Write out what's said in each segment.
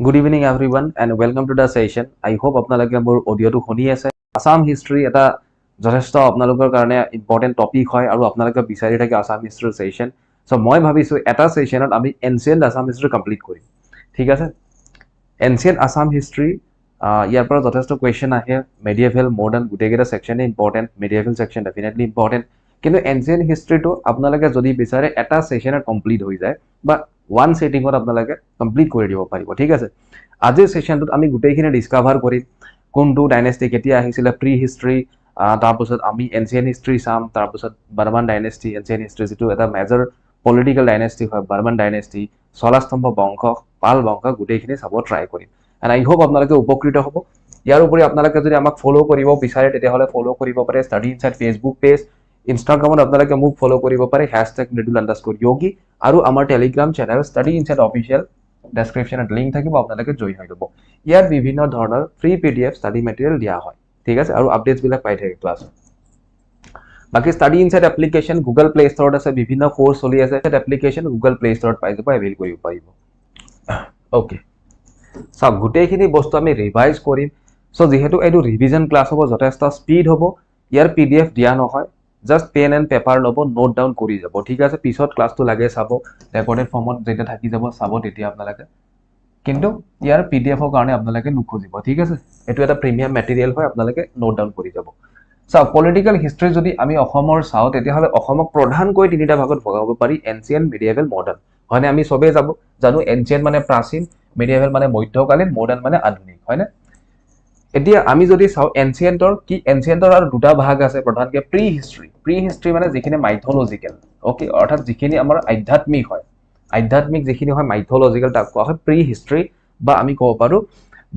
Good evening everyone and welcome to the session. I hope আপোনালোকে মোৰ অডিঅ'টো শুনি আছে। আসাম হিষ্ট্ৰী এটা যথেষ্ট আপোনালোকৰ কাৰণে ইম্পৰ্টেণ্ট টপিক হয় আৰু আপোনালোকে বিচাৰি থাকে আসাম হিষ্ট্ৰীৰ সেশন। সো মই ভাবিছো এটা সেশনত আমি এনচিয়েন্ট আসাম হিষ্ট্ৰী কমপ্লিট কৰিম। ঠিক আছে? এনচিয়েন্ট আসাম হিষ্ট্ৰী ইয়াৰ পৰা যথেষ্ট কোৱেশ্চন আহে। মেডিয়েভেল মডাৰ্ণ গোটেইকেইটা সেকশনে important, medieval section definitely important. কিন্তু এনচিয়েন্ট হিষ্ট্ৰীটো আপোনালোকে যদি বিচাৰে এটা সেশনত কমপ্লিট হৈ যায় বা ওৱান সেটিংত আপোনালোকে কমপ্লিট কৰি দিব পাৰিব। ঠিক আছে? আজিৰ সেশনটোত আমি গোটেইখিনি ডিস্কভাৰ কৰিম। কোনটো ডাইনেষ্টি কেতিয়া আহিছিলে, প্ৰি হিষ্ট্ৰী, তাৰপিছত আমি এনচিয়েন্ট হিষ্ট্ৰী চাম, তাৰপিছত বাৰ্মান ডাইনেষ্টি, এনচিয়েন্ট হিষ্ট্ৰী যিটো এটা মেজৰ পলিটিকেল ডাইনেষ্টি হয়, বাৰ্মান ডাইনেষ্টি, চলাস্তম্ভ বংশ, পাল বংশ গোটেইখিনি চাব ট্ৰাই কৰিম। এণ্ড আই হোপ আপোনালোকে উপকৃত হ'ব। ইয়াৰ উপৰি আপোনালোকে যদি আমাক ফ'ল' কৰিব বিচাৰে তেতিয়াহ'লে ফ'ল' কৰিব পাৰে ষ্টাডি ইনচাইট ফেচবুক পেজ, ইনষ্টাগ্ৰামত আপোনালোকে মোক ফ'ল' কৰিব পাৰে #mridul_yogi আৰু আমাৰ Telegram channel Study Insight official ডেছক্ৰিপশ্যনত লিংক থাকিব, আপোনালোকে জইন হৈ ল'ব। ইয়াত বিভিন্ন ধৰণৰ ফ্ৰী PDF ষ্টাডি মেটেৰিয়েল দিয়া হয়। ঠিক আছে? আৰু আপডেটছবিলাক পাই থাকে ক্লাছত। বাকি Study Insight application Google play ষ্টৰত আছে, বিভিন্ন কোৰ্চ চলি আছে। এপ্লিকেশ্যন গুগল প্লে ষ্টৰত পাই যাব, এভেইল কৰিব পাৰিব। অ'কে, চাওক গোটেইখিনি বস্তু আমি ৰিভাইজ কৰিম। চ' যিহেতু এইটো ৰিভিজন ক্লাছ হ'ব, যথেষ্ট স্পীড হ'ব। ইয়াৰ PDF দিয়া নহয়, জাষ্ট পেন এণ্ড পেপাৰ ল'ব, নোট ডাউন কৰি যাব। ঠিক আছে? পিছত ক্লাছটো লাগে চাব, ৰেকৰ্ডেড ফৰ্মত যেতিয়া থাকি যাব চাব তেতিয়া আপোনালোকে। কিন্তু ইয়াৰ PDF কাৰণে আপোনালোকে নুখুজিব। ঠিক আছে? এইটো এটা প্ৰিমিয়াম মেটেৰিয়েল হয়, আপোনালোকে নোট ডাউন কৰি যাব। চাওক পলিটিকেল হিষ্ট্ৰী যদি আমি অসমৰ চাওঁ তেতিয়াহ'লে অসমক প্ৰধানকৈ তিনিটা ভাগত ভগাব পাৰি, এনচিয়েন্ট, মিডিয়েভেল, মডাৰ্ণ। হয়নে? আমি চবেই জানো এনচিয়েন্ট মানে প্ৰাচীন, মিডিয়েভেল মানে মধ্যকালীন, মডাৰ্ণ মানে আধুনিক। হয়নে? এতিয়া আমি যদি চাওঁ এনচিয়েন্টৰ আৰু দুটা ভাগ আছে প্ৰধানকৈ। প্ৰি হিষ্ট্ৰী মানে যিখিনি মাইথলজিকেল, অ'কে, অৰ্থাৎ যিখিনি আমাৰ আধ্যাত্মিক হয়, আধ্যাত্মিক যিখিনি হয় মাইথলজিকেল, তাক কোৱা হয় প্ৰি হিষ্ট্ৰী, বা আমি ক'ব পাৰোঁ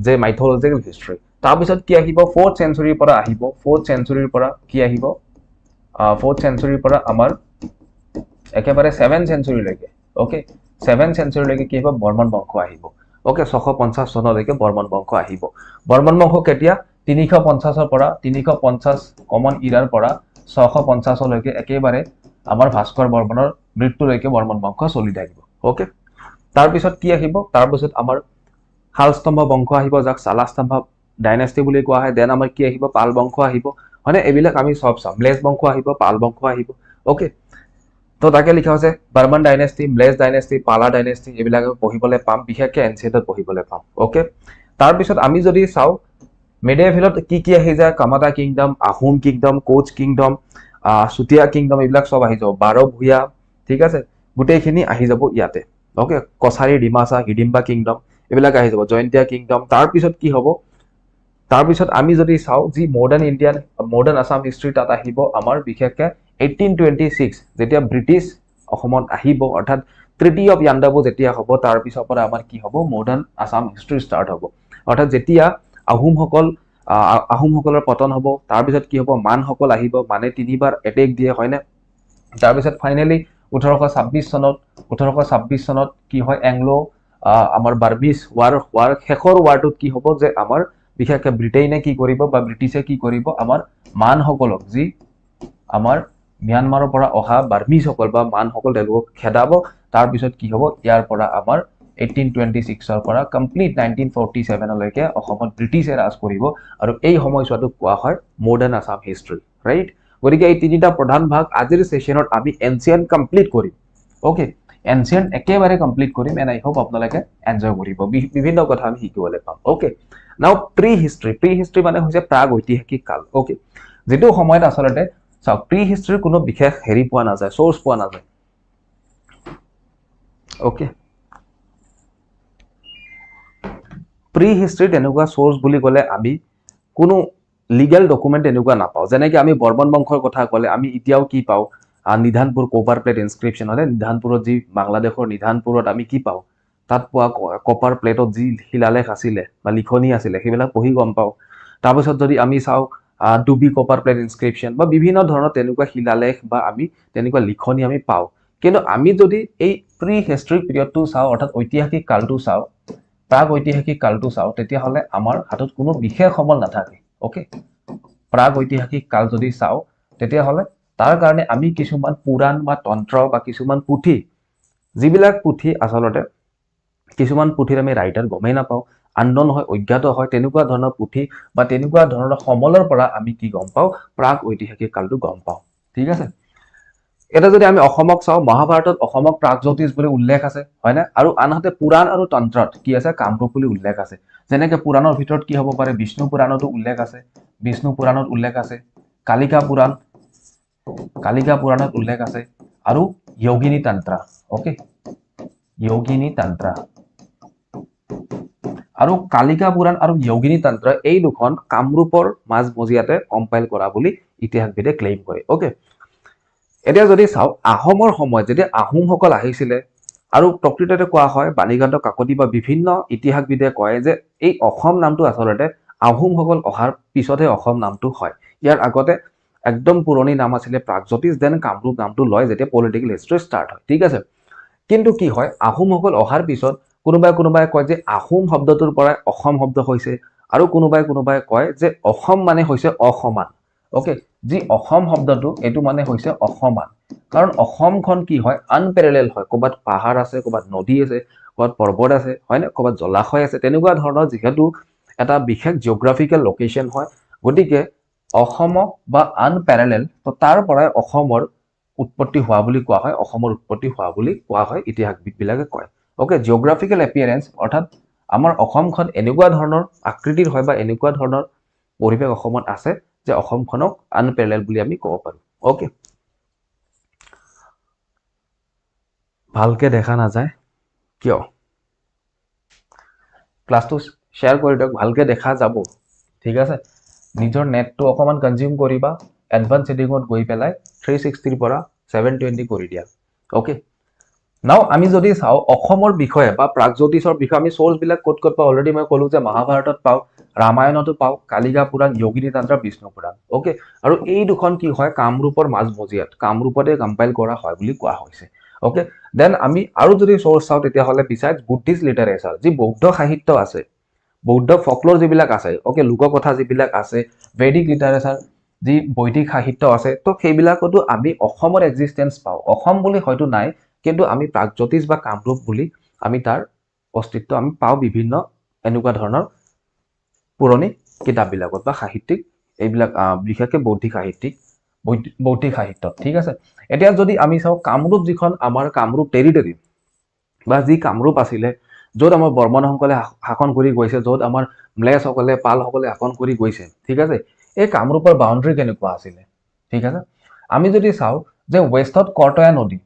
যে মাইথলজিকেল হিষ্ট্ৰী। তাৰপিছত কি আহিব? 4th চেঞ্চুৰীৰ পৰা আহিব। 4th চেঞ্চুৰীৰ পৰা কি আহিব? 4th চেঞ্চুৰীৰ পৰা আমাৰ একেবাৰে 7th চেঞ্চুৰীলৈকে, অ'কে, 7th চেঞ্চুৰীলৈকে কি আহিব? বৰ্মন বংশ আহিব। অ'কে, 650 চনলৈকে বৰ্মন বংশ আহিব। বৰ্মন বংশ কেতিয়া? 350-ৰ পৰা 350 কমন ইৰাৰ পৰা 650লৈকে একেবাৰে আমাৰ ভাস্কৰ বৰ্মনৰ মৃত্যুলৈকে বৰ্মন বংশ চলি থাকিব। অ'কে, তাৰপিছত কি আহিব? তাৰপিছত আমাৰ শালস্তম্ভ বংশ আহিব, যাক চালাস্তম্ভ ডাইনেষ্টি বুলি কোৱা হয়। দেন আমাৰ কি আহিব? পাল বংশ আহিব। হয়নে? এইবিলাক আমি চব চাম। ম্লেজ বংশ আহিব, পাল বংশ আহিব। অ'কে, তো তাকে লিখা হৈছে বাৰ্মান ডাইনেষ্টি, ম্লেজ ডাইনেষ্টি, পালা ডাইনেষ্টি, এইবিলাক পঢ়িবলৈ পাম, বিশেষকৈ এনচিয়েন্টত পঢ়িবলৈ পাম। অ'কে, তাৰপিছত আমি যদি চাওঁ মিডিয়েভেলত কি আহি যায়? Kamata kingdom, Ahom kingdom, Koch kingdom, Chutiya kingdom, এইবিলাক চব আহি যাব। 12 ভূঞা, ঠিক আছে, গোটেইখিনি আহি যাব ইয়াতে। অ'কে, কছাৰী, ডিমাচা, হিডিম্বা কিংডম, এইবিলাক আহি যাব। জয়ন্তীয়া কিংডম। তাৰপিছত কি হ'ব? তাৰপিছত আমি যদি চাওঁ যি মডাৰ্ণ আসাম হিষ্ট্ৰী, তাত আহিব আমাৰ বিশেষকৈ 1826 যেতিয়া ব্ৰিটিছ অসমত আহিব, অৰ্থাৎ ট্ৰিটি অফ ইয়াণ্ডাবু যেতিয়া হ'ব, তাৰপিছৰ পৰা আমাৰ কি হ'ব? মডাৰ্ণ আসাম হিষ্ট্ৰী ষ্টাৰ্ট হ'ব। অৰ্থাৎ যেতিয়া আহোমসকলৰ পতন হ'ব, তাৰপিছত কি হ'ব? মানসকল আহিব, মানে 3বাৰ এটেক দিয়ে, হয়নে? তাৰপিছত ফাইনেলি 1826 চনত কি হয়? আমাৰ বাৰ্মিজ ৱাৰ শেষৰ ৱাৰটোত কি হ'ব? যে আমাৰ বিশেষকৈ ব্ৰিটেইনে কি কৰিব বা ব্ৰিটিছে কি কৰিব? আমাৰ মানসকলক, যি আমাৰ ম্যানমাৰৰ পৰা অহা বাৰ্মিজসকল বা মানসকল, তেওঁলোকক খেদাব। তাৰপিছত কি হ'ব? ইয়াৰ পৰা আমাৰ 1826-ৰ পৰা কমপ্লিট 1947লৈকে অসমত ব্ৰিটিছে ৰাজ কৰিব, আৰু এই সময়ছোৱাটোক কোৱা হয় মডাৰ্ণ আসাম হিষ্ট্ৰী, ৰাইট? গতিকে এই তিনিটা প্ৰধান ভাগ আজিৰ সেশনত আমি এনচিয়েন্ট কমপ্লিট কৰিম। অ'কে, এনচিয়েন্ট একেবাৰে কমপ্লিট কৰিম, এণ্ড আই হোপ আপোনালোকে এনজয় কৰিব। বিভিন্ন কথা আমি শিকিবলৈ পাম। অ'কে, নাও প্ৰি হিষ্ট্ৰী মানে হৈছে প্ৰাগ ঐতিহাসিক কাল। অ'কে, যিটো সময়ত আচলতে চাওক প্ৰি হিষ্ট্ৰীৰ কোনো বিশেষ পোৱা নাযায়, চ'ৰ্চ পোৱা নাযায়। অ'কে, প্ৰি হিষ্ট্ৰীত এনেকুৱা চ'ৰ্চ বুলি ক'লে আমি কোনো লিগেল ডকুমেণ্ট এনেকুৱা নাপাওঁ। যেনেকৈ আমি বৰ্মন বংশৰ কথা ক'লে আমি এতিয়াও কি পাওঁ? নিধানপুৰ কপাৰ প্লেট ইনস্ক্ৰিপশ্যন, হয়নে? নিধানপুৰত যি বাংলাদেশৰ নিধানপুৰত আমি কি পাওঁ? তাত পোৱা কপাৰ প্লেটত যি শিলালেখ আছিলে বা লিখনি আছিলে, সেইবিলাক পঢ়ি গম পাওঁ। তাৰপিছত যদি আমি চাওঁ ডুবি কপাৰ প্লেট ইনস্ক্ৰিপশ্যন বা বিভিন্ন ধৰণৰ তেনেকুৱা শিলালেখ বা আমি তেনেকুৱা লিখনি আমি পাওঁ। কিন্তু আমি যদি এই প্ৰি হিষ্ট্ৰী পিৰিয়ডটো চাওঁ, অৰ্থাৎ ঐতিহাসিক কালটো চাওঁ, প্ৰাগ ঐতিহাসিক কালটো চাওঁ, তেতিয়াহ'লে আমাৰ হাতত কোনো বিশেষ সমল নাথাকে। অ'কে, প্ৰাগ ঐতিহাসিক কাল যদি চাওঁ তেতিয়াহ'লে তাৰ কাৰণে আমি কিছুমান পুৰাণ বা তন্ত্ৰ বা কিছুমান পুথি, যিবিলাক পুথি আচলতে কিছুমান পুথিৰ আমি ৰাইটাৰ গমেই নাপাওঁ, আননন হয়, অজ্ঞাত হয়, তেনেকুৱা ধৰণৰ পুথি বা তেনেকুৱা ধৰণৰ সমলৰ পৰা আমি কি গম পাওঁ, প্ৰাক ঐতিহাসিক কালটো গম পাওঁ। ঠিক আছে, এটা যদি আমি অসমক চাওঁ, মহাভাৰতত অসমক প্ৰাগজ্যোতিষ বুলি উল্লেখ আছে, হয় না? আৰু আনহাতে পুৰাণ আৰু তন্ত্ৰত কি আছে, কামৰূপ বুলি উল্লেখ আছে। যেনেকে পুৰাণৰ ভিতৰত কি হ'ব পাৰে, বিষ্ণু পুৰাণতো উল্লেখ আছে, বিষ্ণু পুৰাণত উল্লেখ আছে, কালিকা পুৰাণত উল্লেখ আছে, আৰু যোগিনী তন্ত্ৰা, ওকে, যোগিনী তন্ত্ৰা। আৰু কালিকা পুৰাণ আৰু যোগিনী তন্ত্ৰ এই দুখন কামৰূপৰ মাজমজিয়াতে কম্পাইল কৰা বুলি ইতিহাসবিদে ক্লেইম কৰে। ওকে, এতিয়া যদি চাওঁ, আহোমৰ সময়ত যেতিয়া আহোমসকল আহিছিলে, আৰু প্ৰকৃততে কোৱা হয়, বাণীকান্ত কাকতি বা বিভিন্ন ইতিহাসবিদে কয় যে এই অসম নামটো আচলতে আহোমসকল অহাৰ পিছতহে অসম নামটো হয়। ইয়াৰ আগতে একদম পুৰণি নাম আছিলে প্ৰাগজ্যোতিষ, দেন কামৰূপ নামটো লয় যেতিয়া পলিটিকেল হিষ্ট্ৰী ষ্টাৰ্ট হয়। ঠিক আছে, কিন্তু কি হয়, আহোমসকল অহাৰ পিছত কোনোবাই কয় যে আহোম শব্দটোৰ পৰাই অসম শব্দ হৈছে, আৰু কোনোবাই কয় যে অসম মানে হৈছে অসমান। ওকে, যি অসম শব্দটো এইটো মানে হৈছে অসমান, কাৰণ অসমখন কি হয়, আনপেৰেলেল হয়, ক'ৰবাত পাহাৰ আছে, ক'ৰবাত নদী আছে, ক'ৰবাত পৰ্বত আছে, হয় নে, ক'ৰবাত জলাশয় আছে, তেনেকুৱা ধৰণৰ যিহেতু এটা বিশেষ জিঅ'গ্ৰাফিকেল লোকেশ্যন হয়, গতিকে অসমক বা আনপেৰেলেল, তো তাৰ পৰাই অসমৰ উৎপত্তি হোৱা বুলি কোৱা হয়, অসমৰ উৎপত্তি হোৱা বুলি কোৱা হয়, ইতিহাসবিদবিলাকে কয়। ওকে, জিঅ'গ্ৰাফিকেল এপিয়াৰেঞ্চ, অৰ্থাৎ আমাৰ অসমখন এনেকুৱা ধৰণৰ আকৃতিৰ হয় বা এনেকুৱা ধৰণৰ পৰিৱেশ অসমত আছে যে অসমখনক আনপেৰেলেল বুলি আমি ক'ব পাৰোঁ। ওকে, ভালকে দেখা নাযায় কিয়? ক্লাছটো শ্বেয়াৰ কৰি দিয়ক, ভালকে দেখা যাব। ঠিক আছে, নিজৰ নেটটো অকণমান কনজিউম কৰিবা, এডভান্স ছেটিঙত গৈ পেলাই 360ৰ পৰা 720 কৰি দিয়া। ওকে, নাও আমি যদি চাওঁ অসমৰ বিষয়ে বা প্ৰাগজ্যোতিষৰ বিষয়ে আমি চ'ৰ্চবিলাক ক'ত পাওঁ, অলৰেডি মই ক'লো যে মহাভাৰতত পাওঁ, ৰামায়ণতো পাওঁ, কালিকা পুৰাণ, যোগিনী তন্ত্ৰ, বিষ্ণু পুৰাণ। ওকে, আৰু এই দুখন কি হয়, কামৰূপৰ মাজমজিয়াত, কামৰূপতে কম্পাইল কৰা হয় বুলি কোৱা হৈছে। ওকে, দেন আমি আৰু যদি চ'ৰ্চ চাওঁ তেতিয়াহ'লে বিচাইডছ বুদ্ধিষ্ট লিটাৰেচাৰ, যি বৌদ্ধ সাহিত্য আছে, বৌদ্ধ ফকলৰ যিবিলাক আছে, ওকে, লোককথা যিবিলাক আছে, ভেদিক লিটাৰেচাৰ, যি বৈদিক সাহিত্য আছে, তো সেইবিলাকতো আমি অসমৰ এক্সিষ্টেঞ্চ পাওঁ। অসম বুলি হয়তো নাই, কিন্তু আমি প্ৰাগজ্যোতিষ বা কামৰূপ বুলি আমি তাৰ অস্তিত্ব আমি পাওঁ বিভিন্ন এনেকুৱা ধৰণৰ পুৰণি কিতাপবিলাকত বা সাহিত্যিক, এইবিলাক বিশেষকৈ বৌদ্ধিক সাহিত্য। ঠিক আছে, এতিয়া যদি আমি চাওঁ কামৰূপ, যিখন আমাৰ কামৰূপ টেৰিটৰী বা যি কামৰূপ আছিলে, য'ত আমাৰ বৰ্মনসকলে শাসন কৰি গৈছে, য'ত আমাৰ ম্লেছসকলে, পালসকলে শাসন কৰি গৈছে। ঠিক আছে, এই কামৰূপৰ বাউণ্ডাৰী কেনেকুৱা আছিলে? ঠিক আছে, আমি যদি চাওঁ যে ৱেষ্টত কৰতয়া নদী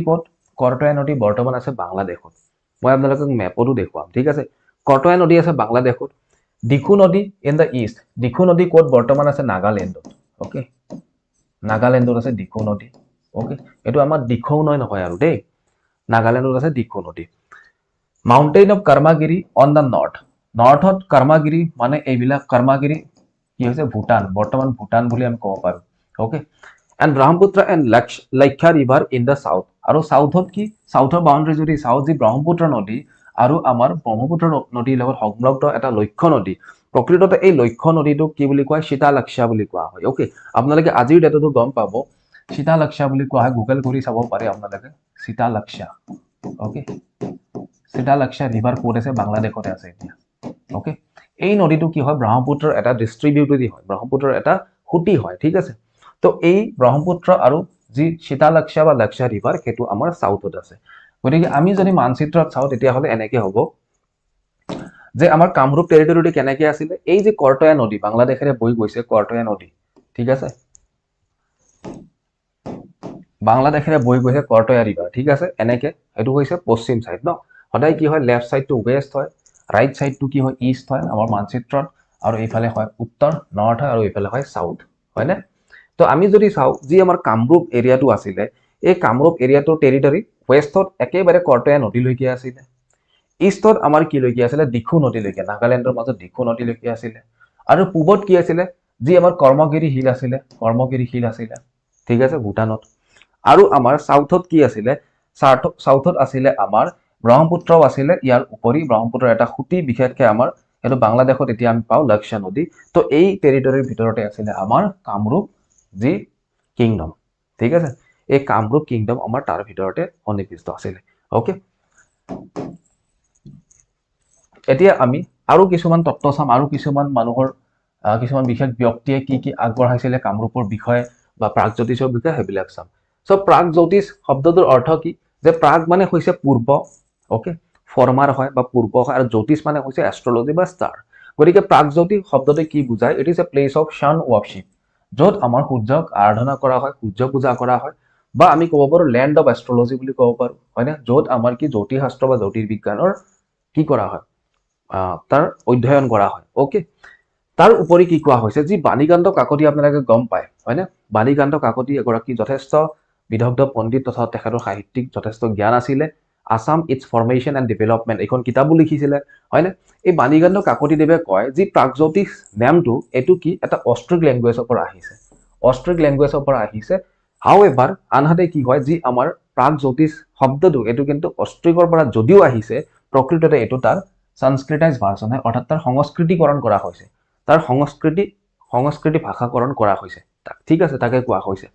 ক'ত? কৰতয়া নদী বৰ্তমান আছে বাংলাদেশত। মই আপোনালোকক মেপতো দেখুৱাম। ঠিক আছে, কৰতয়া নদী আছে বাংলাদেশত। দিখু নদী ইন দ্য ইষ্ট, দিখু নদী ক'ত বৰ্তমান আছে? নাগালেণ্ডত। ওকে, নাগালেণ্ডত আছে দিখু নদী। ওকে, এইটো আমাৰ দিখৌ নৈ নহয় আৰু দেই, নাগালেণ্ডত আছে দিখৌ নদী। মাউণ্টেইন অফ কৰ্মাগিৰি অন দ্য নৰ্থত কৰ্মাগিৰি মানে এইবিলাক কৰ্মাগিৰি কি হৈছে? ভূটান, বৰ্তমান ভূটান বুলি আমি ক'ব পাৰোঁ। Okay, and Brahmaputra and Lakhya river in the south. আৰু চাউথত কি? চাউথৰ বাউণ্ডাৰী যদি চাওঁ, যি ব্ৰহ্মপুত্ৰ নদী আৰু আমাৰ ব্ৰহ্মপুত্ৰ নদীৰ লগত সংলগ্ন এটা লক্ষ্য নদী, প্ৰকৃততে এই লক্ষ্য নদীটোক কি বুলি কয়? শীতালক্ষ্যা বুলি কোৱা হয়। ওকে, আপোনালোকে আজিৰ ডেটতো গম পাব শীতালক্ষ্যা বুলি কোৱা হয়, গুগল কৰি চাব পাৰে আপোনালোকে, শীতালক্ষ্যা। ওকে, শীতালক্ষ্যা ৰিভাৰ ক'ত আছে? বাংলাদেশতে আছে এতিয়া। ওকে, এই নদীটো কি হয়? ব্ৰহ্মপুত্ৰৰ এটা ডিষ্ট্ৰিবিউটৰী হয়, ব্ৰহ্মপুত্ৰৰ এটা সুঁতি হয়। ঠিক আছে, তো এই ব্ৰহ্মপুত্ৰ আৰু যি শীতালক্ষ্যা বা লক্ষ্যা ৰিভাৰ, সেইটো আমাৰ চাউথত আছে। গতিকে আমি যদি মানচিত্ৰত চাওঁ তেতিয়াহ'লে এনেকে হ'ব যে আমাৰ কামৰূপ টেৰিটৰীটো কেনেকে আছিলে? এই যে কৰতয়া নদী বাংলাদেশেৰে বৈ গৈছে, কৰতয়া নদী, ঠিক আছে, বাংলাদেশেৰে বৈ গৈছে কৰতয়া ৰিভাৰ। ঠিক আছে, এনেকে এইটো হৈছে পশ্চিম চাইড ন, সদায় কি হয়? লেফ্ট চাইডটো ৱেষ্ট হয়, ৰাইট চাইডটো কি হয়? ইষ্ট হয় আমাৰ মানচিত্ৰত, আৰু এইফালে হয় উত্তৰ, নৰ্থ হয়, আৰু এইফালে হয় চাউথ, হয়নে? তো আমি যদি চাওঁ যি আমাৰ কামৰূপ এৰিয়াটো আছিলে, এই কামৰূপ এৰিয়াটোৰ টেৰিটৰী ৱেষ্টত একেবাৰে কৰতয়া নদীলৈকে আছিলে, ইষ্টত আমাৰ কি লৈকে আছিলে? দিখু নদীলৈকে, নাগালেণ্ডৰ মাজত দিখু নদীলৈকে আছিলে, আৰু পূবত কি আছিলে? যি আমাৰ কৰ্মগিৰি হিল আছিলে, কৰ্মগিৰি হিল আছিলে। ঠিক আছে, ভূটানত। আৰু আমাৰ চাউথত কি আছিলে? চাউথত আছিলে আমাৰ ব্ৰহ্মপুত্ৰও আছিলে, ইয়াৰ উপৰি ব্ৰহ্মপুত্ৰৰ এটা সুঁতি, বিশেষকৈ আমাৰ সেইটো বাংলাদেশত এতিয়া আমি পাওঁ লক্ষ্যা নদী। তো এই টেৰিটৰীৰ ভিতৰতে আছিলে আমাৰ কামৰূপ যি কিংডম। ঠিক আছে, এই কামৰূপ কিংডম আমাৰ তাৰ ভিতৰতে সন্নিৱিষ্ট আছিলে। ওকে, এতিয়া আমি আৰু কিছুমান তত্ত্ব চাম আৰু কিছুমান মানুহৰ কিছুমান বিশেষ ব্যক্তিয়ে কি আগবঢ়াইছিলে কামৰূপৰ বিষয়ে বা প্ৰাগজ্যোতিষৰ বিষয়ে সেইবিলাক চাম সো প্ৰাগজ্যোতিষ শব্দটোৰ অৰ্থ কি যে প্ৰাগ মানে হৈছে পূৰ্ব ওকে ফৰ্মাৰ হয় বা পূৰ্ব হয় আৰু জ্যোতিষ মানে হৈছে এষ্ট্ৰলজি বা ষ্টাৰ গতিকে প্ৰাগজ্যোতিষ শব্দটোৱে কি বুজায় it is a place of sun worship য'ত আমাৰ সূৰ্যক আৰাধনা কৰা হয় সূৰ্য পূজা কৰা হয় বা আমি ক'ব পাৰোঁ লেণ্ড অফ এষ্ট্ৰলজি বুলি ক'ব পাৰোঁ হয়নে য'ত আমাৰ কি জ্যোতিষশাস্ত্ৰ বা জ্যোতিৰ্বিজ্ঞানৰ কি কৰা হয় তাৰ অধ্যয়ন কৰা হয় ওকে তাৰ উপৰি কি কোৱা হৈছে যি বাণীকান্ত কাকতি আপোনালোকে গম পায় হয়নে বাণীকান্ত কাকতি এগৰাকী যথেষ্ট বিদগ্ধ পণ্ডিত তথা তেখেতৰ সাহিত্যিক যথেষ্ট জ্ঞান আছিলে Assam its formation and development এইখন কিতাপো লিখিছিলে হয়নে এই বাণীকান্ত কাকতিদেৱে কয় যি প্ৰাগজ্যোতিষ নামটো এইটো কি এটা অষ্ট্ৰিক লেংগুৱেজৰ পৰা আহিছে অষ্ট্ৰিক লেংগুৱেজৰ পৰা আহিছে হাউ এভাৰ আনহাতে কি হয় যি আমাৰ প্ৰাগজ্যোতিষ শব্দটো এইটো কিন্তু অষ্ট্ৰিকৰ পৰা যদিও আহিছে প্ৰকৃততে এইটো তাৰ সংস্কৃতাইজ ভাৰ্চন হয় অৰ্থাৎ তাৰ সংস্কৃতিকৰণ কৰা হৈছে তাৰ সংস্কৃতি ভাষাকৰণ কৰা হৈছে ঠিক আছে তাকে কোৱা হৈছে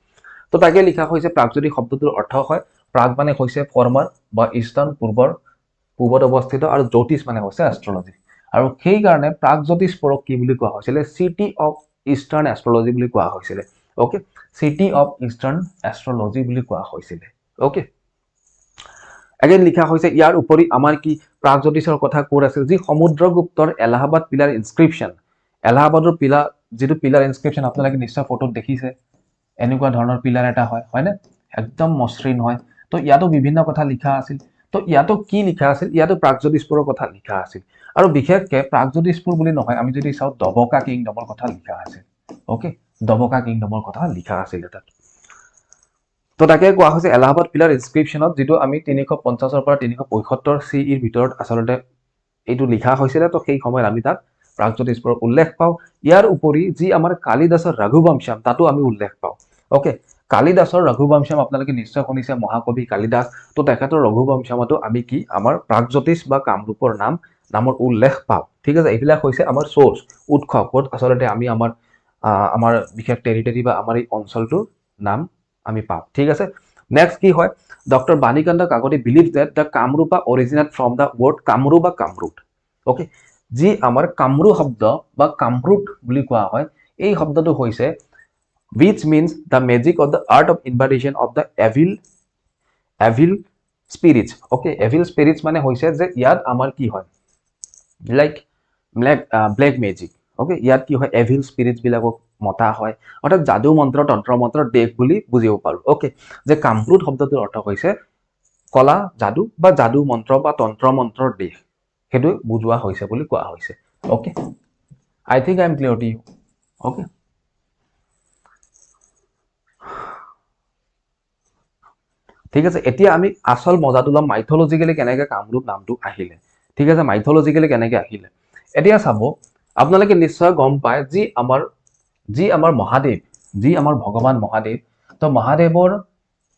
তো তাকে লিখা হৈছে প্ৰাগজ্যোতিষ শব্দটোৰ অৰ্থ হয় প্ৰাগ মানে হৈছে ফৰ্মাৰ বা ইষ্টাৰ্ণ পূৰ্বত অৱস্থিত আৰু জ্যোতিষ মানে হৈছে এষ্ট্ৰলজি আৰু সেইকাৰণে প্ৰাগজ্যোতিষপুৰক কি বুলি কোৱা হৈছিলে চিটি অফ ইষ্টাৰ্ণ এষ্ট্ৰলজি বুলি কোৱা হৈছিলে okay city of eastern astrology বুলি কোৱা হৈছিলে ওকে এগেইন লিখা হৈছে ইয়াৰ উপৰি আমাৰ কি প্ৰাগজ্যোতিষৰ কথা ক'ত আছিল যি সমুদ্ৰগুপ্তৰ এলাহাবাদ পিলাৰ ইনস্ক্ৰিপশ্যন এলাহাবাদৰ পিলাৰ যিটো পিলাৰ ইনস্ক্ৰিপশ্যন আপোনালোকে নিশ্চয় ফটোত দেখিছে এনেকুৱা ধৰণৰ পিলাৰ এটা হয় হয়নে একদম মসৃণ হয় তো ইয়াতো বিভিন্ন কথা লিখা আছিল তো ইয়াতো কি লিখা আছিল ইয়াতো প্ৰাগজ্যোতিষপুৰৰ কথা লিখা আছিল আৰু বিশেষকৈ প্ৰাগজ্যোতিষপুৰ বুলি নহয় আমি যদি চাওঁ দবকা কিংডমৰ কথা লিখা আছিল ওকে দবকা কিংডমৰ কথা লিখা আছিল তাত তো তাকে কোৱা হৈছে এলাহাবাদ পিলাৰ ইনস্ক্ৰিপশ্যনত যিটো আমি 350 পৰা 375 CEৰ ভিতৰত আচলতে এইটো লিখা হৈছিলে তো সেই সময়ত আমি তাত প্ৰাগজ্যোতিষপুৰৰ উল্লেখ পাওঁ ইয়াৰ উপৰি যি আমাৰ কালিদাসৰ ৰঘুবংশম তাতো আমি উল্লেখ পাওঁ ওকে কালিদাসৰ ৰঘুবংশম আপোনালোকে নিশ্চয় শুনিছে মহাকবি কালিদাস তো তেখেতৰ ৰঘুবংশমতো আমি কি আমাৰ প্ৰাগজ্যোতিষ বা কামৰূপৰ নামৰ উল্লেখ পাওঁ ঠিক আছে এইবিলাক হৈছে আমাৰ সোৰ্স উৎস ক'ত আচলতে আমি আমাৰ বিশেষ টেৰিটৰি বা আমাৰ এই অঞ্চলটোৰ নাম আমি পাওঁ ঠিক আছে নেক্সট কি হয় doctor Banikanta Kakati believe that the Kamarupa originate from the word Kamru বা কামৰুট ওকে যি আমাৰ কামৰু শব্দ বা কামৰুট বুলি কোৱা হয় এই শব্দটো হৈছে which means the magic or the art of invitation of the evil spirits okay evil spirits মানে হৈছে যে ইয়াত আমাৰ কি হয় লাইক ব্লেক মেজিক ওকে ইয়াত কি হয় এভিল স্পিৰিটছ বিলাকক মতা হয় অৰ্থাৎ যাদু মন্ত্ৰ তন্ত্ৰ মন্ত্ৰৰ দেশ বুলি বুজিব পাৰো ওকে যে কামৰুট শব্দটোৰ অৰ্থ হৈছে কলা যাদু বা যাদু মন্ত্ৰ বা তন্ত্ৰ মন্ত্ৰৰ দেশ সেইটো বুজোৱা হৈছে বুলি কোৱা হৈছে okay I think I am clear to you okay ঠিক আছে এতিয়া আমি আসল মজাটো ল'ম মাইথলজিক্যালি কেনেকৈ কামৰূপ নামটো আহিলে ঠিক আছে মাইথলজিক্যালি কেনেকৈ আহিলে এতিয়া চাব আপোনালোকে নিশ্চয় গম পায় যি আমাৰ মহাদেৱ যি আমাৰ ভগৱান মহাদেৱ তো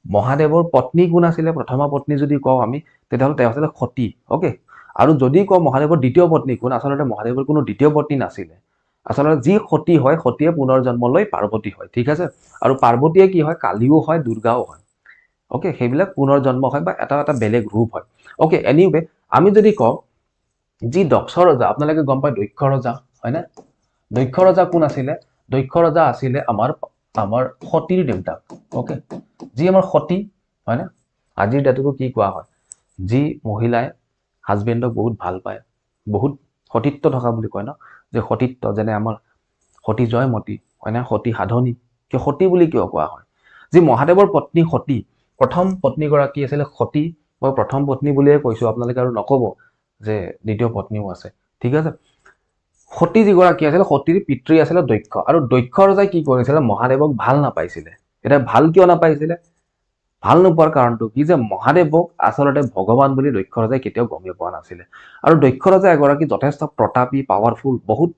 মহাদেৱৰ পত্নী কোন আছিলে প্ৰথমা পত্নী যদি কওঁ আমি তেতিয়াহ'লে তেওঁ আছিলে সতী ওকে আৰু যদি কওঁ মহাদেৱৰ দ্বিতীয় পত্নী কোন আচলতে মহাদেৱৰ কোনো দ্বিতীয় পত্নী নাছিলে আচলতে যি সতী হয় সতীয়ে পুনৰ জন্ম লৈ পাৰ্বতী হয় ঠিক আছে আৰু পাৰ্বতীয়ে কি হয় কালীও হয় দুৰ্গাও হয় ওকে সেইবিলাক পুনৰ জন্ম হয় বা এটা বেলেগ ৰূপ হয় ওকে এনিৱে আমি যদি কওঁ যি দক্ষ ৰজা আপোনালোকে গম পায় দক্ষ ৰজা হয়নে দক্ষ ৰজা কোন আছিলে দক্ষ ৰজা আছিলে আমাৰ সতীৰ দেউতাক ওকে যি আমাৰ সতী হয়নে আজিৰ ডেটতো কি কোৱা হয় যি মহিলাই হাজবেণ্ডক বহুত ভাল পায় বহুত সতীত্ব থকা বুলি কয় ন যে সতীত্ব যেনে আমাৰ সতী জয়মতী হয়নে সতী সাধনী কিয় সতী বুলি কিয় কোৱা হয় যি মহাদেৱৰ পত্নী সতী প্ৰথম পত্নীগৰাকী আছিলে সতী মই প্ৰথম পত্নী বুলিয়ে কৈছোঁ আপোনালোকে আৰু নক'ব যে দ্বিতীয় পত্নীও আছে ঠিক আছে সতী যিগৰাকী আছিলে সতীৰ পিতৃ আছিলে দক্ষ আৰু দক্ষ ৰজাই কি কৰিছিলে মহাদেৱক ভাল নাপাইছিলে এতিয়া ভাল কিয় নাপাইছিলে ভাল নোপোৱাৰ কাৰণটো কি যে মহাদেৱক আচলতে ভগৱান বুলি দক্ষ ৰজাই কেতিয়াও গমেই পোৱা নাছিলে আৰু দক্ষ ৰজা এগৰাকী যথেষ্ট প্ৰতাপী পাৱাৰফুল বহুত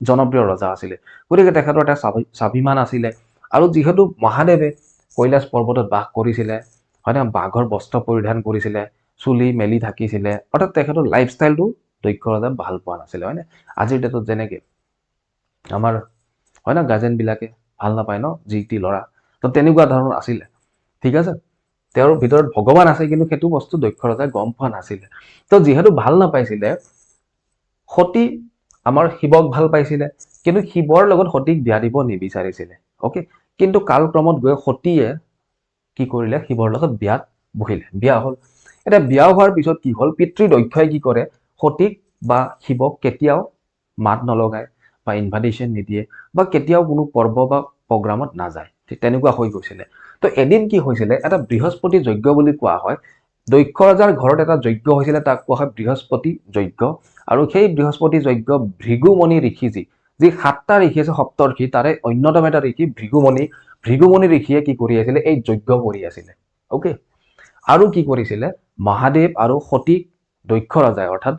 জনপ্ৰিয় ৰজা আছিলে গতিকে তেখেতৰ এটা স্বাভিমান আছিলে আৰু যিহেতু মহাদেৱে কৈলাশ পৰ্বতত বাস কৰিছিলে হয়নে বাঘৰ বস্ত্ৰ পৰিধান কৰিছিলে চুলি মেলি থাকিছিলে অৰ্থাৎ তেখেতৰ লাইফষ্টাইলটো দক্ষ ৰজাই ভাল পোৱা নাছিলে হয়নে আজিৰ ডেটত যেনেকৈ আমাৰ হয় না গাৰ্জেনবিলাকে ভাল নাপায় ন যি টি ল'ৰা তো তেনেকুৱা ধৰণৰ আছিলে ঠিক আছে তেওঁৰ ভিতৰত ভগৱান আছে কিন্তু সেইটো বস্তু দক্ষ ৰজাই গম পোৱা নাছিলে তো যিহেতু ভাল নাপাইছিলে সতী আমাৰ শিৱক ভাল পাইছিলে, কিন্তু শিৱৰ লগত সতীক বিয়া দিব নিবিচাৰিছিলে। অ'কে, কিন্তু কালক্ৰমত গৈ সতীয়ে কি কৰিলে, শিৱৰ লগত বিয়াত বহিলে, বিয়া হ'ল। এতিয়া বিয়া হোৱাৰ পিছত কি হ'ল, পিতৃদক্ষই কি কৰে, সতীক বা শিৱক কেতিয়াও মাত নলগায় বা ইনভাইটেশ্যন নিদিয়ে বা কেতিয়াও কোনো পৰ্ব বা প্ৰগ্ৰামত নাযায়, ঠিক তেনেকুৱা হৈ গৈছিলে। তো এদিন কি হৈছিলে, এটা বৃহস্পতি যজ্ঞ বুলি কোৱা হয়, দক্ষ ৰজাৰ ঘৰত এটা যজ্ঞ হৈছিলে, তাক কোৱা হয় বৃহস্পতি যজ্ঞ। আৰু সেই বৃহস্পতি যজ্ঞ ভৃগুমণি ঋষি যি 7টা ঋষি আছে সপ্তৰ্ষি, তাৰে অন্যতম এটা ঋষি ভৃগুমণি ঋষিয়ে কি কৰি আছিলে, এই যজ্ঞ কৰি আছিলে। অ'কে, আৰু কি কৰিছিলে, মহাদেৱ আৰু সতীক দক্ষ ৰজাই অৰ্থাৎ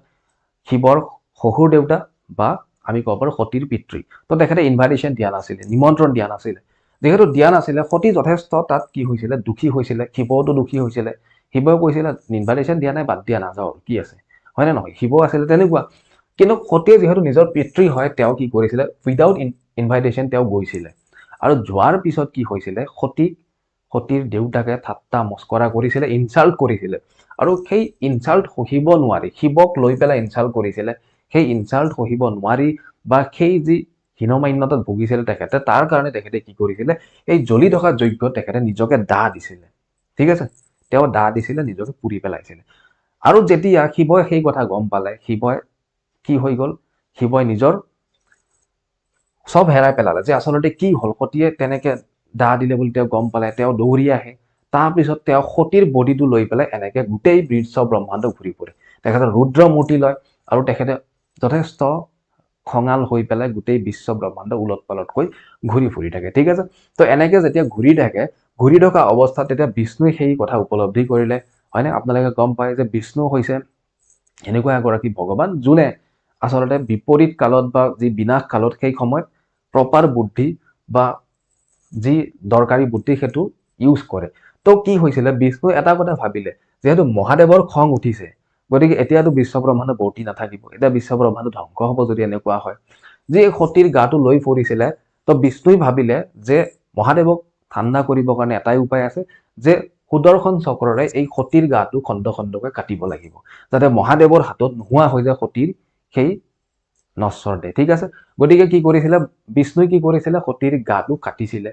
শিৱৰ শহুৰ দেউতা বা আমি ক'ব পাৰোঁ সতীৰ পিতৃ, তো তেখেতে ইনভাইটেশ্যন দিয়া নাছিলে, নিমন্ত্ৰণ দিয়া নাছিলে। যিহেতু দিয়া নাছিলে, সতী যথেষ্ট তাত কি হৈছিলে, দুখী হৈছিলে, শিৱতো দুখী হৈছিলে। শিৱই কৈছিলে ইনভাইটেশ্যন দিয়া নাই, বাদ দিয়া, নাযাওঁ, কি আছে, হয়নে নহয়, শিৱ আছিলে তেনেকুৱা। কিন্তু সতীয়ে যিহেতু নিজৰ পিতৃ হয়, তেওঁ কি কৰিছিলে, উইদাউট ইনভাইটেশ্যন তেওঁ গৈছিলে। আৰু যোৱাৰ পিছত কি হৈছিলে, সতীৰ দেউতাকে ঠাট্টা মস্কৰা কৰিছিলে, ইনচাল্ট কৰিছিলে। আৰু সেই ইনচাল্ট সহিব নোৱাৰি, শিৱক লৈ পেলাই ইনচাল্ট কৰিছিলে, সেই ইনচাল্ট সহিব নোৱাৰি বা সেই যি হীনমান্যতাত ভুগিছিলে তেখেতে, তাৰ কাৰণে তেখেতে কি কৰিছিলে, এই জ্বলি থকা যজ্ঞত তেখেতে নিজকে দাহ দিছিলে। ঠিক আছে, তেওঁ দাহ দিছিলে, নিজকে পুৰি পেলাইছিলে। আৰু যেতিয়া শিৱই সেই কথা গম পালে, শিৱই কি হৈ গ'ল, শিৱই নিজৰ চব হেৰাই পেলালে, যে আচলতে কি হ'ল, সতীয়ে তেনেকে দাহ দিলে বুলি তেওঁ গম পালে, তেওঁ দৌৰি আহে। তাৰপিছত তেওঁ সতীৰ বডিটো লৈ পেলাই এনেকে গোটেই বিশ্ব ব্ৰহ্মাণ্ড ঘূৰি ফুৰে। তেখেতে ৰুদ্ৰ মূৰ্তি লয় আৰু তেখেতে যথেষ্ট খঙাল হৈ পেলাই গোটেই বিশ্ব ব্ৰহ্মাণ্ড উলট পালটকৈ ঘূৰি ফুৰি থাকে। ঠিক আছে, তো এনেকে যেতিয়া ঘূৰি থকা অৱস্থাত তেতিয়া বিষ্ণুৱে সেই কথা উপলব্ধি কৰিলে, হয়নে? আপোনালোকে গম পায় যে বিষ্ণু হৈছে এনেকুৱা এগৰাকী ভগৱান যোনে আচলতে বিপৰীত কালত বা যি বিনাশ কালত সেই সময়ত প্ৰপাৰ বুদ্ধি বা যি দৰকাৰী বুদ্ধি সেইটো ইউজ কৰে। তো কি হৈছিলে, বিষ্ণুৱে এটা কথা ভাবিলে, যিহেতু মহাদেৱৰ খং উঠিছে, গতিকে এতিয়াতো বিশ্ব ব্ৰহ্মাণ্ড বৰ্তি নাথাকিব, এতিয়া বিশ্ব ব্ৰহ্মাণ্ড ধ্বংস হ'ব যদি এনেকুৱা হয়। যি সতীৰ গাটো লৈ ফুৰিছিলে, তো বিষ্ণুই ভাবিলে যে মহাদেৱক ঠাণ্ডা কৰিবৰ কাৰণে এটাই উপায় আছে, যে সুদৰ্শন চক্ৰৰে এই সতীৰ গাটো খণ্ড খণ্ডকৈ কাটিব লাগিব, যাতে মহাদেৱৰ হাতত নোহোৱা হৈ যায় সতীৰ সেই নশ্বৰ দেহ। ঠিক আছে, গতিকে কি কৰিছিলে, বিষ্ণুই কি কৰিছিলে, সতীৰ গাটো কাটিছিলে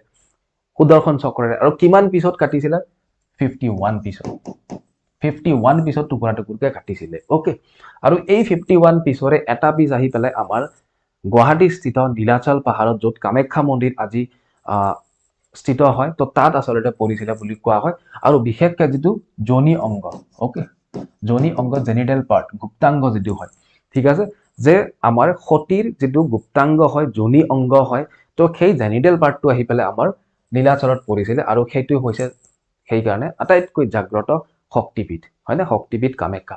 সুদৰ্শন চক্ৰৰে। আৰু কিমান পিছত কাটিছিলে, 51 পিছত, 51 পিছত টুকুৰা টুকুৰকে কাটিছিলে। অ'কে, আৰু এই 51 পিছৰে এটা পিছ আহি পেলাই আমাৰ গুৱাহাটী স্থিত নীলাচল পাহাৰত, য'ত কামাখ্যা মন্দিৰ আজি স্থিত হয়, তো তাত আচলতে পৰিছিলে বুলি কোৱা হয়। আৰু বিশেষকৈ যিটো যোনি অংগ, অ'কে, যোনি অংগ, জেনিটেল পাৰ্ট, গুপ্তাংগ যিটো হয়, ঠিক আছে, যে আমাৰ সতীৰ যিটো গুপ্তাংগ হয়, যোনি অংগ হয়, তো সেই জেনিটেল পাৰ্টটো আহি পেলাই আমাৰ নীলাচলত পৰিছিলে। আৰু সেইটো হৈছে সেইকাৰণে আটাইতকৈ জাগ্ৰত শক্তিপীঠ, হয়নে, শক্তিপীঠ কামাখ্যা।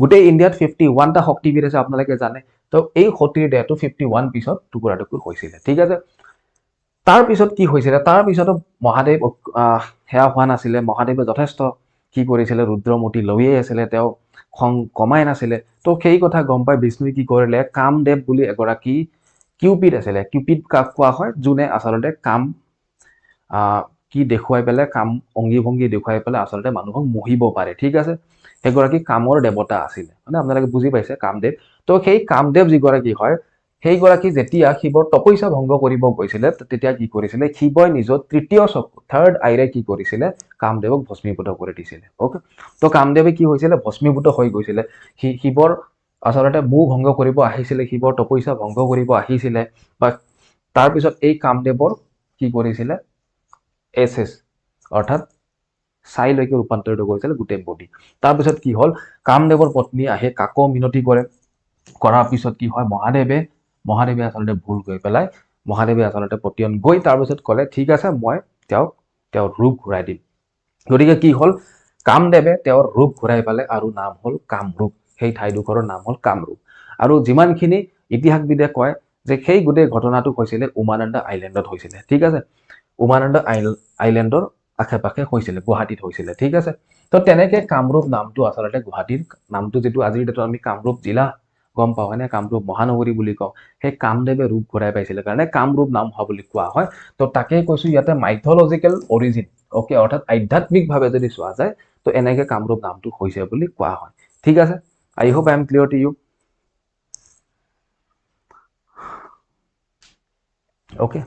গোটেই ইণ্ডিয়াত 51টা শক্তিপীঠ আছে, আপোনালোকে জানে। তো এই সতীৰ দেহটো 51 পিছত টুকুৰা টুকুৰ হৈছিলে। ঠিক আছে, তাৰ পিছত কি হৈছিলে, তাৰ পিছতো মহাদেৱ সেয়া হোৱা নাছিলে। মহাদেৱে যথেষ্ট কি কৰিছিলে, ৰুদ্ৰমূৰ্তি লৈয়ে আছিলে, তেওঁ খং কমাই নাছিলে। তো সেই কথা গম পাই বিষ্ণুৱে কি কৰিলে, কামদেৱ বুলি এগৰাকী কিউপিড আছিলে, কিউপিড কাক কোৱা হয়, যোনে আচলতে কাম কি দেখুৱাই পেলাই, কাম অংগী ভংগী দেখুৱাই পেলাই আচলতে মানুহক মোহিব পাৰে। ঠিক আছে, সেইগৰাকী কামৰ দেৱতা আছিলে, মানে আপোনালোকে বুজি পাইছে, কামদেৱ। তো সেই কামদেৱ যিগৰাকী হয়, সেইগৰাকী যেতিয়া শিৱৰ তপস্যা ভংগ কৰিব গৈছিলে, তেতিয়া কি কৰিছিলে, শিৱই নিজৰ তৃতীয় চকু, থাৰ্ড আইৰে কি কৰিছিলে, কামদেৱক ভস্মীভূত কৰি দিছিলে। অ'কে, তো কামদেৱে কি হৈছিলে, ভস্মীভূত হৈ গৈছিলে। শিৱৰ আচলতে মোহ ভংগ কৰিব আহিছিলে, শিৱৰ তপস্যা ভংগ কৰিব আহিছিলে। বা তাৰপিছত এই কামদেৱৰ কি কৰিছিলে, এছ অৰ্থাৎ ছাইলৈকে ৰূপান্তৰিত কৰিছিলে গোটেই বডি। তাৰপিছত কি হ'ল, কামদেৱৰ পত্নী আহে কাকো মিনতি কৰে, কৰাৰ পিছত কি হয়, মহাদেৱে আচলতে ভুল গৈ পেলাই, মহাদেৱে আচলতে পতিয়ন গৈ তাৰপিছত ক'লে, ঠিক আছে, মই তেওঁৰ ৰূপ ঘূৰাই দিম। গতিকে কি হ'ল, কামদেৱে তেওঁৰ ৰূপ ঘূৰাই পালে আৰু নাম হ'ল কামৰূপ, সেই ঠাইডোখৰৰ নাম হ'ল কামৰূপ। আৰু যিমানখিনি ইতিহাসবিদে কয় যে সেই গোটেই ঘটনাটো হৈছিলে উমানন্দ আইলেণ্ডত হৈছিলে। ঠিক আছে, উমানন্দ আইলেণ্ডৰ আশে পাশে হৈছিলে, গুৱাহাটীত হৈছিলে। ঠিক আছে, তো তেনেকে কামৰূপ নামটো আচলতে গুৱাহাটীৰ নামটো যিটো আজিৰ ডেটত আমি কামৰূপ জিলা গম পাওঁ, হয়নে, কামৰূপ মহানগৰী বুলি কওঁ, সেই কামদেৱে ৰূপ ঘূৰাই পাইছিলে কাৰণে কামৰূপ নাম হোৱা বুলি কোৱা হয়। তো তাকেই কৈছো, ইয়াতে মাইথলজিকেল অৰিজিন, অ'কে, অৰ্থাৎ আধ্যাত্মিকভাৱে যদি চোৱা যায়, তো এনেকে কামৰূপ নামটো হৈছে বুলি কোৱা হয়। ঠিক আছে, I hope I am clear to you. Okay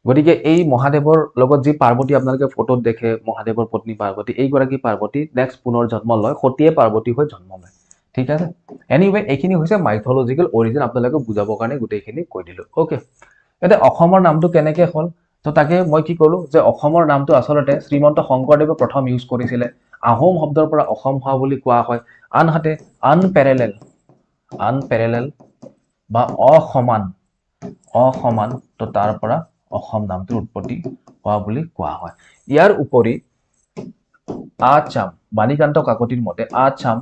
গতিকে এই মহাদেৱৰ লগত যি পাৰ্বতী আপোনালোকে ফটোত দেখে মহাদেৱৰ পত্নী পাৰ্বতী এইগৰাকী পাৰ্বতী নেক্সট পুনৰ জন্ম লয় সতীয়ে পাৰ্বতী হৈ জন্ম লয় ঠিক আছে এনিৱে এইখিনি হৈছে মাইথলজিকেল অৰিজিন আপোনালোকে বুজাবৰ কাৰণে গোটেইখিনি কৈ দিলো ওকে এতিয়া অসমৰ নামটো কেনেকৈ হ'ল তো তাকে মই কি ক'লো যে অসমৰ নামটো আচলতে শ্ৰীমন্ত শংকৰদেৱে প্ৰথম ইউজ কৰিছিলে আহোম শব্দৰ পৰা অসম হোৱা বুলি কোৱা হয় আনহাতে আনপেৰেলেল বা অসমান তো তাৰ পৰা অসম নামটোৰ উৎপত্তি হোৱা বুলি কোৱা হয় ইয়াৰ উপৰি আচাম বাণীকান্ত কাকতিৰ মতে আচাম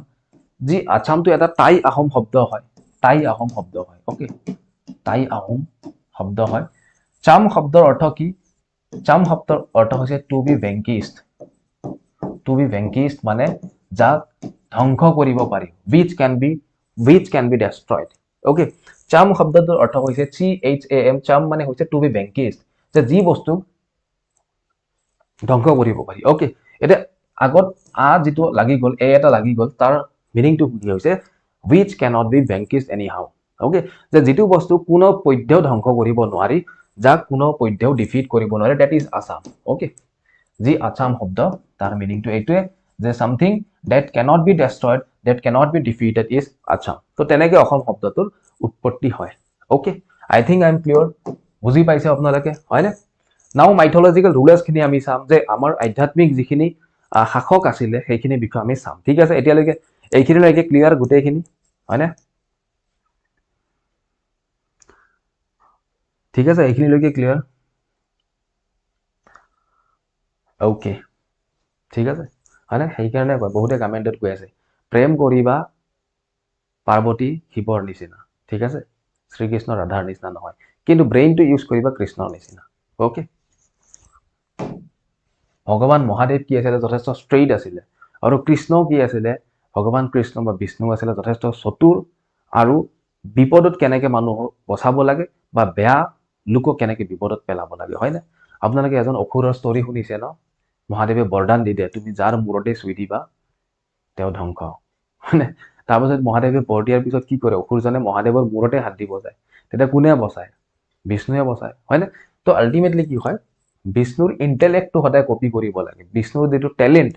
যি আচামটো এটা টাই আহোম শব্দ হয় ওকে টাই আহোম শব্দ হয় চাম শব্দৰ অৰ্থ কি চাম শব্দৰ অৰ্থ হৈছে টু বি ভেংকিষ্ট মানে যাক ধ্বংস কৰিব পাৰি which can be destroyed okay চাম শব্দটোৰ অৰ্থ হৈছে CHAM চাম মানে হৈছে টু বি ভেংকিষ্ট যে যি বস্তু ধ্বংস কৰিব পাৰি ওকে এটা আগত যিটো লাগি গল এটা লাগি গল তাৰ মিনিংটো কি হৈছে which cannot be vanquished anyhow okay যে যিটো বস্তু কোনো পধ্যেও ধ্বংস কৰিব নোৱাৰি যাক কোনো পধ্যেও ডিফিট কৰিব নোৱাৰে দ্যাট ইজ আসাম ওকে যি আসাম শব্দ তাৰ মিনিংটো এইটোৱে যে something that cannot be destroyed that cannot be defeated is Assam তো তেনেকৈ অসম শব্দটোৰ উৎপত্তি হয় okay I think I am clear বুজি পাইছে আপোনালোকে হয়নে নাও মাইথলজিকেল ৰুলাৰ্ছখিনি আমি চাম যে আমাৰ আধ্যাত্মিক যিখিনি শাসক আছিলে সেইখিনি বিষয়ে আমি চাম ঠিক আছে এতিয়ালৈকে এইখিনিলৈকে ক্লিয়াৰ গোটেইখিনি হয়নে ঠিক আছে এইখিনিলৈকে ক্লিয়াৰ ওকে ঠিক আছে হয়নে সেইকাৰণে কয় বহুতে কমেণ্টত কৈ আছে প্ৰেম কৰিবা পাৰ্বতী শিৱৰ নিচিনা ঠিক আছে শ্ৰীকৃষ্ণ ৰাধাৰ নিচিনা নহয় কিন্তু ব্ৰেইনটো ইউজ কৰিবা কৃষ্ণৰ নিচিনা ওকে ভগৱান মহাদেৱ কি আছিলে যথেষ্ট ষ্ট্ৰেইট আছিলে আৰু কৃষ্ণ কি আছিলে ভগৱান কৃষ্ণ বা বিষ্ণু আছিলে যথেষ্ট চতুৰ আৰু বিপদত কেনেকৈ মানুহক বচাব লাগে বা বেয়া লোকক কেনেকৈ বিপদত পেলাব লাগে হয়নে আপোনালোকে এজন অসুৰৰ ষ্টৰী শুনিছে ন মহাদেৱে বৰদান দি দিয়ে তুমি যাৰ মূৰতে চুই দিবা তেওঁ ধ্বংস হয়নে তাৰপিছত মহাদেৱে বৰ দিয়াৰ পিছত কি কৰে অসুৰজনে মহাদেৱৰ মূৰতে হাত দিব যায় তেতিয়া কোনে বচায় বিষ্ণুৱে বচায় হয়নে তো আল্টিমেটলি কি হয় বিষ্ণুৰ ইণ্টেলেক্টটো সদায় কপি কৰিব লাগে বিষ্ণুৰ যিটো টেলেণ্ট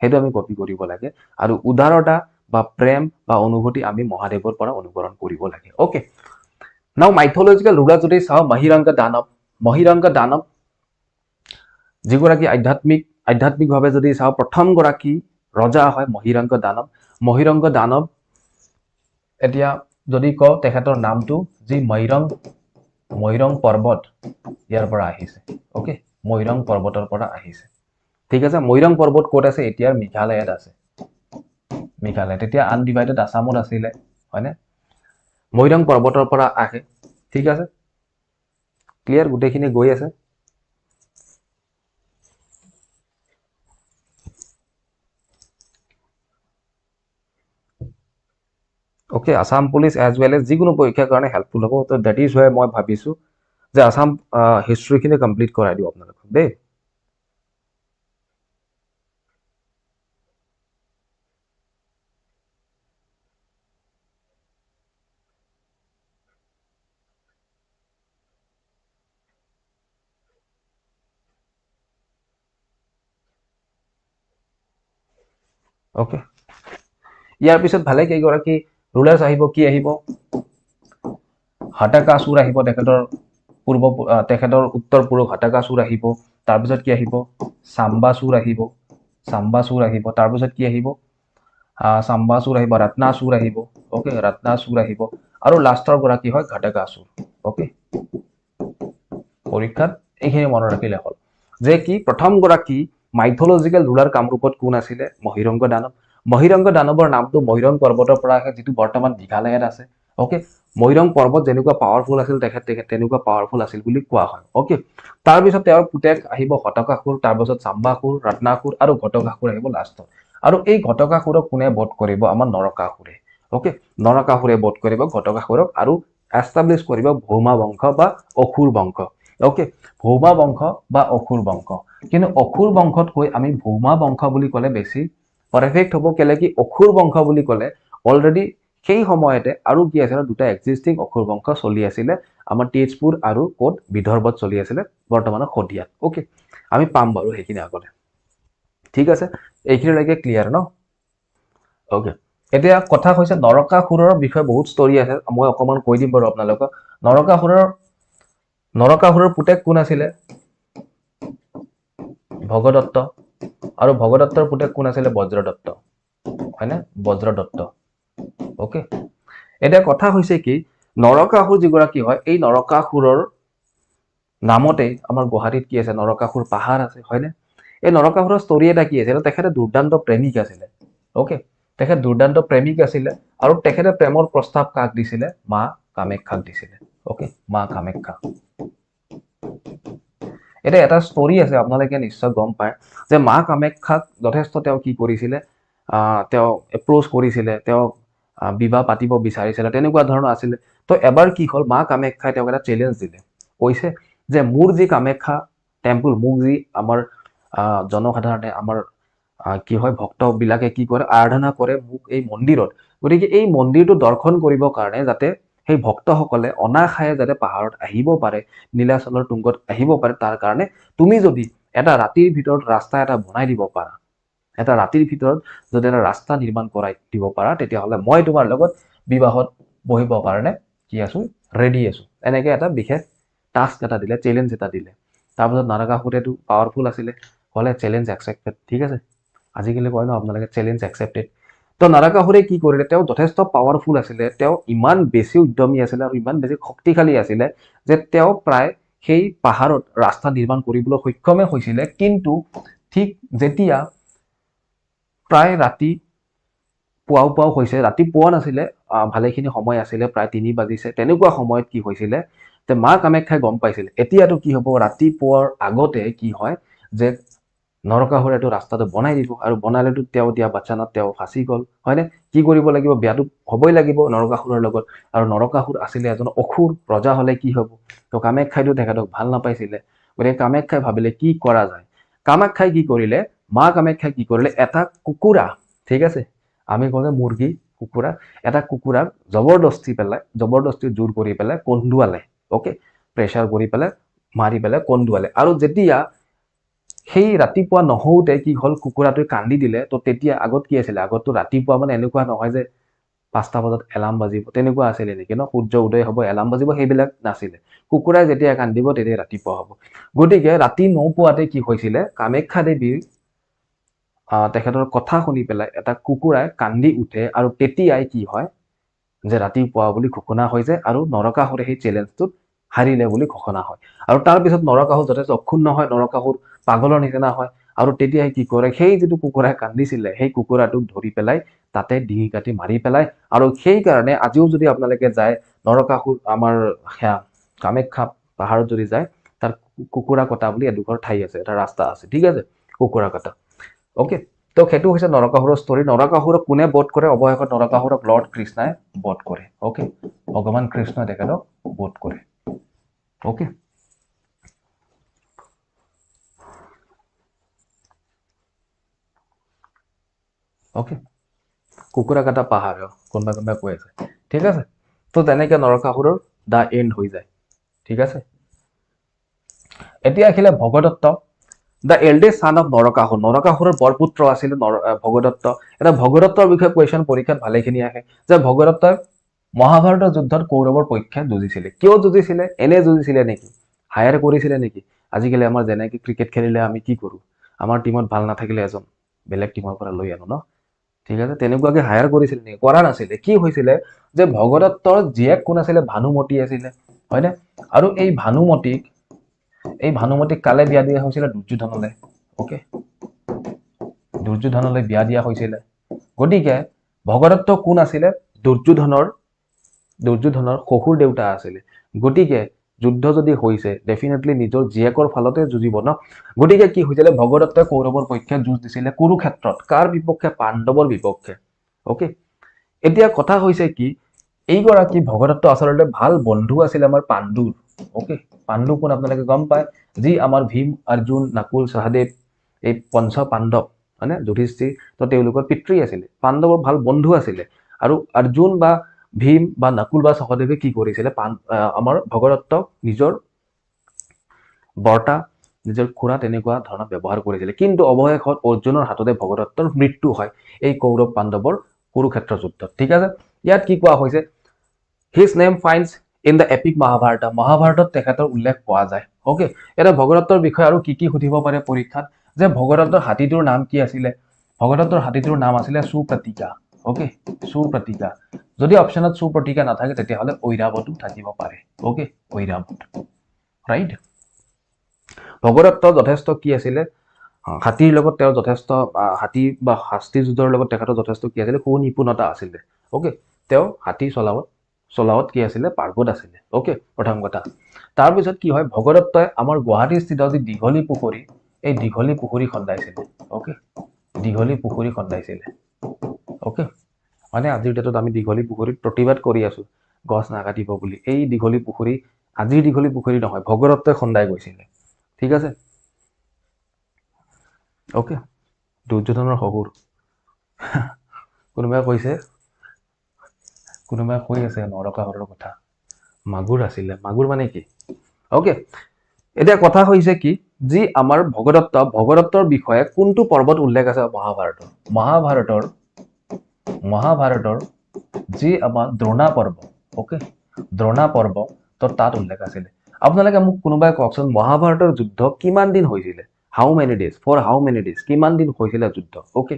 সেইটো আমি কপি কৰিব লাগে আৰু উদাৰতা বা প্ৰেম বা অনুভূতি আমি মহাদেৱৰ পৰা অনুকৰণ কৰিব লাগে ওকে নাও মাইথলজিকেল ৰুলাৰ যদি চাওঁ মহিৰংগ দানৱ যিগৰাকী আধ্যাত্মিকভাৱে যদি চাওঁ প্ৰথমগৰাকী ৰজা হয় মহিৰংগ দানৱ এতিয়া যদি কওঁ তেখেতৰ নামটো যি মৈৰং পৰ্বত ইয়াৰ পৰা আহিছে ওকে মৈৰং পৰ্বতৰ পৰা আহিছে ঠিক আছে মৈৰং পৰ্বত ক'ত আছে এতিয়া মেঘালয়ত আছে তেতিয়া আনডিভাইডেড আসামত আছিলে হয়নে মৈৰং পৰ্বতৰ পৰা আহে ঠিক আছে ক্লিয়াৰ গোটেইখিনি গৈ আছে okay Assam police as well as যিকোনো পৰীক্ষাৰ কাৰণে হেল্পফুল হ'ব তো দ্যাট ইজ ৱাই মই ভাবিছোঁ যে আসাম হিষ্ট্ৰীখিনি কমপ্লিট কৰাই দিওঁ আপোনালোকক দেই ওকে ইয়াৰ পিছত ভালে কেইগৰাকী ৰুলাৰ্ছ আহিব কি আহিব হাটাকাসুৰ আহিব তেখেতৰ উত্তৰ পুৰুষ হাটাকাসুৰ আহিব তাৰপিছত কি আহিব চাম্বাসুৰ আহিব তাৰপিছত কি আহিব চাম্বাসুৰ আহিব ৰত্নাসুৰ আহিব ওকে ৰত্নাসুৰ আহিব আৰু লাষ্টৰ গৰাকী হয় ঘটকাসুৰ ওকে পৰীক্ষাত এইখিনি মনত ৰাখিলে হ'ল যে কি প্ৰথমগৰাকী মাইথলজিকেল ৰুলাৰ কামৰূপত কোন আছিলে মহিৰংগ দানৱৰ নামটো মৈৰং পৰ্বতৰ পৰা আহে যিটো বৰ্তমান মেঘালয়ত আছে ওকে মৈৰং পৰ্বত যেনেকুৱা পাৱাৰফুল আছিল তেখেত তেনেকুৱা পাৱাৰফুল আছিল বুলি কোৱা হয় ওকে তাৰপিছত তেওঁৰ পুতেক আহিব হটকাসুৰ তাৰপিছত চাম্বাসুৰ ৰত্নাসুৰ আৰু ঘটকাসুৰ আহিব লাষ্টত আৰু এই ঘটকাসুৰক কোনে বধ কৰিব আমাৰ নৰকাসুৰে ওকে নৰকাসুৰে বধ কৰিব ঘটকাসুৰক আৰু এষ্টাব্লিছ কৰিব ভৌমা বংশ বা অসুৰ বংশ ওকে ভৌমা বংশ বা অসুৰ বংশ কিন্তু অসুৰ বংশতকৈ আমি ভৌমা বংশ বুলি ক'লে বেছি পাৰফেক্ট হ'ব কেলে কি অসুৰ বংশ বুলি ক'লে অলৰেডি সেই সময়তে আৰু কি আছিলে দুটা এক্সিষ্টিং অসুৰ বংশ চলি আছিলে আমাৰ তেজপুৰ আৰু ক'ত বিদৰ্ভত চলি আছিলে বৰ্তমানৰ শদিয়াত ওকে আমি পাম বাৰু সেইখিনি আগতে ঠিক আছে এইখিনিলৈকে ক্লিয়াৰ ন ওকে এতিয়া কথা হৈছে নৰকাসুৰৰ বিষয়ে বহুত ষ্টৰী আছে মই অকমান কৈ দিম বাৰু আপোনালোকক নৰকাসুৰৰ পুতেক কোন আছিলে ভগদত্ত আৰু ভগদত্তৰ পুতেক কোন আছিলে বজ্ৰদত্ত হয়নে বজ্ৰদত্ত ওকে এতিয়া কথা হৈছে কি নৰকাসুৰ যিগৰাকী হয় এই নৰকাসুৰৰ নামতে আমাৰ গুৱাহাটীত কি আছে নৰকাসুৰ পাহাৰ আছে হয়নে এই নৰকাসুৰৰ ষ্টৰী এটা কি আছিল তেখেতে দুৰ্দান্ত প্ৰেমিক আছিলে ওকে তেখেত দুৰ্দান্ত প্ৰেমিক আছিলে আৰু তেখেতে প্ৰেমৰ প্ৰস্তাৱ কাক দিছিলে মা কামাখ্যাক দিছিলে ওকে মা কামাখ্যা এটা এটা ষ্টৰী আছে আপোনালোকে নিশ্চয় গম পায় যে মা কামাখ্যাক যথেষ্ট তেওঁ কি কৰিছিলে তেওঁ এপ্ৰ'চ কৰিছিলে তেওঁ বিবাহ পাতিব বিচাৰিছিলে তেনেকুৱা ধৰণৰ আছিলে তো এবাৰ কি হ'ল মা কামাখ্যাই তেওঁক এটা চেলেঞ্জ দিলে কৈছে যে মোৰ যি কামাখ্যা টেম্পল মোক যি আমাৰ জনসাধাৰণে আমাৰ কি হয় ভক্তবিলাকে কি কৰে আৰাধনা কৰে মোক এই মন্দিৰত গতিকে এই মন্দিৰটো দৰ্শন কৰিবৰ কাৰণে যাতে সেই ভক্তসকলে অনাশায়ে যাতে পাহাৰত আহিব পাৰে নীলাচলৰ তুংগত আহিব পাৰে তাৰ কাৰণে তুমি যদি এটা ৰাতিৰ ভিতৰত ৰাস্তা এটা বনাই দিব পাৰা এটা ৰাতিৰ ভিতৰত যদি এটা ৰাস্তা নিৰ্মাণ কৰাই দিব পাৰা তেতিয়াহ'লে মই তোমাৰ লগত বিবাহত বহিবৰ কাৰণে কি আছো ৰেডি আছো এনেকৈ এটা বিশেষ টাস্ক এটা দিলে চেলেঞ্জ এটা দিলে তাৰপিছত নৰকাসুৰেটো পাৱাৰফুল আছিলে ক'লে চেলেঞ্জ একচেপ্টেড ঠিক আছে আজিকালি কয় ন আপোনালোকে চেলেঞ্জ একচেপ্টেড তো নৰকাসুৰে কি কৰিলে তেওঁ যথেষ্ট পাৱাৰফুল আছিলে তেওঁ ইমান বেছি উদ্যমী আছিলে আৰু ইমান বেছি শক্তিশালী আছিলে যে তেওঁ প্ৰায় সেই পাহাৰত ৰাস্তা নিৰ্মাণ কৰিবলৈ সক্ষমে হৈছিলে কিন্তু ঠিক যেতিয়া প্ৰায় ৰাতি পুৱাও হৈছে ৰাতি পোৱা নাছিলে ভালেখিনি সময় আছিলে প্ৰায় 3 বাজিছে তেনেকুৱা সময়ত কি হৈছিলে যে মা কামাখ্যাই গম পাইছিলে এতিয়াতো কি হ'ব ৰাতিপুৱাৰ আগতে কি হয় যে নৰকাসুৰে এইটো ৰাস্তাটো বনাই দিব আৰু বনালেতো তেওঁ দিয়া বাচ্চানত তেওঁ ফাঁচি গ'ল হয়নে কি কৰিব লাগিব বিয়াটো হ'বই লাগিব নৰকাসুৰৰ লগত আৰু নৰকাসুৰ আছিলে এজন অসুৰ ৰজা হ'লে কি হ'ব তো কামাখ্যাইতো তেখেতক ভাল নাপাইছিলে গতিকে কামাখ্যাই ভাবিলে কি কৰা যায় কামাখ্যাই কি কৰিলে মা কামাখ্যাই কি কৰিলে এটা কুকুৰা ঠিক আছে আমি কওঁ যে মুৰ্গী কুকুৰা এটা কুকুৰাক জবৰদস্তি জোৰ কৰি পেলাই কন্দুৱালে ওকে প্ৰেছাৰ কৰি পেলাই মাৰি পেলাই কন্দুৱালে আৰু যেতিয়া সেই ৰাতিপুৱা নহওঁতে কি হ'ল কুকুৰাটোৱে কান্দি দিলে তো তেতিয়া আগত কি আছিলে আগততো ৰাতিপুৱা মানে এনেকুৱা নহয় যে 5টা বজাত এলাৰ্ম বাজিব তেনেকুৱা আছিলে নেকি ন সূৰ্য উদয় হ'ব এলাৰ্ম বাজিব সেইবিলাক নাছিলে কুকুৰাই যেতিয়া কান্দিব তেতিয়া ৰাতিপুৱা হ'ব গতিকে ৰাতি নপুৱাতে কি হৈছিলে কামাখ্যা দেৱীৰ তেখেতৰ কথা শুনি পেলাই এটা কুকুৰাই কান্দি উঠে আৰু তেতিয়াই কি হয় যে ৰাতিপুৱা বুলি ঘোষণা হৈ যায় আৰু নৰকাসুৰে সেই চেলেঞ্জটোত হাৰিলে বুলি ঘোষণা হয় আৰু তাৰপিছত নৰকাসুৰ যথেষ্ট অক্ষুণ্ণ হয় নৰকাসুৰ পাগলৰ নিচিনা হয় আৰু তেতিয়াই কি কৰে সেই যিটো কুকুৰাই কান্দিছিলে সেই কুকুৰাটোক ধৰি পেলাই তাতে ডিঙি কাটি মাৰি পেলাই আৰু সেই কাৰণে আজিও যদি আপোনালোকে যায় নৰকাসুৰ আমাৰ কামাখ্যা পাহাৰত যদি যায় তাৰ কুকুৰা কটা বুলি এডোখৰ ঠাই আছে এটা ৰাস্তা আছে ঠিক আছে কুকুৰা কটা ওকে তো সেইটো হৈছে নৰকাসুৰৰ ষ্টৰী নৰকাসুৰক কোনে বধ কৰে অৱশেষত নৰকাসুৰক লৰ্ড কৃষ্ণাই বধ কৰে ওকে ভগৱান কৃষ্ণই তেখেতক বধ কৰে ওকে ওকে কুকুৰা কাটা পাহাৰ কোনোবাই কৈ আছে ঠিক আছে তো তেনেকৈ নৰকাসুৰৰ দা এণ্ড হৈ যায় ঠিক আছে এতিয়া আহিলে ভগদত্ত দ্য এল্ডেষ্ট ছান অফ নৰকাসুৰৰ বৰপুত্ৰ আছিল ভগদত্ত এটা ভগদত্তৰ বিষয়ে কুৱেশ্যন পৰীক্ষাত ভালেখিনি আহে যে ভগদত্তই মহাভাৰতৰ যুদ্ধত কৌৰৱৰ পক্ষে যুঁজিছিলে কিয় যুঁজিছিলে এনে যুঁজিছিলে নেকি হায়াৰ কৰিছিলে নেকি আজিকালি আমাৰ যেনেকৈ ক্ৰিকেট খেলিলে আমি কি কৰোঁ আমাৰ টিমত ভাল নাথাকিলে এজন বেলেগ টিমৰ পৰা লৈ আনো ন ঠিক আছে তেনেকুৱাকে হায়াৰ কৰিছিলে নেকি কৰা নাছিলে কি হৈছিলে যে ভগদত্তৰ জীয়েক কোন আছিলে ভানুমতী আছিলে হয়নে আৰু এই ভানুমতীক কালে বিয়া দিয়া হৈছিলে দুৰ্যোধনলৈ ওকে দুৰ্যোধনলৈ বিয়া দিয়া হৈছিলে গতিকে ভগদত্ত কোন আছিলে দুৰ্যোধনৰ শহুৰ দেউতা আছিলে গতিকে যুদ্ধ যদি হৈছে ডেফিনেটলি নিজৰ জীয়েকৰ ফালতে যুঁজিব ন গতিকে কি হৈছিলে ভগদত্তই কৌৰৱৰ পক্ষে যুঁজ দিছিলে কুৰুক্ষেত্ৰত কাৰ বিপক্ষে পাণ্ডৱৰ বিপক্ষে ওকে এতিয়া কথা হৈছে কি এইগৰাকী ভগদত্ত আচলতে ভাল বন্ধু আছিল আমাৰ পাণ্ডুৰ ওকে পাণ্ডু কোন আপোনালোকে গম পায় যি আমাৰ ভীম অৰ্জুন নকুল সহদেৱ এই পঞ্চ পাণ্ডৱ হয়নে যুধিষ্ঠিৰ তো তেওঁলোকৰ পিতৃ আছিলে পাণ্ডৱৰ ভাল বন্ধু আছিলে আৰু অৰ্জুন বা ভীম বা নকুল বা সহদেৱে কি কৰিছিলে আমাৰ ভগদত্তক নিজৰ বৰ্তা নিজৰ খুৰা তেনেকুৱা ধৰণৰ ব্যৱহাৰ কৰিছিলে কিন্তু অৱশেষত অৰ্জুনৰ হাততে ভগদত্তৰ মৃত্যু হয় এই কৌৰৱ পাণ্ডৱৰ কুৰুক্ষেত্ৰ যুদ্ধত ঠিক আছে ইয়াত কি কোৱা হৈছে his name finds in the epic Mahabharata মহাভাৰতত তেখেতৰ উল্লেখ পোৱা যায় ওকে এটা ভগদত্তৰ বিষয়ে আৰু কি সুধিব পাৰে পৰীক্ষাত যে ভগদত্তৰ হাতীটোৰ নাম কি আছিলে ভগদত্তৰ হাতীটোৰ নাম আছিলে সুপ্ৰতীকা ওকে সুপ্ৰতীকা যদি অপচনত সুপ্ৰতীকা নাথাকে তেতিয়াহলে ঐৰাৱতো থাকিব পাৰে ওকে ঐৰাৱত ৰাইট ভগদত্ত যথেষ্ট কি আছিলে হাতীৰ লগত তেওঁৰ যথেষ্ট হাতী বা হাস্তি যুদ্ধৰ লগত তেখেতৰ যথেষ্ট কি আছিলে সুনিপুণতা আছিলে ওকে তেওঁ হাতী চলাৱত কি আছিলে পাৰ্গত আছিলে ওকে প্ৰথম কথা তাৰপিছত কি হয় ভগদত্তই আমাৰ গুৱাহাটীস্থিত যি দীঘলী পুখুৰী এই দীঘলী পুখুৰী খন্দাইছিলে ওকে দীঘলী পুখুৰী খন্দাইছিলে ওকে মানে আজিৰ ডেটত আমি দীঘলী পুখুৰীত প্ৰতিবাদ কৰি আছো গছ নাকাটিব বুলি এই দীঘলী পুখুৰী আজিৰ দীঘলী পুখুৰী নহয় ভগদত্তই খন্দাই গৈছিলে ঠিক আছে ওকে দুৰ্যোধনৰ শহুৰ কোনোবাই কৈ আছে নৰকাসুৰৰ কথা মাগুৰ আছিলে মাগুৰ মানে কি ওকে এতিয়া কথা হৈছে কি যি আমাৰ ভগদত্তৰ বিষয়ে কোনটো পৰ্বত উল্লেখ আছে মহাভাৰতৰ যি আমাৰ দ্ৰোণা পৰ্ব ওকে দ্ৰোণা পৰ্ব তো তাত উল্লেখ আছিলে আপোনালোকে মোক কোনোবাই কওকচোন মহাভাৰতৰ যুদ্ধ কিমান দিন হৈছিলে হাউ মেনি ডেজ কিমান দিন হৈছিলে যুদ্ধ ওকে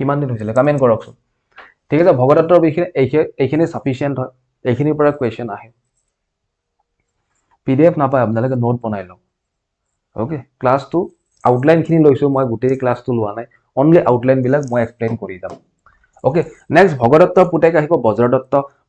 কিমান দিন হৈছিলে কমেন্ট কৰকচোন ঠিক আছে ভগদত্তৰ বিষয়ে এইখিনি সাফিচিয়েন্ট হয় এইখিনিৰ পৰা কুৱেশ্যন আহে পিডিএফ নাপায় আপোনালোকে নোট বনাই লওক ওকে ক্লাছটো আউটলাইনখিনি লৈছো মই গোটেই ক্লাছটো লোৱা নাই অনলি আউটলাইন বিলাক মই এক্সপ্লেইন কৰি যাম ওকে নেক্সট ভগদত্তৰ পুতেক আহিব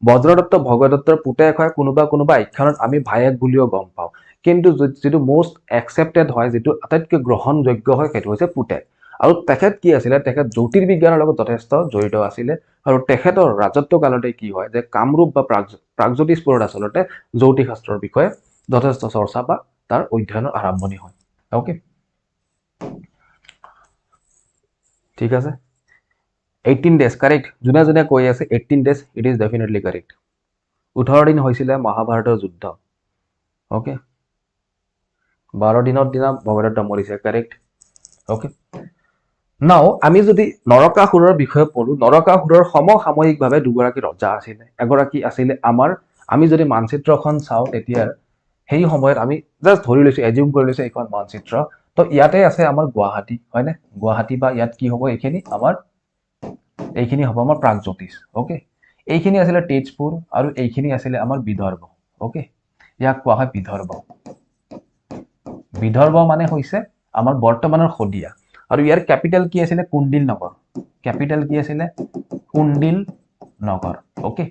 বজ্ৰদত্ত ভগদত্তৰ পুতেক হয় কোনোবা আখ্যানত আমি ভায়েক বুলিও গম পাওঁ কিন্তু যেটো মোষ্ট একসেপ্টেড হয় যেটো আটাইতকৈ গ্ৰহণযোগ্য হয় সেইটো হৈছে পুতেক আৰু তেখেত কি আছিলে তেখেত জ্যোতিৰ্বিজ্ঞানৰ লগত যথেষ্ট জড়িত আছিলে আৰু তেখেতৰ ৰাজত্ব কালতে কি হয় যে কামৰূপ বা প্ৰাগজ্যোতিষপুৰত আচলতে জ্যোতিষ শাস্ত্ৰৰ বিষয়ে যথেষ্ট চৰ্চা বা তাৰ অধ্যয়নৰ আৰম্ভণি হয় ওকে ঠিক আছে 18 days correct যোনে কৈ আছে 18 days it is definitely correct 18 দিন হৈছিলে মহাভাৰতৰ যুদ্ধ ওকে 12 দিনৰ দিনা ভগদত্ত মৰিছে কাৰেক্ট ওকে নাও আমি যদি নৰকাসুৰৰ বিষয়ে পঢ়ো নৰকাসুৰৰ সমসাময়িকভাৱে দুগৰাকী ৰজা আছিলে এগৰাকী আছিলে আমাৰ আমি যদি মানচিত্ৰখন চাওঁ তেতিয়া সেই সময়ত আমি জাস্ট ধৰি লৈছো এজিউম কৰি লৈছো এইখন মানচিত্ৰ তো ইয়াতে আছে আমাৰ গুৱাহাটী হয়নে গুৱাহাটী বা ইয়াত কি হ'ব এইখিনি হ'ব আমাৰ প্ৰাগজ্যোতিষ ওকে এইখিনি আছিলে তেজপুৰ আৰু এইখিনি আছিলে আমাৰ বিদৰ্ভ ওকে ইয়াক কোৱা হয় বিদৰ্ভ মানে হৈছে আমাৰ বৰ্তমানৰ শদিয়া আৰু ইয়াৰ ক্যাপিটেল কি আছিলে কুণ্ডিল নগৰ ওকে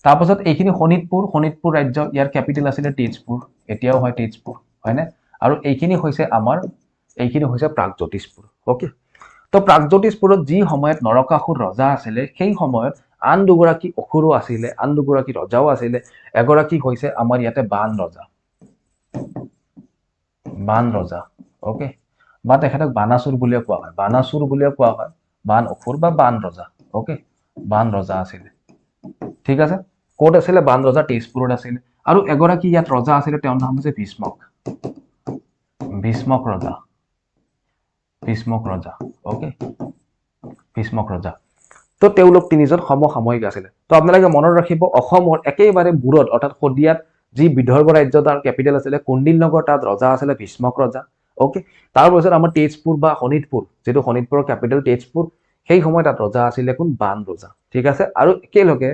তাৰপিছত এইখিনি শোণিতপুৰ ৰাজ্য ইয়াৰ ক্যাপিটেল আছিলে তেজপুৰ এতিয়াও হয় তেজপুৰ হয়নে আৰু এইখিনি হৈছে প্ৰাগজ্যোতিষপুৰ ওকে তো প্ৰাগজ্যোতিষপুৰত যি সময়ত নৰকাসুৰ ৰজা আছিলে সেই সময়ত আন দুগৰাকী অসুৰো আছিলে আন দুগৰাকী ৰজাও আছিলে এগৰাকী হৈছে আমাৰ ইয়াতে বান ৰজা ওকে বা তেখেতক বানাসুৰ বুলিও কোৱা হয় বান অসুৰ বা বান ৰজা ওকে বান ৰজা আছিলে ঠিক আছে কোট আছিলে বান ৰজা তেজপুৰত আছিলে আৰু এগৰাকী ইয়াত ৰজা আছিলে তেওঁৰ নাম হৈছে ভীষ্মক ৰজা ওকে ভীষ্মক ৰজা তো তেওঁলোক তিনিজন সমসাময়িক আছিলে তো আপোনালোকে মনত ৰাখিব অসমৰ একেবাৰে বুৰত অৰ্থাৎ শদিয়াত যি বিদৰ্ভ ৰাজ্য তাৰ ক্যাপিটেল আছিলে কুণ্ডিল নগৰ তাত ৰজা আছিলে ভীষ্মক ৰজা ওকে তাৰ পিছত আমাৰ তেজপুৰ বা শোণিতপুৰ যেটো শোণিতপুৰৰ ক্যাপিটেল তেজপুৰ সেই সময়ত তাত ৰজা আছিলে কোন বান ৰজা ঠিক আছে আৰু একেলগে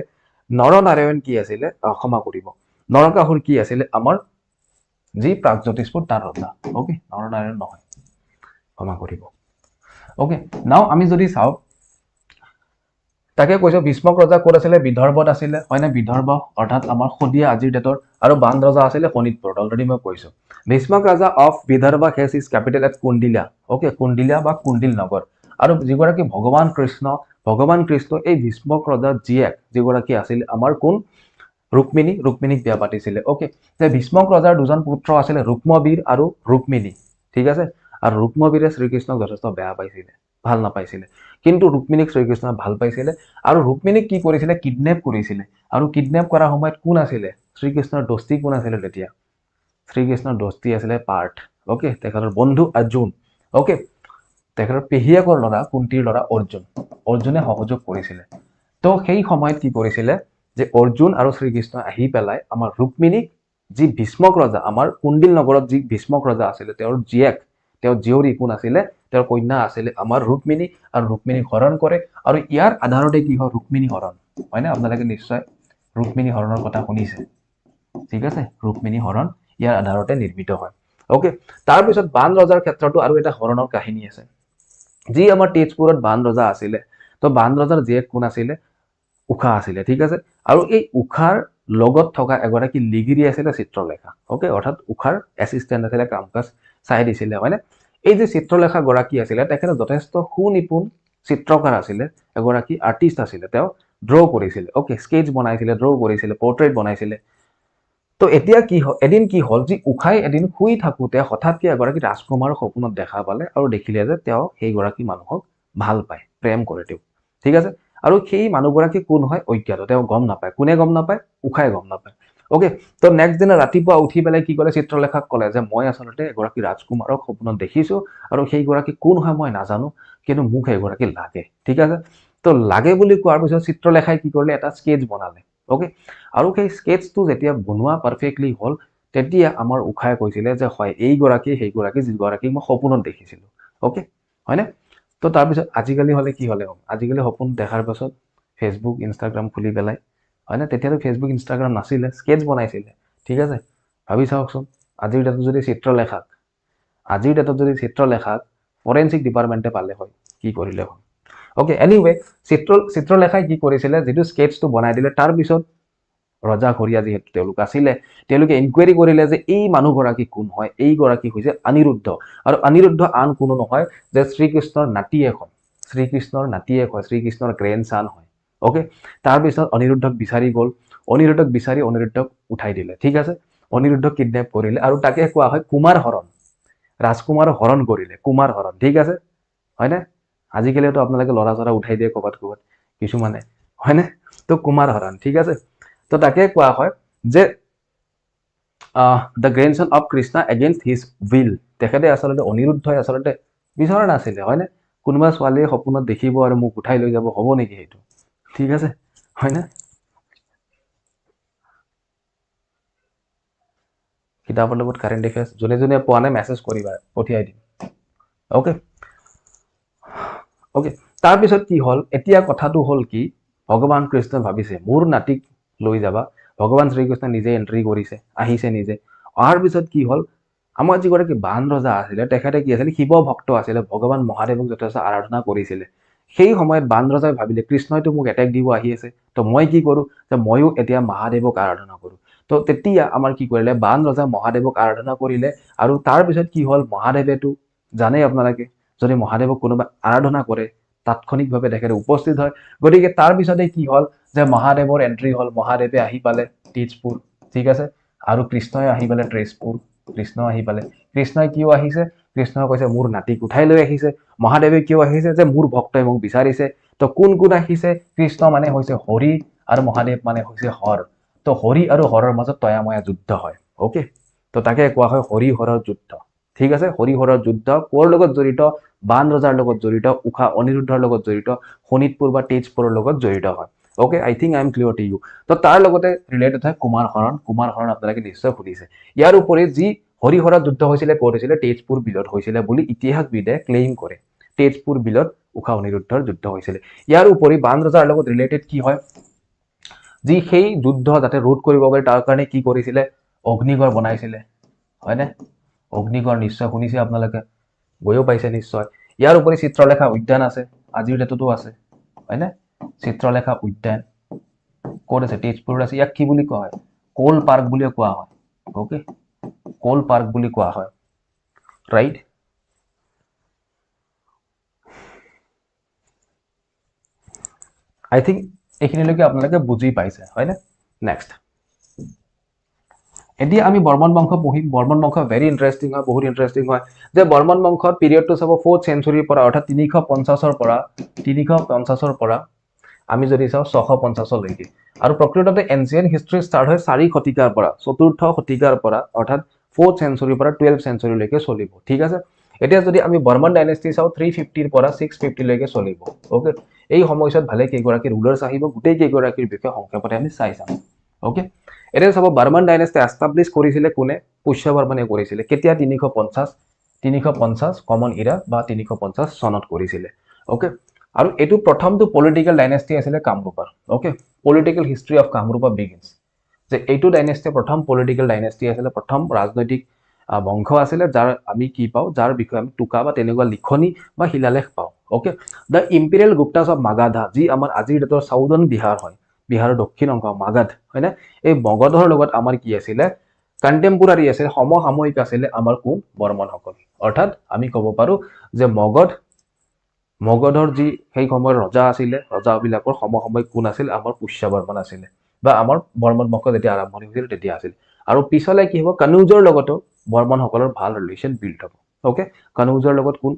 নৰনাৰায়ণ কি আছিলে ক্ষমা কৰিব নৰকাসুৰ কি আছিলে আমাৰ যি প্ৰাগজ্যোতিষপুৰ তাৰ ৰজা ওকে নৰনাৰায়ণ নহয় ক্ষমা কৰিব ওকে নাও আমি যদি চাও তাকে কৈছো ভীষ্মক ৰজা কোট আছিলে বিদৰ্ভত আছিলে হয়নে বিদৰ্ভ অৰ্থাৎ আমাৰ শদিয়া আজিৰ ডেটৰ আৰু বান ৰজা আছিলে শোণিতপুৰত অলৰেডি মই কৈছো Bhishmaka raja of Vidarbha has is capital at Kundila okay Kundila বা কুণ্ডিল নগৰ আৰু যিগৰাকী ভগৱান কৃষ্ণ এই ভীষ্মক ৰজাৰ জীয়েক যিগৰাকী আছিল আমাৰ কোন ৰুক্মিণীক বিয়া পাতিছিলে ওকে যে ভীষ্মক ৰজাৰ দুজন পুত্ৰ আছিলে ৰুক্মবীৰ আৰু ৰুক্মিণী ঠিক আছে আৰু ৰুক্মবীৰে শ্ৰীকৃষ্ণক যথেষ্ট বেয়া পাইছিলে ভাল নাপাইছিলে কিন্তু ৰুক্মিণীক শ্ৰীকৃষ্ণই ভাল পাইছিলে আৰু ৰুক্মিণীক কি কৰিছিলে কিডনেপ কৰিছিলে আৰু কিডনেপ কৰাৰ সময়ত কোন আছিলে শ্ৰীকৃষ্ণৰ দোস্তি কোন আছিলে তেতিয়া শ্ৰীকৃষ্ণৰ দোস্তি আছিলে পাৰ্থ ওকে তেখেতৰ বন্ধু অৰ্জুন ওকে তেখেতৰ পেহীয়েকৰ ল'ৰা কুন্তীৰ ল'ৰা অৰ্জুনে সহযোগ কৰিছিলে তো সেই সময়ত কি কৰিছিলে যে অৰ্জুন আৰু শ্ৰীকৃষ্ণ আহি পেলাই আমাৰ ৰুক্মিণীক যি ভীষ্মক ৰজা আমাৰ কুণ্ডিল নগৰত যি ভীষ্মক ৰজা আছিলে তেওঁৰ জীয়ৰী কোন আছিলে তেওঁৰ কন্যা আছিলে আমাৰ ৰুক্মিণী আৰু ৰুক্মিণীক হৰণ কৰে আৰু ইয়াৰ আধাৰতে কি হয় ৰুক্মিণী হৰণ হয়নে আপোনালোকে নিশ্চয় ৰুক্মিণী হৰণৰ কথা শুনিছে ঠিক আছে ৰুক্মিণী হৰণ ইয়াৰ আধাৰতে নিৰ্মিত হয় ওকে তাৰপিছত বান ৰজাৰ ক্ষেত্ৰতো আৰু এটা হৰণৰ কাহিনী আছে যি আমাৰ তেজপুৰত বান ৰজা আছিলে তো বান ৰজাৰ জীয়েক কোন আছিলে উষা আছিলে ঠিক আছে আৰু এই উষাৰ লগত থকা এগৰাকী লিগিৰি আছিলে চিত্ৰলেখা ওকে অৰ্থাৎ উষাৰ এছিষ্টেণ্ট আছিলে কাম কাজ চাই দিছিলে হয়নে এই যে চিত্ৰলেখা গৰাকী আছিলে তেখেতে যথেষ্ট সুনিপুণ চিত্ৰকাৰ আছিলে এগৰাকী আৰ্টিষ্ট আছিলে তেওঁ ড্ৰ কৰিছিলে ওকে স্কেচ বনাইছিলে ড্ৰ কৰিছিলে পৰ্ট্ৰেইট বনাইছিলে তো এতিয়া কি এদিন কি হ'ল যি উষাই এদিন শুই থাকোঁতে হঠাৎকে এগৰাকী ৰাজকুমাৰৰ সপোনত দেখা পালে আৰু দেখিলে যে তেওঁ সেইগৰাকী মানুহক ভাল পায় প্ৰেম কৰে তেওঁ ঠিক আছে আৰু সেই মানুহগৰাকী কোন হয় অজ্ঞাত তেওঁ গম নাপায় কোনে গম নাপায় উষাই গম নাপায় ওকে তো নেক্সট দিনা ৰাতিপুৱা উঠি পেলাই কি ক'লে চিত্ৰলেখাক ক'লে যে মই আচলতে এগৰাকী ৰাজকুমাৰক সপোনত দেখিছোঁ আৰু সেইগৰাকী কোন হয় মই নাজানো কিন্তু মোক সেইগৰাকী লাগে ঠিক আছে তো লাগে বুলি কোৱাৰ পিছত চিত্ৰলেখাই কি কৰিলে এটা স্কেচ বনালে ওকে আৰু সেই স্কেচটো যেতিয়া বনোৱা পাৰফেক্টলি হ'ল তেতিয়া আমাৰ উষাই কৈছিলে যে হয় এইগৰাকী সেইগৰাকী যিগৰাকীক মই সপোনত দেখিছিলোঁ ওকে হয়নে তো তাৰপিছত আজিকালি হ'লে কি হ'লে আজিকালি সপোন দেখাৰ পাছত ফেচবুক ইনষ্টাগ্ৰাম খুলি পেলাই হয়নে তেতিয়াতো ফেচবুক ইনষ্টাগ্ৰাম নাছিলে স্কেচ বনাইছিলে ঠিক আছে ভাবি চাওকচোন আজিৰ ডেটত যদি চিত্ৰলেখাক ফৰেনচিক ডিপাৰ্টমেণ্টে পালে হয় কি কৰিলে হয় ওকে এনিৱে চিত্ৰলেখাই কি কৰিছিলে যিটো স্কেচটো বনাই দিলে তাৰপিছত ৰজাঘৰীয়া যিহেতু তেওঁলোক আছিলে তেওঁলোকে ইনকুৱাৰী কৰিলে যে এই মানুহগৰাকী কোন হয় এইগৰাকী হৈছে অনিৰুদ্ধ আৰু অনিৰুদ্ধ আন কোনো নহয় যে শ্ৰীকৃষ্ণৰ নাতিয়েক হয় শ্ৰীকৃষ্ণৰ গ্ৰেণ্ডছান হয় ওকে তাৰপিছত অনিৰুদ্ধক বিচাৰি গ'ল অনিৰুদ্ধক উঠাই দিলে ঠিক আছে অনিৰুদ্ধক কিডনেপ কৰিলে আৰু তাকে কোৱা হয় কুমাৰ হৰণ ৰাজকুমাৰক হৰণ কৰিলে কুমাৰ হৰণ ঠিক আছে হয়নে আজিকালিতো আপোনালোকে ল'ৰা চৰা উঠাই দিয়ে ক'ৰবাত কিছুমানে হয়নে তো কুমাৰ হৰণ ঠিক আছে তো তাকে কোৱা হয় যে the grandson of Krishna against his will তেখেতে আচলতে অনিৰুদ্ধই আচলতে বিচৰা নাছিলে হয়নে কোনোবা ছোৱালীয়ে সপোনত দেখিব আৰু মোক উঠাই লৈ যাব হ'ব নেকি সেইটো ঠিক আছে হয়নে কিতাপৰ লগত কাৰেণ্ট এফেয়াৰ্ছ যোনে পোৱা নাই মেছেজ কৰিবা পঠিয়াই দিম ওকে তাৰপিছত কি হ'ল এতিয়া কথাটো হ'ল কি ভগৱান কৃষ্ণই ভাবিছে মোৰ নাতিক লৈ যাবা ভগৱান শ্ৰীকৃষ্ণ নিজে এণ্ট্ৰি কৰিছে আহিছে নিজে অহাৰ পিছত কি হ'ল আমাৰ যিগৰাকী বান ৰজা আছিলে তেখেতে কি আছিলে শিৱ ভক্ত আছিলে ভগৱান মহাদেৱক যথেষ্ট আৰাধনা কৰিছিলে সেই সময়ত বান ৰজাই ভাবিলে কৃষ্ণইতো মোক এটেক দিব আহি আছে তো মই কি কৰোঁ যে ময়ো এতিয়া মহাদেৱক আৰাধনা কৰোঁ তো তেতিয়া আমাৰ কি কৰিলে বান ৰজা মহাদেৱক আৰাধনা কৰিলে আৰু তাৰপিছত কি হ'ল মহাদেৱেতো জানেই আপোনালোকে যদি মহাদেৱক কোনোবা আৰাধনা কৰে তাৎক্ষণিকভাৱে তেখেতে উপস্থিত হয় গতিকে তাৰপিছতে কি হ'ল যে মহাদেৱৰ এণ্ট্ৰি হ'ল মহাদেৱে আহি পালে তেজপুৰ ঠিক আছে আৰু কৃষ্ণই আহি পালে তেজপুৰ কৃষ্ণই কিয় আহিছে কৃষ্ণই কৈছে মোৰ নাতিক উঠাই লৈ আহিছে মহাদেৱে কিয় আহিছে যে মোৰ ভক্তই মোক বিচাৰিছে তো কোন আহিছে কৃষ্ণ মানে হৈছে হৰি আৰু মহাদেৱ মানে হৈছে হৰ তো হৰি আৰু হৰৰ মাজত তয়াময়া যুদ্ধ হয় ওকে তো তাকে কোৱা হয় হৰি হৰৰ যুদ্ধ ঠিক আছে হৰি হৰৰ যুদ্ধ ক'ৰ লগত জড়িত বান ৰজাৰ লগত জড়িত উষা অনিৰুদ্ধৰ লগত জড়িত শোণিতপুৰ বা তেজপুৰৰ লগত জড়িত হয় okay I think I am clear to you তো তাৰ লগতে ৰিলেটেড হয় কুমাৰ হৰণ আপোনালোকে নিশ্চয় শুনিছে ইয়াৰ উপৰি যি হৰিহৰৰ যুদ্ধ হৈছিলে ক'ত হৈছিলে তেজপুৰ বিলত হৈছিলে বুলি ইতিহাসবিদে ক্লেইম কৰে তেজপুৰ বিলত উষা অনিৰুদ্ধৰ যুদ্ধ হৈছিলে ইয়াৰ উপৰি বান ৰজাৰ লগত ৰিলেটেড কি হয় যি সেই যুদ্ধ যাতে ৰোধ কৰিব পাৰে তাৰ কাৰণে কি কৰিছিলে অগ্নিগড় বনাইছিলে হয়নে অগ্নিগড় নিশ্চয় শুনিছে আপোনালোকে গৈও পাইছে নিশ্চয় ইয়াৰ উপৰি চিত্ৰলেখা উদ্যান আছে আজিৰ ডেটতো আছে হয়নে চিত্ৰলেখা উদ্যান ক'ত আছে তেজপুৰত আছে ইয়াক কি বুলি কোৱা হয় কোল পাৰ্ক বুলি কোৱা হয় ওকে কোল পাৰ্ক বুলি কোৱা হয় ৰাইট আই থিংক এইখিনিলৈকে আপোনালোকে বুজি পাইছে হয়নে নেক্সট এতিয়া আমি বৰ্মন বংশ পঢ়িম বৰ্মন বংশ ভেৰি ইণ্টাৰেষ্টিং হয় বহুত ইণ্টাৰেষ্টিং হয় যে বৰ্মন বংশৰ পিৰিয়ডটো চাব 4th চেঞ্চুৰীৰ পৰা অৰ্থাৎ 350ৰ পৰা আমি যদি চাওঁ 650 লৈকে আৰু প্ৰকৃততে এনচিয়েন্ট হিষ্ট্ৰী ষ্টাৰ্ট হয় 4 শতিকাৰ পৰা 4ৰ্থ শতিকাৰ পৰা অৰ্থাৎ 4th চেঞ্চুৰীৰ পৰা 12th চেঞ্চুৰীলৈকে চলিব ঠিক আছে এতিয়া যদি আমি বৰ্মন ডাইনেষ্টি চাওঁ 350ৰ পৰা 650 লৈকে চলিব ওকে এই সময়ছোৱাত ভালে কেইগৰাকী ৰুলাৰ্ছ আহিব গোটেই কেইগৰাকীৰ বিষয়ে সংক্ষেপতে আমি চাই চাম ওকে এতিয়া চাব বৰ্মন ডাইনেষ্টি এষ্টাব্লিছ কৰিছিলে কোনে পুষ্য বৰ্মনে কৰিছিলে কেতিয়া 350 কমন ইৰা বা 350 চনত কৰিছিলে ওকে আৰু এটো প্ৰথমটো পলিটিক্যাল ডাইনেষ্টি আছিল কামৰূপৰ okay political history of Kamrup begins যে এইটো ডাইনেষ্টি প্ৰথম পলিটিক্যাল ডাইনেষ্টি আছিল প্ৰথম ৰাজনৈতিক বংশ আছিল যাৰ আমি কি পাও যাৰ বিষয়ে আমি টুকা বা তেনেকুৱা লিখনি বা শিলালেখ পাও ওকে দা ইম্পেৰিয়েল গুপ্তাছ অফ মাগাধা যি আমাৰ আজিৰ ডেটৰ সাউদাৰ্ণ বিহাৰ হয় বিহাৰৰ দক্ষিণ অংশ মাগাধ হয়নে এই মগধৰ লগত আমাৰ কি আছিল কন্টেম্পোৰাৰী আছিল সমসাময়িক আছিল আমাৰ কোন বৰ্মনসকল অৰ্থাৎ আমি ক'ব পাৰো যে মগধৰ যি সেই সময়ৰ ৰজা আছিল ৰজাবিলাকৰ সমসাময়িক কোন আছিল আমাৰ পুষ্য বৰ্মন আছিল বা আমাৰ বৰ্মন বংশ যেতিয়া আৰম্ভণি হৈছিল তেতিয়া আছিল আৰু পিছলৈ কি হ'ব কনৌজৰ লগতো বৰ্মনসকলৰ ভাল ৰিলেশ্যন বিল্ড হ'ব ওকে কনৌজৰ লগত কোন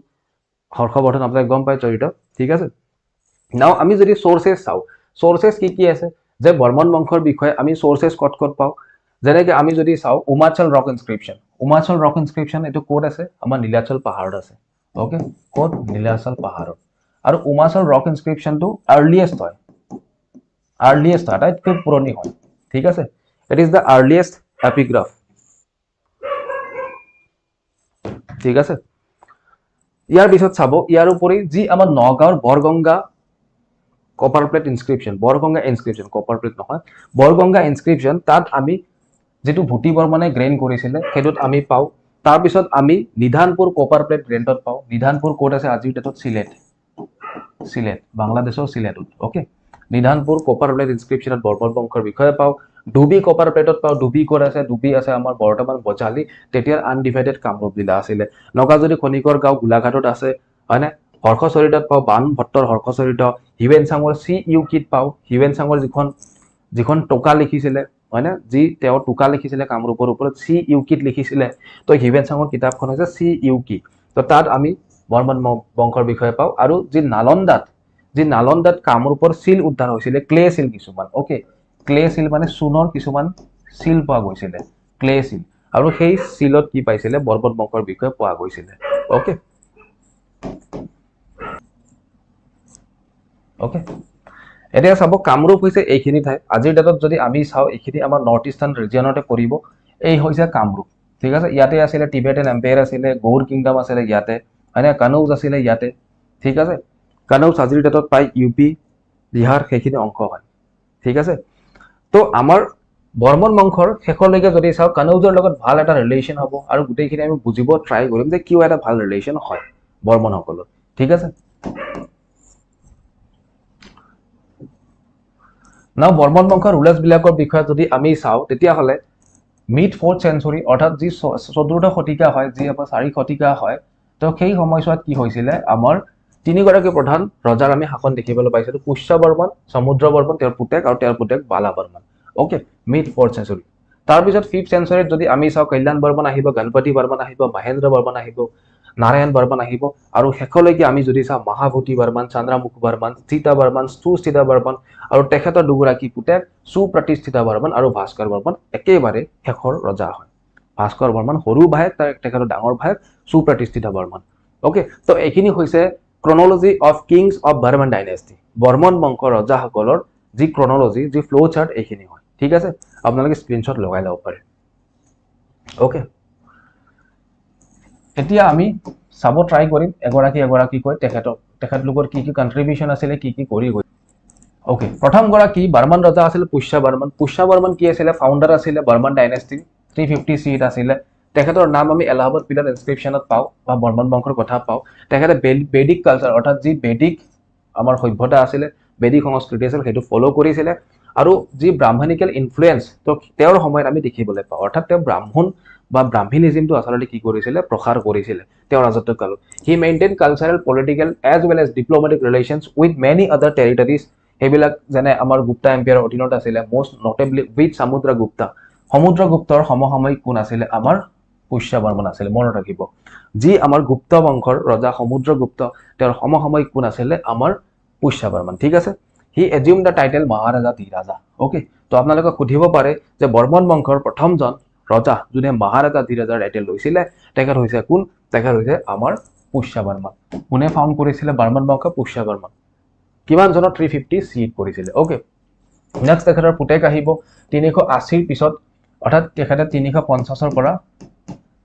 হৰ্ষবৰ্ধন আপোনাক গম পাই জড়িত ঠিক আছে নাও আমি যদি সোৰ্সেস চাও সোৰ্সেস কি আছে যে বৰ্মন বংশৰ বিষয়ে আমি সোৰ্সেস কত পাও যেনেকে আমি যদি চাও উমাচল ৰক ইনস্ক্ৰিপশন এটো কোড আছে আমাৰ নীলাচল পাহাৰত আছে ওকে কোড নীলাচল পাহাৰত আৰু উমাচল ৰক ইনস্ক্ৰিপশনটো আৰ্লিয়েষ্ট হয় আটাইতকৈ পুৰণি হয় ঠিক আছে it is the earliest epigraph ঠিক আছে ইয়াৰ পিছত চাব ইয়াৰ উপৰি যি আমাৰ নগাঁৱৰ Borganga copper plate ইনস্ক্ৰিপশন Borganga ইনস্ক্ৰিপশন copper plate নহয় বৰগঙ্গা ইনস্ক্ৰিপশন তাত আমি যেটো ভুটি বৰ্মনে গ্ৰেইন কৰিছিলে হেতুত আমি পাও তাৰ পিছত আমি নিধানপুৰ কপাৰ প্লেট গ্ৰেইনত পাও নিধানপুৰ কোড আছে আজিৰ ডেটত সিলেট বাংলাদেশৰ সিলেটত ওকে নিধানপুৰ কপাৰ প্লেট ইনস্ক্ৰিপশনত বৰ্মন বংশৰ বিষয়ে পাও ডুবি কপাৰ প্লেটত পাও ডুবি কোড আছে ডুবি আছে আমাৰ বৰ্তমান বজালি তেতিয়াৰ আনডিভাইডেড কামৰূপ জিলা আছিল নগাজৰি খনিকৰ গাঁও গোলাঘাটত আছে হয়নে হৰ্ষচৰিতত পাও বান ভট্টৰ হৰ্ষচৰিত হিউৱেন চাঙৰ চি ইউ কিট পাও হিউৱেন চাঙৰ যিখন টকা লিখিছিলে হয়নে যি তেওঁ টকা লিখিছিলে কামৰূপৰ ওপৰত চি ইউ কিট লিখিছিলে তো হিউৱেন চাঙৰ কিতাপখন হৈছে চি ইউ কি তো তাত আমি বৰ্মন বংশৰ বিষয়ে পাও আৰু যি নালন্দাত কামৰূপৰ সিল উদ্ধাৰ হৈছিলে ক্লে সিল কিছুমান ওকে ক্লে সিল মানে সোণৰ কিছুমান সিল পোৱা গৈছিলে ক্লে সিল আৰু সেই সিলত কি পাইছিলে বৰ্মন বংশৰ বিষয়ে পোৱা গৈছিলে ওকে ওকে এতিয়া চাব কামৰূপ হৈছে এইখিনি ঠাই আজিৰ ডেটত যদি আমি চাও এইখিনি আমাৰ নৰ্থ ইষ্টাৰ্ণ ৰিজিয়নতে পৰিব এই হৈছে কামৰূপ ঠিক আছে ইয়াতে আছিল টিবেটান এম্পায়াৰ আছিল গৌৰ কিংডম আছিল ইয়াতে হয়নে কনৌজ আছিল ইয়াতে ঠিক আছে কনৌজ আজিৰ ডেটত পাই ইউপি বিহাৰ সেইখিনি অংশ হয় ঠিক আছে তো আমাৰ বৰ্মন বংশৰ শেষলৈকে যদি চাও কনৌজৰ লগত ভাল এটা ৰিলেশ্যন হ'ব আৰু গোটেইখিনি আমি বুজিব ট্ৰাই কৰিম যে কিয় এটা ভাল ৰিলেশ্যন হয় বৰ্মনসকলৰ ঠিক আছে নাও বৰ্মন বংশৰ ৰুলাৰ্ছ বিলাকৰ বিষয়ে যদি আমি চাও তেতিয়া হলে মিড 4th চেঞ্চুৰী অৰ্থাৎ যি 14ৰ্থ শতিকা হয় যি আমাৰ 4 শতিকা হয় তো সেই সময়ছোৱাত কি হৈছিল আমাৰ তিনিগৰাকী প্ৰধান ৰজাৰ আমি শাসন দেখিবলৈ পাইছিলো পুষ্য বৰ্মন সমুদ্ৰ বৰ্মন তেওঁৰ পুতেক আৰু তেওঁৰ পুতেক Bala Barman okay mid 4th century তাৰ পিছত 5th চেঞ্চুৰীত যদি আমি চাও কল্যাণ বৰ্মন আহিব গণপতি বৰ্মন আহিব মহেন্দ্ৰ বৰ্মন আহিব নাৰায়ণ বৰ্মন আহিব আৰু শেষলৈকে আমি যদি চাও মহাভূতি বৰ্মন চন্দ্ৰমুখ বৰ্মন স্থিতা বৰ্মন সুস্থিতা বৰ্মন আৰু তেখেতৰ দুগৰাকী পুতেক সুপ্ৰতিষ্ঠিতা বৰ্মন আৰু ভাস্কৰ বৰ্মন একেবাৰে শেষৰ ৰজা হয় ভাস্কৰ বৰ্মন সৰু ভায়েক তেখেতৰ ডাঙৰ ভায়েক সুপ্ৰতিষ্ঠিতা বৰ্মন ওকে তো এইখিনি হৈছে chronology of kings of Barman dynasty Barman বংশৰ ৰজাসকলৰ যি ক্ৰনলজি যি ফ্লো চাৰ্ট এইখিনি হয় ঠিক আছে আপোনালোকে স্ক্ৰিনশ্বট লগাই ল'ব পাৰে ওকে এতিয়া আমি চাব ট্ৰাই কৰিম এগৰাকী কৈ তেখেতলোকৰ কি কন্ট্ৰিবিউশন আছিল কি কৰি গৈ ওকে প্ৰথম গৰাকী বৰ্মন ৰজা আছিল পুষ্য বৰ্মন কি আছিল ফাউণ্ডাৰ আছিল বৰ্মন ডাইনেষ্টি 350 সিট আছিল তেখেতৰ নাম আমি এলাহাবাদ পিলাৰ ইনস্ক্ৰিপশনত পাও বা বৰ্মন বংশৰ কথা পাও তেখেতে বেদিক কালচাৰ অৰ্থাৎ যি বেদিক আমাৰ সভ্যতা আছিল বেদিক সংস্কৃতি আছিল সেইটো ফলো কৰিছিল আৰু যি ব্ৰাহ্মণিকেল ইনফ্লুয়েন্স তো তেওঁৰ সময়ত আমি দেখিবলৈ পাও অৰ্থাৎ তেওঁ ব্ৰাহ্মণ বা ব্ৰাহ্মণিজমটো আসলে কি কৰিছিল প্ৰসাৰ কৰিছিল তেওঁৰ ৰাজত্বকালত he maintain cultural political as well as diplomatic relations with many other territories সেইবিলাক যেনে আমাৰ গুপ্তা এম্পায়াৰৰ অধীনত আছিল মোষ্ট নটেবলি উইথ সামুদ্ৰগুপ্তা সমুদ্ৰগুপ্তৰ সমসাময়িক কোন আছিলে আমাৰ পুষ্য বৰ্মন আছিলে মনত ৰাখিব যি আমাৰ গুপ্ত বংশৰ ৰজা সমুদ্ৰগুপ্ত তেওঁৰ সমসাময়িক কোন আছিলে আমাৰ পুষ্য বৰ্মন ঠিক আছে he assume the title Maharaja Dhiraja okay তো আপোনালোকে সুধিব পাৰে যে বৰ্মন বংশৰ প্ৰথমজন ৰজা যোনে মহাৰাজা ধীৰাজাৰ টাইটেল লৈছিলে তেখেত হৈছে কোন তেখেত হৈছে আমাৰ পুষ্য বৰ্মন কোনে ফাউণ্ড কৰিছিলে বৰ্মন বংশ পুষ্য বৰ্মন কিমান জনৰ 350 সিট কৰিছিলে ওকে নেক্সট তেখেতৰ পুতেক আহিব 380 ৰ পিছত অৰ্থাৎ তেখেতে 350 ৰ পৰা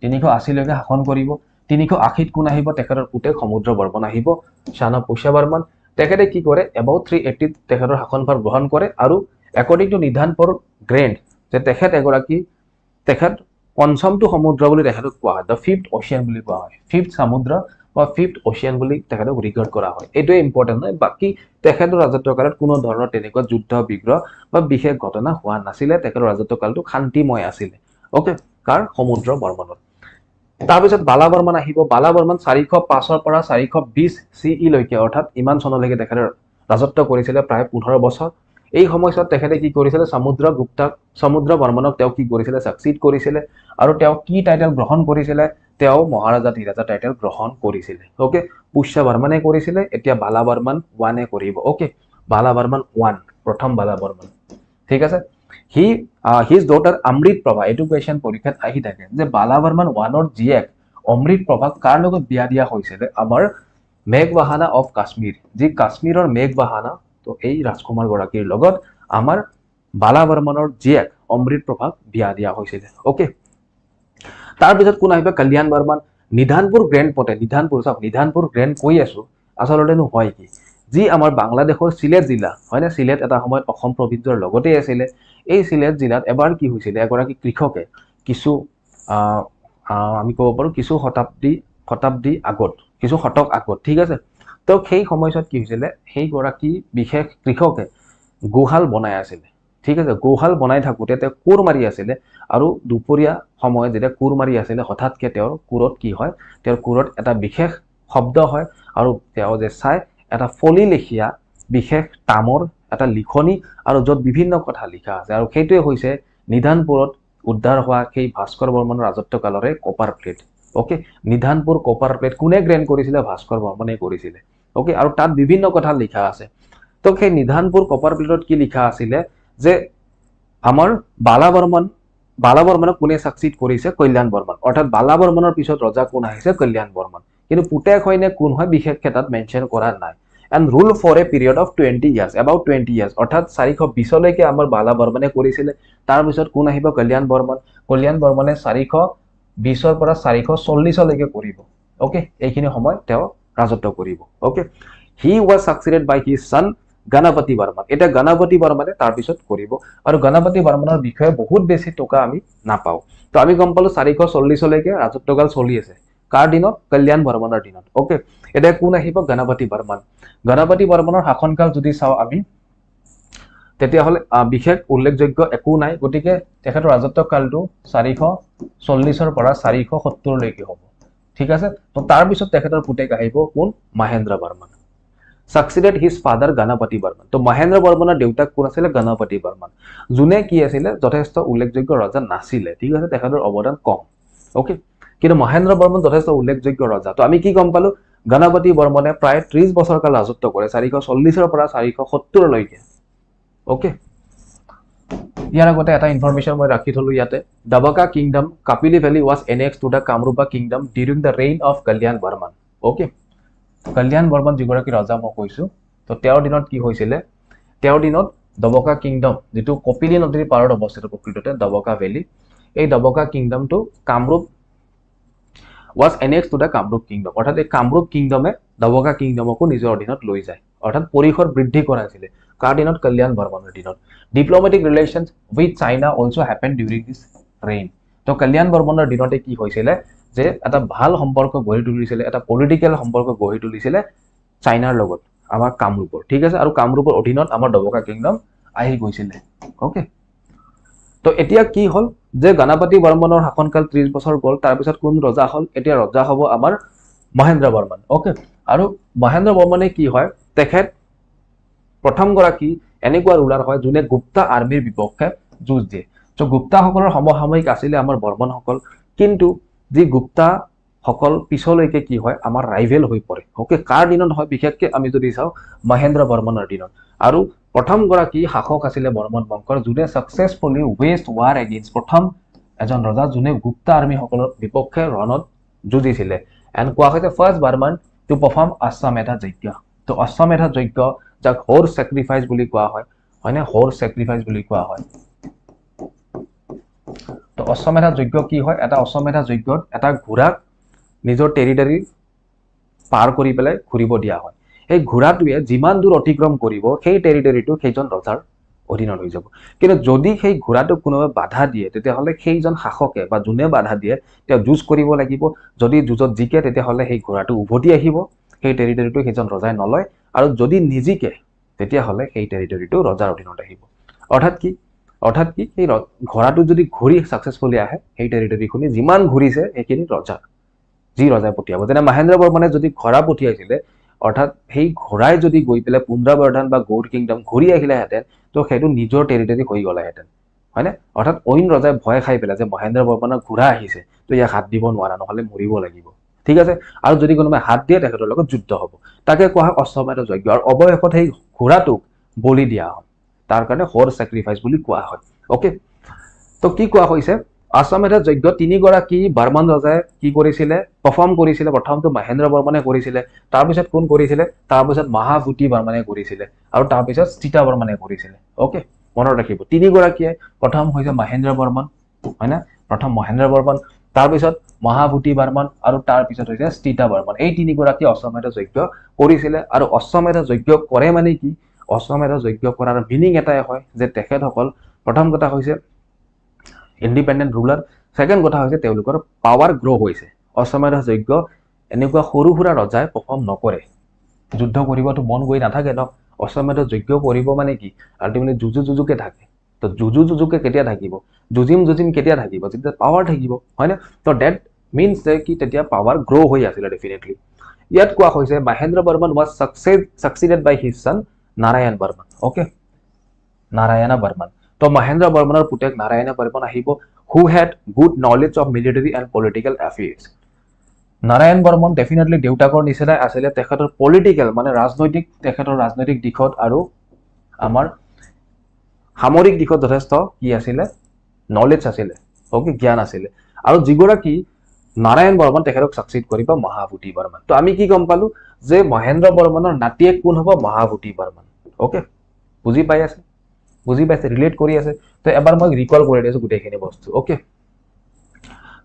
380 লৈকে শাসন কৰিব 380 ত কোন আহিব তেখেতৰ পুতেক সমুদ্ৰ বৰ্মন আহিব শানা পুষ্য বৰ্মন তেখেতে কি কৰে এবাউট 380 তেখেতৰ শাসনভাৰ গ্ৰহণ কৰে আৰু একৰ্ডিং টু নিধানপুৰ গ্ৰেণ্ড যে তেখেত এগৰাকী তেখেত পঞ্চমটো সমুদ্ৰ বুলি তেখেতক কোৱা হয় দ্য ফিফ্থ অচিয়ান বুলি কোৱা হয় ফিফ্থ সমুদ্ৰ বা ফিফ্থ অচিয়ান বুলি তেখেতক ৰিগাৰ্ড কৰা হয় এইটোৱে ইম্পৰ্টেণ্ট নহয় বাকী তেখেতৰ ৰাজত্বকালত কোনো ধৰণৰ তেনেকুৱা যুদ্ধ বিগ্ৰহ বা বিশেষ ঘটনা হোৱা নাছিলে তেখেতৰ ৰাজত্বকালটো শান্তিময় আছিলে ওকে কাৰ সমুদ্ৰ বৰ্মনৰ তাৰপিছত বালা বৰ্মন আহিব বালা বৰ্মন 405 ৰ পৰা 420 CE লৈকে অৰ্থাৎ ইমান চনলৈকে তেখেতে ৰাজত্ব কৰিছিলে প্ৰায় 15 বছৰ এই সময়ছোৱাত তেখেতে কি কৰিছিলে সমুদ্ৰ বৰ্মনক তেওঁ কি কৰিছিলে সাকসিড কৰিছিলে আৰু তেওঁ কি টাইটেল গ্ৰহণ কৰিছিলে তেওঁ মহাৰাজা ধীৰাজা টাইটেল গ্ৰহণ কৰিছিলে ওকে পুষ্য বৰ্মনে কৰিছিলে এতিয়া বালা বৰ্মন 1 এ কৰিব ওকে বালা বৰ্মন 1 প্ৰথম বালা বৰ্মন ঠিক আছে his daughter অমৃত প্ৰভা এটো কোৱেশ্চন পৰীক্ষাত আহি থাকে যে বালা বৰ্মন 1 ৰ জীয়েক অমৃত প্ৰভাক কাৰ লগত বিয়া দিয়া হৈছিল আমাৰ মেঘবাহানা অফ কাশ্মীৰ যি কাশ্মীৰৰ মেঘবাহানা তো এই ৰাজকুমাৰ গৰাকীৰ লগত আমাৰ বালা বৰ্মনৰ জীয়েক অমৃত প্ৰভাক বিয়া দিয়া হৈছিল ওকে তাৰ পিছত কোন আহিব কল্যাণ বৰ্মন নিধানপুৰ গ্ৰেণ্ড পটে নিধানপুৰ গ্ৰেণ্ড কৈ আছো আসলতে নো হয় কি যি আমাৰ বাংলাদেশৰ সিলেট জিলা হয় না সিলেট এটা সময়ত অসম প্ৰভিন্সৰ লগতে আছিল এই সিলেট জিলাত এবাৰ কি হৈছিল এগৰাকী কৃষকে কিছু আমি ক'ব পাৰো কিছু শতাব্দী আগত কিছু শতক আগত ঠিক আছে তো সেই সময়ছোৱাত কি হৈছিল সেই গৰাকী বিশেষ কৃষকে গোহাল বনাই আছিল ঠিক আছে গোহাল বনাই থাকোতে তেওঁ কোৰ মাৰি আছিল আৰু দুপৰীয়া সময়ত যেতিয়া কোৰ মাৰি আছিল হঠাৎকে তেওঁৰ কোৰত কি হয় তেওঁৰ কোৰত এটা বিশেষ শব্দ হয় আৰু তেওঁ যে চাই এটা ফলি লেখিয়া বিশেষ তামৰ এটা লিখনি আৰু যত বিভিন্ন কথা লিখা আছে আৰু সেইটোৱে হৈছে নিধানপুৰত উদ্ধাৰ হোৱা সেই ভাস্কৰ বৰ্মনৰ ৰাজত্বকালৰে copper plate okay Nidhanpur copper plate কোনে গ্ৰেণ্ড কৰিছিলে ভাস্কৰ বৰ্মনে কৰিছিলে ওকে আৰু তাত বিভিন্ন কথা লিখা আছে তো সেই নিধানপুৰ কপাৰ প্লেটত কি লিখা আছিলে যে আমাৰ বালা বৰ্মনক কোনে সাকসিড কৰিছে কল্যাণ বৰ্মন অৰ্থাৎ বালা বৰ্মনৰ পিছত ৰজা কোন আহিছে কল্যাণ বৰ্মন কিন্তু পুতেক হয় নে কোন হয় বিশেষ ক্ষেত্ৰত মেনশন কৰা নাই and rule for a period of 20 years about 20 years অৰ্থাৎ 420 লৈকে আমাৰ বালা বৰ্মনে কৰিছিলে তাৰ পিছত কোন আহিব কল্যাণ বৰ্মনে 420 ৰ পৰা 440 লৈকে কৰিব ওকে এইখিনি সময় তেওঁ ৰাজত্ব কৰিব okay he was succeeded by his son Ganapati Varman এটা গণপতি বৰ্মনে তাৰ পিছত কৰিব আৰু গণপতি বৰ্মনৰ বিষয়ে বহুত বেছি টকা আমি নাপাও তো আমি গম পালো 440 লৈকে ৰাজত্বকাল চলি আছে কাৰ দিনত কল্যাণ বৰ্মনৰ দিনত ওকে এটা কোন আহিব গণপতি বৰ্মনৰ শাসনকাল যদি চাও আমি তেতিয়া হলে বিশেষ উল্লেখযোগ্য একো নাই গতিকে তেখেতৰ ৰাজত্বকালটো 440 ৰ পৰা 470 লৈকে হ'ব ঠিক আছে তো তাৰ পিছত তেখেতৰ পুতেক আহিব কোন Mahendra Barman succeeded his father Ganapati Barman তো মহেন্দ্ৰ বৰ্মনৰ দেউতাক কোন আছিল গণপতি বৰ্মন যোনে কি আছিল যথেষ্ট উল্লেখযোগ্য ৰজা নাছিল ঠিক আছে তেখেতৰ অৱদান কম ওকে কিন্তু মহেন্দ্ৰ বৰ্মন যথেষ্ট উল্লেখযোগ্য ৰজা তো আমি কি গম পালো গণপতি বৰ্মনে প্ৰায় 30 বছৰ কাল ৰাজত্ব কৰে 440 ৰ পৰা 470 লৈকে ওকে ইয়াৰ আগতে এটা ইনফৰমেশন মই ৰাখি থলো ইয়াতে Davaka kingdom Kapili valley was annexed to the Kamarupa kingdom during the reign of কল্যাণ বৰ্মন ওকে কল্যাণ বৰ্মন যিগৰাকী ৰজা মই কৈছো তো তেওঁৰ দিনত কি হৈছিল তেওঁৰ দিনত দবকা কিংডম যেটো কপিলি নদীৰ পাৰত অৱস্থিত প্ৰকৃততে দবকা ভ্যালি এই দবকা কিংডমটো Kamarup was annexed to the Kamarup kingdom অৰ্থাৎ এই কামৰূপ কিংডমে দবকা কিংডমকো নিজৰ অধীনত লৈ যায় অৰ্থাৎ পৰিসৰ বৃদ্ধি কৰাইছিল কাৰ দিনত কল্যাণ বৰ্মনৰ দিনত diplomatic relations with China also happened during this reign তো কল্যাণ বৰ্মনৰ দিনতে কি হৈছিল যে এটা ভাল সম্পৰ্ক গঢ়ি তুলিছিল এটা পলিটিক্যাল সম্পৰ্ক গঢ়ি তুলিছিল চাইনাৰ লগত আমাৰ কামৰূপৰ ঠিক আছে আৰু কামৰূপৰ অধীনত আমাৰ দবকা কিংডম আহি গৈছিল ওকে তো এতিয়া কি হল যে গণপতি বৰ্মনৰ শাসনকাল 30 বছৰ গল তাৰ পিছত কোন ৰজা হল এতিয়া ৰজা হ'ব আমাৰ মহেন্দ্ৰ বৰ্মন ওকে আৰু মহেন্দ্ৰ বৰ্মনে কি হয় তেখেত প্ৰথম গৰাকী এনেকুৱা ৰুলাৰ হয় যোনে গুপ্তা আৰ্মিৰ বিপক্ষে যুঁজ দিয়ে চ' গুপ্তাসকলৰ সমসাময়িক আছিলে আমাৰ বৰ্মনসকল, কিন্তু যি গুপ্তাসকল পিছলৈকে কি হয় আমাৰ ৰাইভেল হৈ পৰে। অ'কে, কাৰ দিনত হয় বিশেষকৈ আমি যদি চাওঁ মহেন্দ্ৰ বৰ্মনৰ দিনত। আৰু প্ৰথমগৰাকী শাসক আছিলে বৰ্মন বংশৰ, যোনে ছাকচেছফুলি ৱেষ্ট ৱাৰ এগেইনষ্ট, প্ৰথম এজন ৰজা যোনে গুপ্তা আৰ্মীসকলৰ বিপক্ষে ৰণত যুঁজিছিলে। এণ্ড কোৱা হৈছে ফাৰ্ষ্ট বাৰ্মান টু পাৰফৰ্ম অশ্বমেধা যজ্ঞ। তো অশ্বমেধা যজ্ঞ, যাক হৰ্চ চেক্ৰিফাইচ বুলি কোৱা হয়, হয়নে, হৰ্চ চেক্ৰিফাইচ বুলি কোৱা হয়। তো অশ্বমেধা যজ্ঞ কি হয়, এটা অশ্বমেধা যজ্ঞত এটা ঘোঁৰাক নিজৰ টেৰিটৰী পাৰ কৰি পেলাই ঘূৰিব দিয়া হয়। সেই ঘোঁৰাটোৱে যিমান দূৰ অতিক্ৰম কৰিব সেই টেৰিটৰীটো সেইজন ৰজাৰ অধীনত হৈ যাব। কিন্তু যদি সেই ঘোঁৰাটোক কোনোবাই বাধা দিয়ে তেতিয়াহ'লে সেইজন শাসকে বা যোনে বাধা দিয়ে তেওঁ যুঁজ কৰিব লাগিব। যদি যুঁজত জিকে তেতিয়াহ'লে সেই ঘোঁৰাটো উভতি আহিব, সেই টেৰিটৰীটো সেইজন ৰজাই নলয়। আৰু যদি নিজিকে তেতিয়াহ'লে সেই টেৰিটৰীটো ৰজাৰ অধীনত আহিব। অৰ্থাৎ কি সেই ঘোঁৰাটো যদি ঘূৰি ছাকচেছফুলি আহে সেই টেৰিটৰীখিনি যিমান ঘূৰিছে সেইখিনি ৰজাৰ, যি ৰজাই পঠিয়াব। যেনে মহেন্দ্ৰ বৰ্মনে যদি ঘোঁৰা পঠিয়াইছিলে, অৰ্থাৎ সেই ঘোঁৰাই যদি গৈ পেলাই পুন্দ্ৰবৰ্ধন বা গৌড় কিংডম ঘূৰি আহিলেহেঁতেন, তো সেইটো নিজৰ টেৰিটৰী হৈ গ'লেহেঁতেন, হয়নে। অৰ্থাৎ অইন ৰজাই ভয় খাই পেলাই যে মহেন্দ্ৰ বৰ্মনৰ ঘোঁৰা আহিছে, তো ইয়াক হাত দিব নোৱাৰা, নহ'লে মৰিব লাগিব, ঠিক আছে। আৰু যদি কোনোবাই হাত দিয়ে তেখেতৰ লগত যুদ্ধ হ'ব। তাকে কোৱা হয় অশ্বমেধ যজ্ঞ। আৰু অৱশেষত সেই ঘোঁৰাটোক বলি দিয়া হয়, তাৰ কাৰণে হৰ্চ চেক্ৰিফাইচ বুলি কোৱা হয়। অ'কে, তো কি কোৱা হৈছে, অশ্বমেধ যজ্ঞ তিনিগৰাকী বাৰ্মান ৰজাই কি কৰিছিলে, পাৰফৰ্ম কৰিছিলে। প্ৰথমটো মহেন্দ্ৰ বৰ্মনে কৰিছিলে, তাৰপিছত কোন কৰিছিলে, তাৰপিছত মহাভূতি বৰ্মনে কৰিছিলে, আৰু তাৰপিছত সীতা বৰ্মনে কৰিছিলে। অ'কে, মনত ৰাখিব তিনিগৰাকীয়ে, প্ৰথম হৈছে মহেন্দ্ৰ বৰ্মন, হয় না, প্ৰথম মহেন্দ্ৰ বৰ্মন, তাৰপিছত মহাভূতি বৰ্মন, আৰু তাৰপিছত হৈছে সীতা বৰ্মন। এই তিনিগৰাকী অশ্বমেধ যজ্ঞ কৰিছিলে। আৰু অশ্বমেধ যজ্ঞ কৰে মানে কি, অশ্বমেধ যজ্ঞ কৰাৰ মিনিং এটাই হয় যে তেখেতসকল, প্ৰথম কথা হৈছে ইণ্ডিপেণ্ডেণ্ট ৰুলাৰ, ছেকেণ্ড কথা হৈছে তেওঁলোকৰ পাৱাৰ গ্ৰ' হৈছে। অশ্বমেধ যজ্ঞ এনেকুৱা সৰু সুৰা ৰজাই পাৰফৰ্ম নকৰে, যুদ্ধ কৰিবতো মন গৈ নাথাকে ন। অশ্বমেধ যজ্ঞ কৰিব মানে কি, আল্টিমেটলি যুঁজুকে থাকে। তো যুঁজুকে কেতিয়া থাকিব, যুঁজিম কেতিয়া থাকিব, যেতিয়া পাৱাৰ থাকিব, হয় না। তো ডেট মিনছ যে কি তেতিয়া পাৱাৰ গ্ৰ' হৈ আছিলে ডেফিনেটলি। ইয়াত কোৱা হৈছে Mahendra Varman was succeeded by his son Narayana Varman. Okay, Narayana Varman. তো মহেন্দ্ৰ বৰ্মনৰ পুতেক নাৰায়ণ বৰ্মন আহিব, who had good knowledge of military and political affairs. Narayana Varman definitely দেউতাকৰ নিচিনাই আছিলে, তেখেতৰ পলিটিকেল মানে ৰাজনৈতিক দিশত আৰু আমাৰ সামৰিক দিশত যথেষ্ট কি আছিলে, নলেজ আছিলে, অ'কে, জ্ঞান আছিলে। আৰু যিগৰাকী নাৰায়ণ বৰ্মন তেখেতক ছাকচিড কৰিব মহাভূতি বৰ্মন। তো আমি কি গম পালো যে মহেন্দ্ৰ বৰ্মনৰ নাতিয়েক কোন হ'ব, মহাভূতি বৰ্মন। অ'কে, বুজি পাইছে, ৰিলেট কৰি আছে। তো এবাৰ মই ৰিকল কৰি দিছো গোটেইখিনি বস্তু। অ'কে,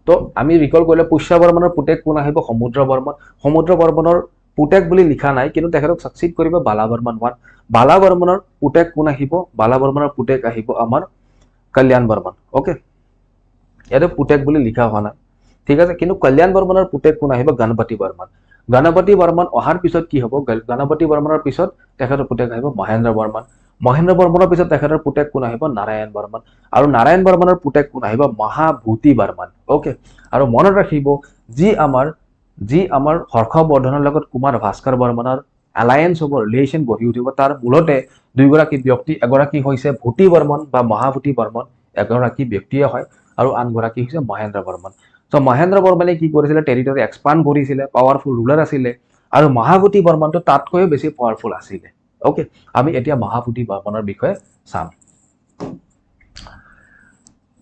তো আমি ৰিকল কৰিলে পুষ্য বৰ্মনৰ পুতেক কোন আহিব, সমুদ্ৰ বৰ্মন। সমুদ্ৰ বৰ্মনৰ পুতেক বুলি লিখা নাই, কিন্তু তেখেতক ছাকচিড কৰিব বালা বৰ্মন 1। বালা বৰ্মনৰ পুতেক কোন আহিব, বালা বৰ্মনৰ পুতেক আহিব আমাৰ কল্যাণ বৰ্মন। অ'কে, ইয়াতে পুতেক বুলি লিখা হোৱা নাই, ঠিক আছে। কিন্তু কল্যাণ বৰ্মনৰ পুতেক কোন আহিব, গণপতি বৰ্মন। গণপতি বৰ্মন অহাৰ পিছত কি হ'ব, গণপতি বৰ্মনৰ পিছত তেখেতৰ পুতেক আহিব মহেন্দ্ৰ বৰ্মন। মহেন্দ্ৰ বৰ্মনৰ পিছত তেখেতৰ পুতেক কোন আহিব, নাৰায়ণ বৰ্মন। আৰু নাৰায়ণ বৰ্মনৰ পুতেক কোন আহিব, মহাভূতি বৰ্মন। অ'কে, আৰু মনত ৰাখিব যি আমাৰ হৰ্ষবৰ্ধনৰ লগত কুমাৰ ভাস্কৰ বৰ্মনৰ এলায়েন্স হ'ব, ৰিলেশ্যন গঢ়ি উঠিব, তাৰ মূলতে দুইগৰাকী ব্যক্তি, এগৰাকী হৈছে ভূতি বৰ্মন বা মহাভূতি বৰ্মন, এগৰাকী ব্যক্তিয়ে হয়, আৰু আনগৰাকী হৈছে মহেন্দ্ৰ বৰ্মন। চ' মহেন্দ্ৰ বৰ্মনে কি কৰিছিলে, টেৰিটৰী এক্সপাণ্ড কৰিছিলে, পাৱাৰফুল ৰুলাৰ আছিলে। আৰু মহাভূতি বৰ্মনটো তাতকৈও বেছি পাৱাৰফুল আছিলে। অ'কে, আমি এতিয়া মহাভূতি বৰ্মনৰ বিষয়ে চাম।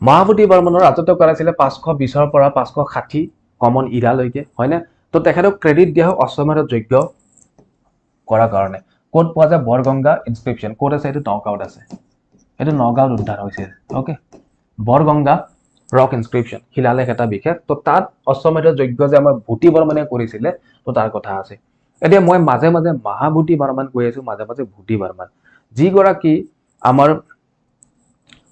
মহাভূতি বৰ্মনৰ ৰাজত্বকাল আছিলে 520 পৰা 560 কমন ইৰালৈকে, হয়নে। তো তেখেতক ক্ৰেডিট দিয়া হয় অশ্বমেধ যজ্ঞ কৰাৰ কাৰণে। ক'ত পোৱা যায়, বৰগংগা ইনস্ক্ৰিপশ্যন। ক'ত আছে, এইটো নগাঁৱত আছে, এইটো নগাঁৱত উদ্ধাৰ হৈছে। অ'কে, বৰগংগা ৰক ইনস্ক্ৰিপশ্যন, শিলালেখ এটা বিশেষ। তো তাত অশ্বমেধ যজ্ঞ যে আমাৰ ভূতি বৰ্মনে কৰিছিলে, তো তাৰ কথা আছে। এতিয়া মই মাজে মাজে মহাভূতি বৰ্মন কৈ আছো, মাজে মাজে ভূতি বৰ্মন। যিগৰাকী আমাৰ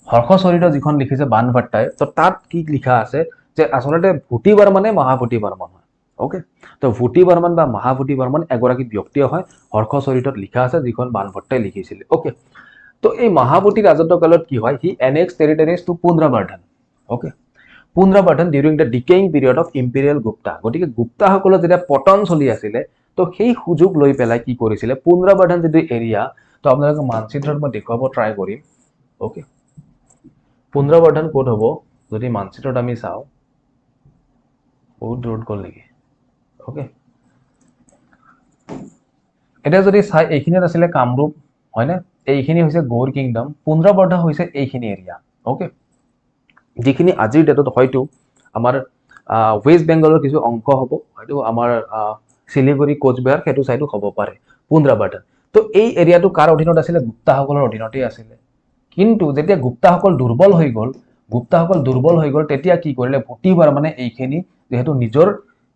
হৰ্ষচৰিত যিখন লিখিছে বাণভট্টাই, তো তাত কি লিখা আছে যে আচলতে ভূতি বৰ্মনে মহাভূতি বৰ্মন হয়। অ'কে, তো ভূতি বৰ্মন বা মহাভূতি বৰ্মন এগৰাকী ব্যক্তিয়ে হয়, হৰ্ষচৰিতত লিখা আছে, যিখন বাণভট্টাই লিখিছিলে। অ'কে, তো এই মহাভূতি ৰাজত্বকালত কি হয়, he annex territories to Pundravardhan. Okay, Pundravardhan during the decaying period of imperial Gupta. গতিকে গুপ্তাসকলৰ যেতিয়া পতন চলি আছিলে, তো সেই সুযোগ লৈ পেলাই কি কৰিছিলে, পুন্দ্ৰবৰ্ধন যিটো এৰিয়া, তো আপোনালোকে মানচিত্ৰত মই দেখুৱাব ট্ৰাই কৰিম। অ'কে, পুন্দ্ৰবৰ্ধন ক'ত হ'ব যদি মানচিত্ৰত আমি চাওঁ বহুত দূৰত গ'ল নেকি ওকে এটা যদি চাই এইখিনিত আছিলে কামৰূপ হয়নে এইখিনি হৈছে গৌড় কিংডম পুন্দ্ৰবৰ্ধন হৈছে এইখিনি এৰিয়া ওকে যিখিনি আজিৰ ডেটত হয়তো আমাৰ ওয়েস্ট বেংগলৰ কিছু অংশ হ'ব হয়তো আমাৰ শিলিগুৰি কোচবিহাৰ সেইটো সাইডো হ'ব পাৰে পুন্দ্ৰবৰ্ধন তো এই এৰিয়াটো কাৰ অধীনত আছিলে গুপ্তাসকলৰ অধীনতেই আছিলে কিন্তু যেতিয়া গুপ্তাসকল দুৰ্বল হৈ গ'ল তেতিয়া কি কৰিলে ভূটি বৰ্মনে এইখিনি যেহেতু নিজৰ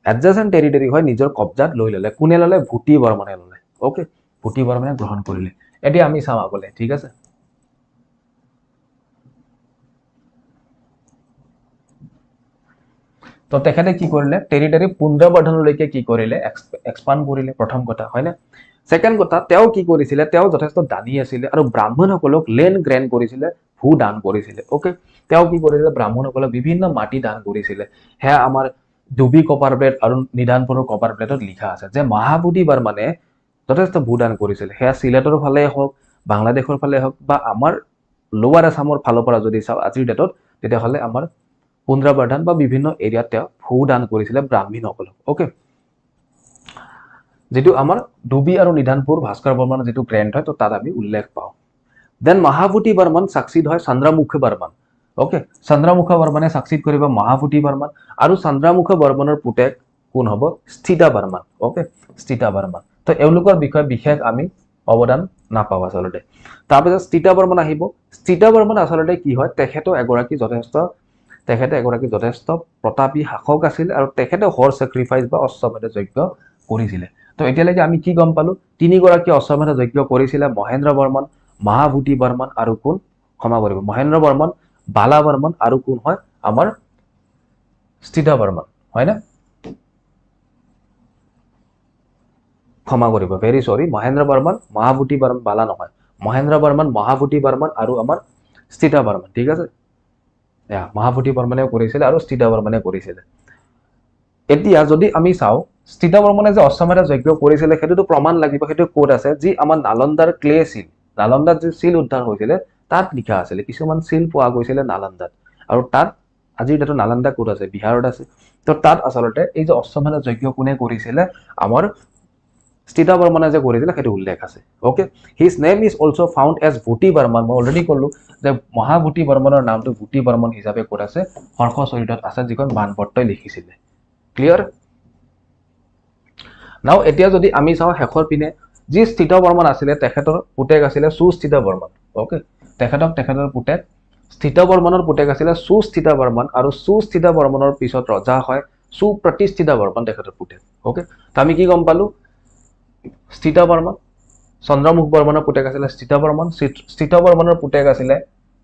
এডজাসেন্ট টেৰিটৰি হয় নিজৰ কব্জাত লৈ ললে কোনে ললে ভূটি বৰ্মনে ললে ওকে ভূটি বৰ্মনে গ্ৰহণ কৰিলে এতিয়া আমি চাম আগলে ঠিক আছে তো তেখেতে কি কৰিলে টেৰিটৰি পুন্দ্ৰবৰ্ধনলৈকে কি কৰিলে এক্সপান্ড কৰিলে প্ৰথম কথা হয়নে সেকেন্ড কথা তেওঁ কি কৰিছিলে তেওঁ যথেষ্ট দানী আছিলে আৰু ব্ৰাহ্মণসকলক লেন্ড গ্ৰেন্ট কৰিছিলে ভূ দান কৰিছিলে ওকে তেওঁ কি কৰিছিলে ব্ৰাহ্মণসকলক বিভিন্ন মাটি দান কৰিছিলে হে আমাৰ ডুবি কপাৰ প্লেট আৰু নিদানপুৰৰ কপাৰ প্লেটত লিখা আছে যে মহাবুদ্ধি বৰ্মনে যথেষ্ট ভূ দান কৰিছিলে হে সিলেটৰ ফালে হওক বাংলাদেশৰ ফালে হওক বা আমাৰ লোৱাৰ আসামৰ ফালৰ পৰা যদি চাও আজিৰ ডেটত তেতিয়া হলে আমাৰ পুন্দ্ৰবৰ্ধন বা বিভিন্ন এৰিয়াত তেওঁ ভূ দান কৰিছিলে ব্ৰাহ্মণসকলক ওকে যেটো আমাৰ ডুবি আৰু নিদানপুৰ ভাস্কৰ বৰ্মনৰ যেটো গ্ৰেন্ট হয় তো তাত আমি উল্লেখ পাওঁ দেন মহাবুদ্ধি বৰ্মন সাকসিড হয় চন্দ্ৰমুখ বৰ্মন ওকে চন্দ্ৰমুখ বৰ্মনে সাকসিড কৰিব মহাবুদ্ধি বৰ্মন আৰু চন্দ্ৰমুখ বৰ্মনৰ পুতেক কোন হ'ব স্থিতা বৰ্মন ওকে স্থিতা বৰ্মন তো এওঁলোকৰ বিষয়ে বিশেষ আমি অৱদান নাপাওঁ আচলতে তাৰপিছত স্থিতা বৰ্মন আহিব স্থিতা বৰ্মন আচলতে কি হয় তেখেতো এগৰাকী যথেষ্ট প্ৰতাপী শাসক আছিল আৰু তেখেতে হৰ স্যাক্ৰিফাইস বা অশ্বমেধ যজ্ঞ কৰিছিলে তো এতিয়ালৈকে আমি কি গম পালো তিনিগৰাকী অশ্বমেধ যজ্ঞ কৰিছিলে মহেন্দ্ৰ বৰ্মন মহাবুদ্ধি বৰ্মন আৰু কোন ক্ষমা কৰিব মহেন্দ্ৰ বৰ্মন বালা বৰ্মন আৰু কোন হয় আমাৰ স্থিতা বৰ্মন হয় না ক্ষমা কৰিব ভেৰি সৰি মহেন্দ্ৰ বৰ্মন মহাবুদ্ধি বৰ্মন বালা নহয় মহেন্দ্ৰ বৰ্মন মহাবুদ্ধি বৰ্মন আৰু আমাৰ স্থিতা বৰ্মন ঠিক আছে মহাবুদ্ধি বৰ্মনে কৰিছিলে আৰু স্থিতা বৰ্মনে কৰিছিলে এতিয়া যদি আমি চাও স্থিতা বৰ্মনে যে অশ্বমেধ যজ্ঞ কৰিছিলে সেইটোতো প্ৰমাণ লাগিব সেইটো কোড আছে যি আমাৰ নালন্দাৰ ক্লে সিল নালন্দাত যে সিল উদ্ধাৰ হৈছিলে তাত লিখা আছিল কিছুমান সিল পোৱা গৈছিলে নালন্দাত আৰু তাত আজিৰ ডেটত নালন্দা কোড আছে বিহাৰত আছে তো তাত আচলতে এই যে অশ্বমেধ যজ্ঞ কোনে কৰিছিলে আমাৰ স্থিতা বৰ্মনে যে কৰিছিলে সেইটো উল্লেখ আছে okay his name is also found as Bhuti Barman মই অলৰেডি ক'লো যে মহাভূটি বৰ্মনৰ নামটো ভূটি বৰ্মন হিচাপে ক'ত আছে হৰ্ষচৰিতত আছে যিখন বানপত্ৰই লিখিছিলে ক্লিয়াৰ নাও এতিয়া যদি আমি চাওঁ শেষৰ পিনে যি স্থিতা বৰ্মন আছিলে তেখেতৰ পুতেক আছিলে সুস্থিতা বৰ্মন ওকে তেখেতৰ পুতেক স্থিতা বৰ্মনৰ পুতেক আছিলে সুস্থিতা বৰ্মন আৰু সুস্থিতা বৰ্মনৰ পিছত ৰজা হয় সুপ্ৰতিষ্ঠিতা বৰ্মন তেখেতৰ পুতেক ওকে তো আমি কি গম পালো স্থিতা বৰ্মন চন্দ্ৰমুখ বৰ্মনৰ পুতেক আছিলে স্থিতা বৰ্মনৰ পুতেক আছিলে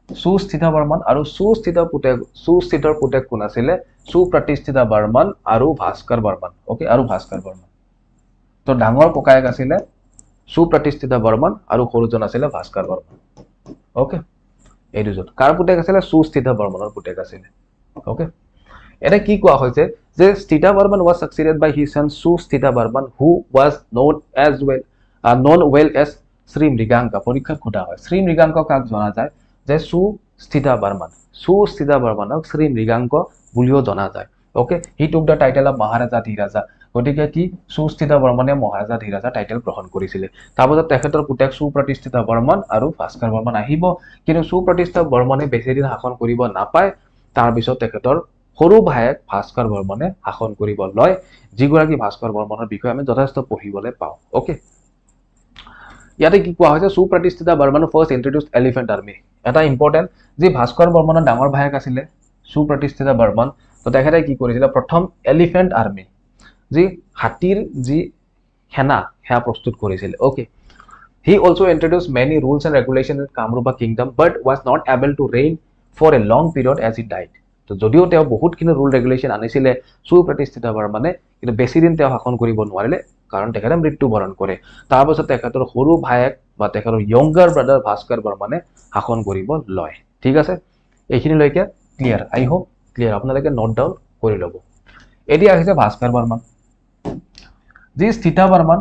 সুস্থিতা বৰ্মন আৰু সুস্থিতৰ পুতেক কোন আছিলে সুপ্ৰতিষ্ঠিতা বৰ্মন আৰু ভাস্কৰ বৰ্মন ওকে আৰু ভাস্কৰ বৰ্মন তো ডাঙৰ ককায়েক আছিলে সুপ্ৰতিষ্ঠিতা বৰ্মন আৰু সৰুজন আছিলে ভাস্কৰ বৰ্মন ওকে এই দুজন কাৰ পুতেক আছিলে সুস্থিতা বৰ্মনৰ পুতেক আছিলে ওকে এটা কি কোৱা হৈছে যে স্থিতা Barman was succeeded by his son সুস্থিতা Barman who was known well as Shri মৃগাংকা পৰীক্ষাত সোধা হয় শ্ৰী মৃগাংক কাক জনা যায় যে সুস্থিতা বৰ্মনক শ্ৰী মৃগাংক বুলিও জনা যায় okay he took the title of মহাৰাজা ধীৰাজা গতিকে কি সুস্থিতা বৰ্মনে মহাৰাজা ধীৰাজা টাইটেল গ্ৰহণ কৰিছিলে তাৰপিছত তেখেতৰ পুতেক সুপ্ৰতিষ্ঠিতা বৰ্মন আৰু ভাস্কৰ বৰ্মন আহিব কিন্তু সুপ্ৰতিষ্ঠিতা বৰ্মনে বেছি দিন শাসন কৰিব নাপায় তাৰপিছত তেখেতৰ সৰু ভায়েক ভাস্কৰ বৰ্মনে শাসন কৰিব লয় যিগৰাকী ভাস্কৰ বৰ্মনৰ বিষয়ে আমি যথেষ্ট পঢ়িবলৈ পাওঁ ওকে ইয়াতে কি কোৱা হৈছে সুপ্ৰতিষ্ঠিতা বৰ্মন ফাৰ্ষ্ট ইন্ট্ৰোডিউসড এলিফেন্ট আৰ্মি এটা ইম্পৰ্টেন্ট যি ভাস্কৰ বৰ্মনৰ ডাঙৰ ভায়েক আছিলে সুপ্ৰতিষ্ঠিতা বৰ্মন তো তেখেতে কি কৰিছিলে প্ৰথম এলিফেন্ট আৰ্মি যি হাতীৰ যি সেনা সেয়া প্ৰস্তুত কৰিছিল okay he also introduced many rules and regulations in Kamrupa kingdom but was not able to reign for a long period as he died তো যদিও তেওঁ বহুতখিনি ৰুল ৰেগুলেশ্যন আনিছিলে সুপ্ৰতিষ্ঠিতা বৰ্মনে কিন্তু বেছি দিন তেওঁ শাসন কৰিব নোৱাৰিলে কাৰণ তেখেতে মৃত্যুবৰণ কৰে তাৰপিছত তেখেতৰ সৰু ভায়েক বা তেখেতৰ ইয়ংগাৰ ব্ৰাদাৰ ভাস্কৰ বৰ্মনে শাসন কৰিব লয় ঠিক আছে এইখিনিলৈকে ক্লিয়াৰ আই হোপ ক্লিয়াৰ আপোনালোকে নোট ডাউন কৰি ল'ব এতিয়া আহিছে ভাস্কৰ বৰ্মন যি স্থিতা বৰ্মন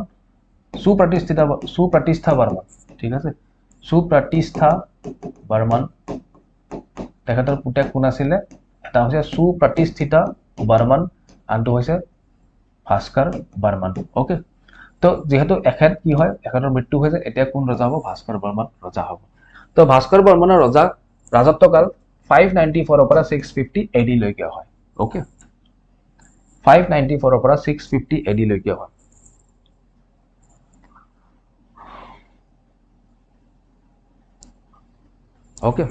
সুপ্ৰতিষ্ঠা বৰ্মন ঠিক আছে সুপ্ৰতিষ্ঠা বৰ্মন তেখেতৰ পুতেক কোন আছিলে এটা হৈছে সুপ্ৰতিষ্ঠিত বৰ্মন আনটো হৈছে ভাস্কৰ বৰ্মন ওকে তো যেহেতু এখেত কি হয় এখেতৰ মৃত্যু হৈছে এতিয়া কোন ৰজা হ'ব ভাস্কৰ বৰ্মন ৰজা হ'ব তো ভাস্কৰ বৰ্মনৰ ৰাজত্বকাল 594 পৰা 650 AD লৈকে হয় ওকে 594 পৰা 650 AD লৈকে হয় okay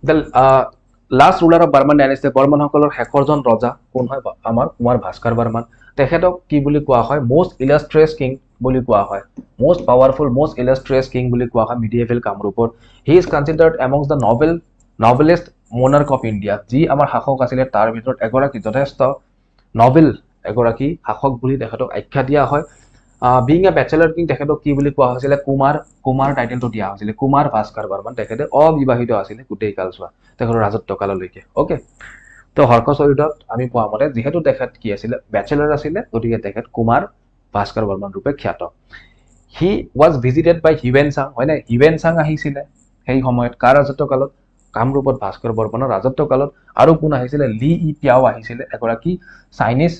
the last ruler of Burman dynasty বৰ্মনসকলৰ শেষৰজন ৰজা কোন হয় আমাৰ কুমাৰ ভাস্কৰ বৰ্মন তেখেতক কি বুলি কোৱা হয় most illustrious king বুলি কোৱা হয় most powerful most illustrious king বুলি কোৱা হয় medieval কামৰূপৰ he is considered amongst the novelist monarch of India যি আমাৰ শাসক আছিলে তাৰ ভিতৰত এগৰাকী যথেষ্ট নভেল এগৰাকী শাসক বুলি তেখেতক আখ্যা দিয়া হয় being a bachelor king তেখেতক কি বুলি কোৱা হৈছিলে কুমাৰ টাইটেলটো দিয়া হৈছিলে কুমাৰ ভাস্কৰ বৰ্মন তেখেতে অবিবাহিত আছিলে গোটেই কালছোৱা তেখেতৰ ৰাজত্বকাললৈকে ওকে তো হৰ্ষচৰিতত আমি পোৱা মতে যেহেতু তেখেত কি আছিলে ব্যাচেলাৰ আছিলে গতিকে তেখেত কুমাৰ ভাস্কৰ বৰ্মন ৰূপে খ্যাত হি ওয়াজ ভিজিটেড বাই হিউৱেন চাং হয় না হিউৱেন চাং আহিছিলে সেই সময়ত কাৰ ৰাজত্বকালত কামৰূপত ভাস্কৰ বৰ্মনৰ ৰাজত্বকালত আৰু কোন আহিছিলে লি ই পিয়াও আহিছিলে এগৰাকী চাইনিজ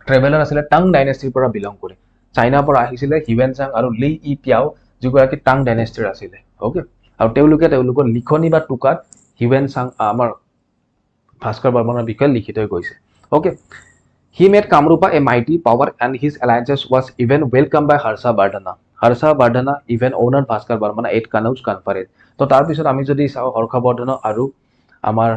ট্ৰেভেলাৰ আছিলে টাং ডাইনেষ্টিৰ পৰা বিলং কৰে চাইনাৰ পৰা আহিছিলে হিউৱেন চাং আৰু লি ই পিয়াও যিগৰাকী টাং ডাইনেষ্টিৰ আছিলে ওকে আৰু তেওঁলোকৰ লিখনি বা টুকাত হিউৱেন চাং আমাৰ ভাস্কৰ বৰ্মনৰ বিষয়ে লিখি থৈ গৈছে okay he made Kamrupa a mighty power and his alliances was even welcomed by Harsha Vardhana even honored Bhaskar Barmana at Kanauj conference তো তাৰ পিছত আমি যদি চাও হৰ্ষবৰ্ধন আৰু আমাৰ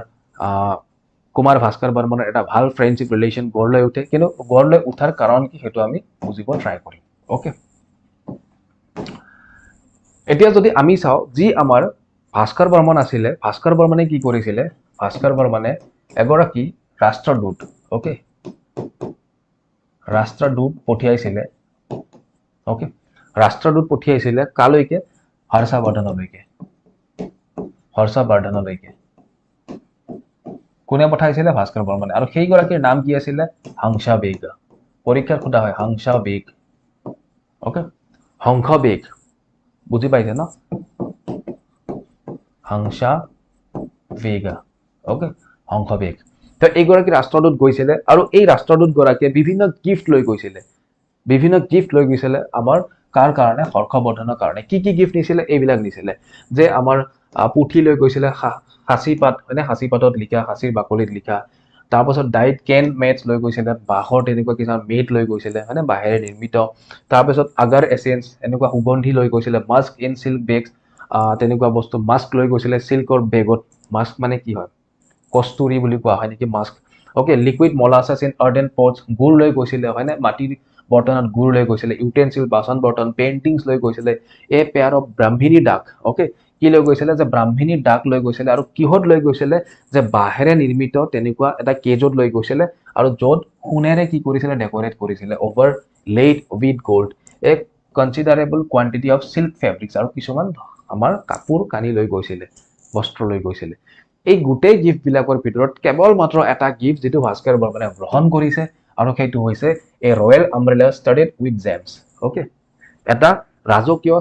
কুমাৰ ভাস্কৰ বৰ্মনৰ এটা ভাল ফ্ৰেণ্ডশিপ ৰিলেশ্যন গঢ় লৈ উঠে কিন্তু গঢ় লৈ উঠাৰ কাৰণ কি সেইটো আমি বুজিব ট্ৰাই কৰিম ওকে এতিয়া যদি আমি চাও যি আমাৰ ভাস্কৰ বৰ্মন আছিলে ভাস্কৰ বৰ্মনে কি কৰিছিলে ভাস্কৰ বৰ্মনে এগৰাকী ৰাষ্ট্ৰদূত ওকে ৰাষ্ট্ৰদূত পঠিয়াইছিলে ওকে ৰাষ্ট্ৰদূত পঠিয়াইছিলে কালৈকে হৰ্ষবৰ্ধনলৈকে কোনে পঠাইছিলে ভাস্কৰ বৰ্মনে আৰু সেই গৰাকীৰ নাম কি আছিলে হংসা বেগ পৰীক্ষাত সোধা হয় হংসা বেগ ওকে হংস বেগ বুজি পাইছে ন হংসা বেগা ওকে হংস বেগ তো এইগৰাকী ৰাষ্ট্ৰদূত গৈছিলে আৰু এই ৰাষ্ট্ৰদূত গৰাকীয়ে বিভিন্ন গিফ্ট লৈ গৈছিলে আমাৰ কাৰ কাৰণে হৰ্ষবৰ্ধনৰ কাৰণে কি গিফ্ট নিছিলে এইবিলাক নিছিলে যে আমাৰ পুথি লৈ গৈছিলে হাসি পাত মানে হাসি পাতত লিখা হাসিৰ বাকলিত লিখা তাৰপাছত ডাইট কেন মেটছ লৈ গৈছিলে বাঁহৰ তেনেকুৱা কিছুমান মেট লৈ গৈছিলে মানে বাঁহেৰে নিৰ্মিত তাৰপাছত আগাৰ এচেন্স এনেকুৱা সুগন্ধি লৈ গৈছিলে মাস্ক ইন সিল্ক বেগছ তেনেকুৱা বস্তু মাস্ক লৈ গৈছিলে সিল্কৰ বেগত মাস্ক মানে কি হয় কস্তুৰী বুলি কোৱা হয় নেকি musk okay liquid molasses in earthen pots গুড় লৈ গৈছিলে হয় না মাটিৰ বৰ্তনত গুড় লৈ গৈছিলে ইউটেনচিল বাচন বৰ্তন পেইন্টিংছ লৈ গৈছিলে এ পেয়াৰ অফ ব্ৰাহ্মণী ডাক ওকে কি লৈ গৈছিলে যে ব্ৰাহ্মণী ডাক লৈ গৈছিলে আৰু কিহত লৈ গৈছিলে যে বাঁহেৰে নিৰ্মিত তেনেকুৱা এটা কেজত লৈ গৈছিলে আৰু য'ত সোণেৰে কি কৰিছিলে ডেকৰেট কৰিছিলে overlaid with gold a considerable quantity of silk fabrics আৰু কিছুমান আমাৰ কাপোৰ কানি লৈ গৈছিলে বস্ত্ৰ লৈ গৈছিলে এই গোটেই গিফ্ট বিলাকৰ ভিতৰত কেৱল মাত্ৰ এটা গিফ্ট যিটো ভাস্কৰ বৰ্মনে গ্ৰহণ কৰিছে আৰু সেইটো হৈছে a royal umbrella studded with gems okay এটা ৰাজকীয়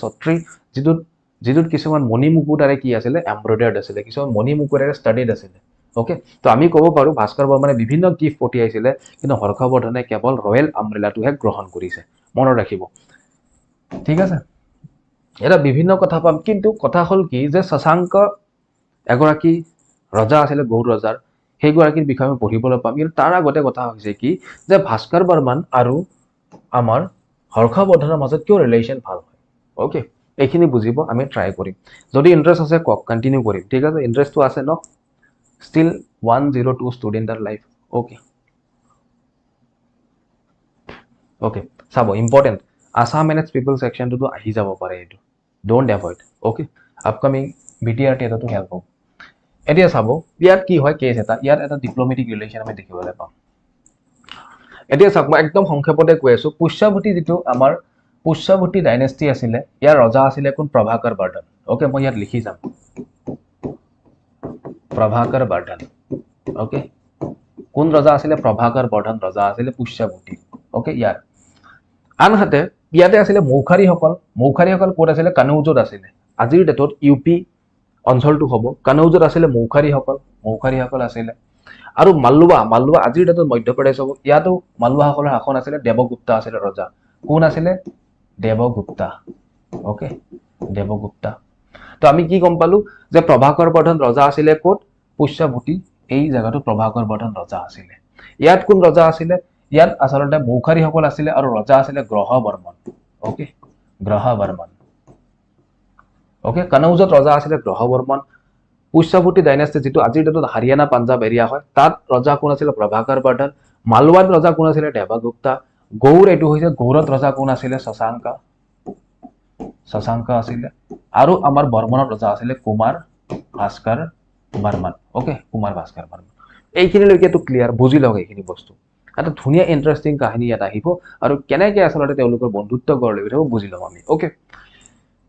ছত্ৰী যিটোত কিছুমান মণি মুকুতাৰে কি আছিলে এমব্ৰইডাৰ্ড আছিলে কিছুমান মণি মুকুতাৰে ষ্টাডেড আছিলে ওকে তো আমি ক'ব পাৰো ভাস্কৰ বৰ্মনে বিভিন্ন গিফ্ট পঠিয়াইছিলে কিন্তু হৰ্ষবৰ্ধনে কেৱল ৰয়েল আমব্ৰেলাটোহে গ্ৰহণ কৰিছে মনত ৰাখিব ঠিক আছে এটা বিভিন্ন কথা পাম কিন্তু কথা হ'ল কি যে শশাংক এগৰাকী ৰজা আছিলে গৌড় ৰজাৰ সেইগৰাকীৰ বিষয়ে আমি পঢ়িবলৈ পাম কিন্তু তাৰ আগতে কথা হৈছে কি যে ভাস্কৰ বৰ্মন আৰু আমাৰ হৰ্ষবৰ্ধনৰ মাজত কিয় ৰিলেশ্যন ভাল হয় ওকে এইখিনি বুজিব আমি ট্ৰাই কৰিম যদি ইণ্টাৰেষ্ট আছে কওক কণ্টিনিউ কৰিম ঠিক আছে ইণ্টাৰেষ্টটো আছে ন ষ্টিল 102 ষ্টুডেণ্টৰ লাইফ ওকে চাব important Assam and its people ছেকশ্যনটোতো আহি যাব পাৰে এইটো don't avoid okay upcoming BTR টেটতো হেল্প হ'ব এতিয়া চাব ইয়াত কি হয় কেছ ইয়াত এটা ডিপ্ল'মেটিক ৰিলেশ্যন আমি দেখিবলৈ পাম এতিয়া চাওক মই একদম সংক্ষেপতে কৈ আছো পুষ্যভূতি ডাইনেষ্টি আছিলে ইয়াৰ ৰজা আছিলে কোন প্ৰভাকৰ বৰ্ধন ওকে মই ইয়াত লিখি যাম প্ৰভাকৰ বৰ্ধন ওকে কোন ৰজা আছিলে প্ৰভাকৰ বৰ্ধন ৰজা আছিলে পুষ্যভূতি ওকে ইয়াত আনহাতে ইয়াতে আছিলে মৌখাৰীসকল ক'ত আছিলে কানৌজত আছিলে আজিৰ ডেটত UP অঞ্চলটো হ'ব। কানৌজত আছিলে মৌখাৰীসকল আছিলে। আৰু মালৱা আজিৰ ডেটত মধ্যপ্ৰদেশ হ'ব। ইয়াতো মালৱাসকলৰ শাসন আছিলে। দেৱগুপ্তা আছিলে ৰজা। কোন আছিলে? দেৱগুপ্তা। ওকে, দেৱগুপ্তা। তো আমি কি গম পালো যে প্ৰভাকৰ বৰ্ধন ৰজা আছিলে ক'ত? পুষ্যভূতি। এই জায়গাটো প্ৰভাকৰ বৰ্ধন ৰজা আছিলে। ইয়াত কোন ৰজা আছিলে? ইয়াত আচলতে মৌখাৰীসকল আছিলে আৰু ৰজা আছিলে গ্ৰহ বৰ্মন। ওকে, গ্ৰহ বৰ্মন। ওকে, কানৌজত ৰজা আছিলে গ্ৰহ বৰ্মন। পুষ্যভূতি ডাইনেষ্টি যিটো আজিৰ ডেটত হাৰিয়ানা পাঞ্জাব এৰিয়া হয়, তাত ৰজা কোন আছিলে? প্ৰভাকৰ বৰ্ধন। মালৱাত ৰজা কোন আছিলে? দেৱগুপ্তা। গৌড় এইটো হৈছে, গৌড়ত ৰজা কোন আছিলে? শশাংক আছিলে। আৰু আমাৰ বৰ্মনত ৰজা আছিলে কুমাৰ ভাস্কৰ বৰ্মন। ওকে, কুমাৰ ভাস্কৰ বৰ্মন। এইখিনিলৈকেতো ক্লিয়াৰ, বুজি লওক এইখিনি বস্তু। এটা ধুনীয়া ইণ্টাৰেষ্টিং কাহিনী ইয়াত আহিব আৰু কেনেকৈ আচলতে তেওঁলোকৰ বন্ধুত্ব গঢ় লৈ উঠিব বুজি ল'ম আমি। ওকে,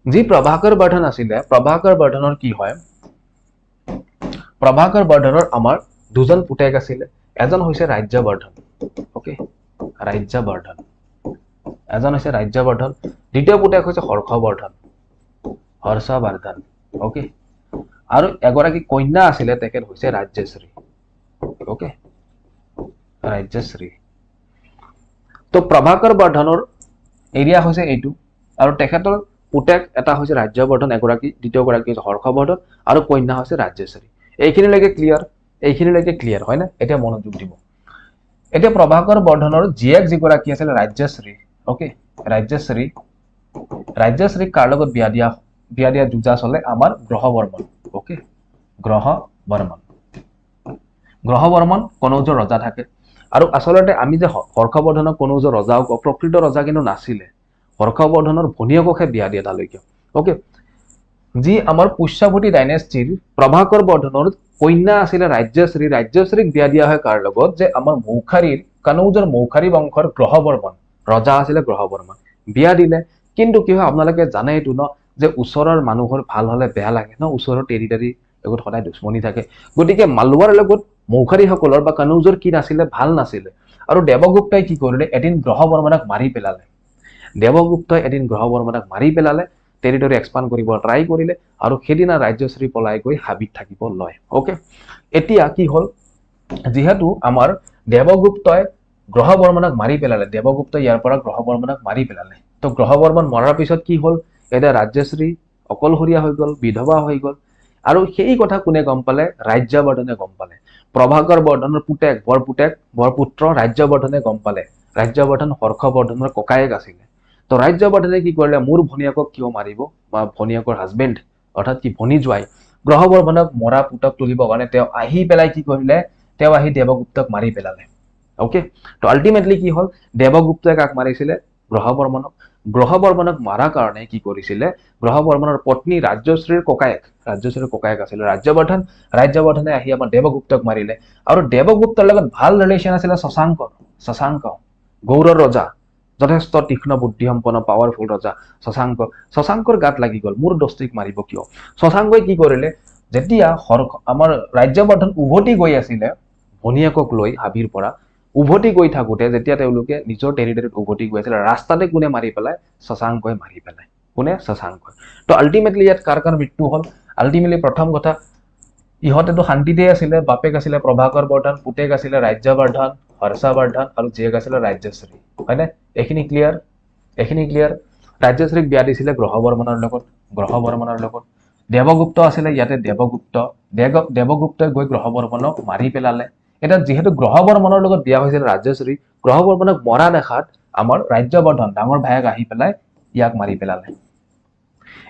যি প্ৰভাকৰ বৰ্ধন আছিলে, প্ৰভাকৰ বৰ্ধনৰ কি হয়? প্ৰভাকৰ বৰ্ধনৰ আমাৰ দুজন পুতেক আছিলে। এজন হৈছে ৰাজ্যবৰ্ধন। ওকে, ৰাজ্যবৰ্ধন। এজন হৈছে ৰাজ্যবৰ্ধন। দ্বিতীয় পুতেক হৈছে হৰ্ষবৰ্ধন। ওকে, আৰু এগৰাকী কন্যা আছিলে, তেখেত হৈছে ৰাজ্যশ্ৰী। ওকে, ৰাজ্যশ্ৰী। তো প্ৰভাকৰ বৰ্ধনৰ এৰিয়া হৈছে এইটো, আৰু তেখেতৰ পুতেক এটা হৈছে ৰাজ্যবৰ্ধন এগৰাকী, দ্বিতীয়গৰাকী হৈছে হৰ্ষবৰ্ধন, আৰু কন্যা হৈছে ৰাজ্যশ্ৰী। এইখিনিলৈকে ক্লিয়াৰ হয় না? এতিয়া মনোযোগ দিব। এতিয়া প্ৰভাকৰ বৰ্ধনৰ জীয়েক যিগৰাকী আছিল ৰাজ্যশ্ৰী। ওকে, ৰাজ্যশ্ৰীক কাৰ লগত বিয়া দিয়া যুঁজা চলে? আমাৰ গ্ৰহ বৰ্মন। ওকে, গ্ৰহ বৰ্মন কনৌজৰ ৰজা থাকে। আৰু আচলতে আমি যে হৰ্ষবৰ্ধনক কনৌজৰ ৰজাও কওঁ, প্ৰকৃত ৰজা কিন্তু নাছিলে। হৰ্ষবৰ্ধনৰ ভনীয়েককহে বিয়া দিয়ে তালৈকে। ওকে, যি আমাৰ পুষ্যভূতি ডাইনেষ্টিৰ প্ৰভাকৰ বৰ্ধনৰ কন্যা আছিলে ৰাজ্যশ্ৰী। ৰাজ্যশ্ৰীক বিয়া দিয়া হয় কাৰ লগত? যে আমাৰ কানৌজৰ মৌখাৰী বংশৰ গ্ৰহ বৰ্মন ৰজা আছিলে, গ্ৰহ বৰ্মন। বিয়া দিলে, কিন্তু কি হয় আপোনালোকে জানে এইটো ন, যে ওচৰৰ মানুহৰ ভাল হলে বেয়া লাগে ন, ওচৰৰ টেৰিটৰী লগত সদায় দুশ্মনী থাকে। গতিকে মালৱাৰ লগত মৌখাৰীসকলৰ বা কানৌজৰ কি নাছিলে? ভাল নাছিলে। আৰু দেৱগুপ্তাই কি কৰিলে? এদিন গ্ৰহ বৰ্মনক মাৰি পেলালে। টেৰিটৰী এক্সপাণ্ড কৰিব ট্ৰাই কৰিলে, আৰু সেইদিনা ৰাজ্যশ্ৰী পলাই গৈ হাবিত থাকিব লয়। ওকে, এতিয়া কি হ'ল? যিহেতু আমাৰ দেৱগুপ্তই গ্ৰহ বৰ্মনক মাৰি পেলালে, দেৱগুপ্তই ইয়াৰ পৰা গ্ৰহ বৰ্মনক মাৰি পেলালে। তো গ্ৰহ বৰ্মন মৰাৰ পিছত কি হ'ল? এতিয়া ৰাজ্যশ্ৰী অকলশৰীয়া হৈ গ'ল, বিধৱা হৈ গ'ল। আৰু সেই কথা কোনে গম পালে? ৰাজ্যবৰ্ধনে গম পালে। প্ৰভাকৰ বৰ্ধনৰ বৰপুত্ৰ ৰাজ্যবৰ্ধনে গম পালে। ৰাজ্যবৰ্ধন হৰ্ষবৰ্ধনৰ ককায়েক আছিলে। তো ৰাজ্যবৰ্ধনে কি কৰিলে? মোৰ ভনীয়েকক কিয় মাৰিব, বা ভনীয়েকৰ হাজবেণ্ড অৰ্থাৎ কি ভনী জোৱাই গ্ৰহ বৰ্মনক মৰা পুতক তুলিবৰ কাৰণে তেওঁ আহি পেলাই কি কৰিলে? তেওঁ আহি দেৱগুপ্তক মাৰি পেলালে। ওকে, তো আল্টিমেটলি কি হ'ল? দেৱগুপ্তই কাক মাৰিছিলে? গ্ৰহ বৰ্মনক মাৰাৰ কাৰণে কি কৰিছিলে? গ্ৰহ বৰ্মনৰ পত্নী ৰাজ্যশ্ৰীৰ ককায়েক আছিলে ৰাজ্যবৰ্ধনে আহি আমাৰ দেৱগুপ্তক মাৰিলে। আৰু দেৱগুপ্তৰ লগত ভাল ৰিলেশ্যন আছিলে শশাংক, গৌড়ৰ ৰজা, যথেষ্ট তীক্ষ্ণ বুদ্ধিসম্পন্ন পাৱাৰফুল ৰজা শশাংকৰ গাত লাগি গ'ল, মোৰ দস্তিক মাৰিব কিয়? শশাংকই কি কৰিলে? যেতিয়া আমাৰ ৰাজ্যবৰ্ধন উভতি গৈ আছিলে ভনীয়েকক লৈ হাবিৰ পৰা, উভতি গৈ থাকোঁতে যেতিয়া তেওঁলোকে নিজৰ টেৰিটৰীত উভতি গৈ আছিলে, ৰাস্তাতে কোনে মাৰি পেলাই? শশাংকই মাৰি পেলাই। কোনে? শশাংকই। তো আল্টিমেটলি ইয়াত কাৰ মৃত্যু হ'ল? আল্টিমেটলি প্ৰথম কথা, ইহঁতেতো শান্তিতে আছিলে। বাপেক আছিলে প্ৰভাকৰ বৰ্ধন, পুতেক আছিলে ৰাজ্যবৰ্ধন, হৰ্ষবৰ্ধন, আৰু জীয়েক আছিলে ৰাজ্যশ্ৰী। হয়নে? এইখিনি ক্লিয়াৰ। ৰাজ্যশ্ৰীক বিয়া দিছিলে গ্ৰহ বৰ্মনৰ লগত। দেৱগুপ্ত আছিলে ইয়াতে, দেৱগুপ্তই গৈ গ্ৰহ বৰ্মনক মাৰি পেলালে। এতিয়া যিহেতু গ্ৰহ বৰ্মনৰ লগত বিয়া হৈছিল ৰাজ্যশ্ৰী, গ্ৰহ বৰ্মনক মৰা দেখাত আমাৰ ৰাজ্যবৰ্ধন ডাঙৰ ভায়েক আহি পেলাই ইয়াক মাৰি পেলালে।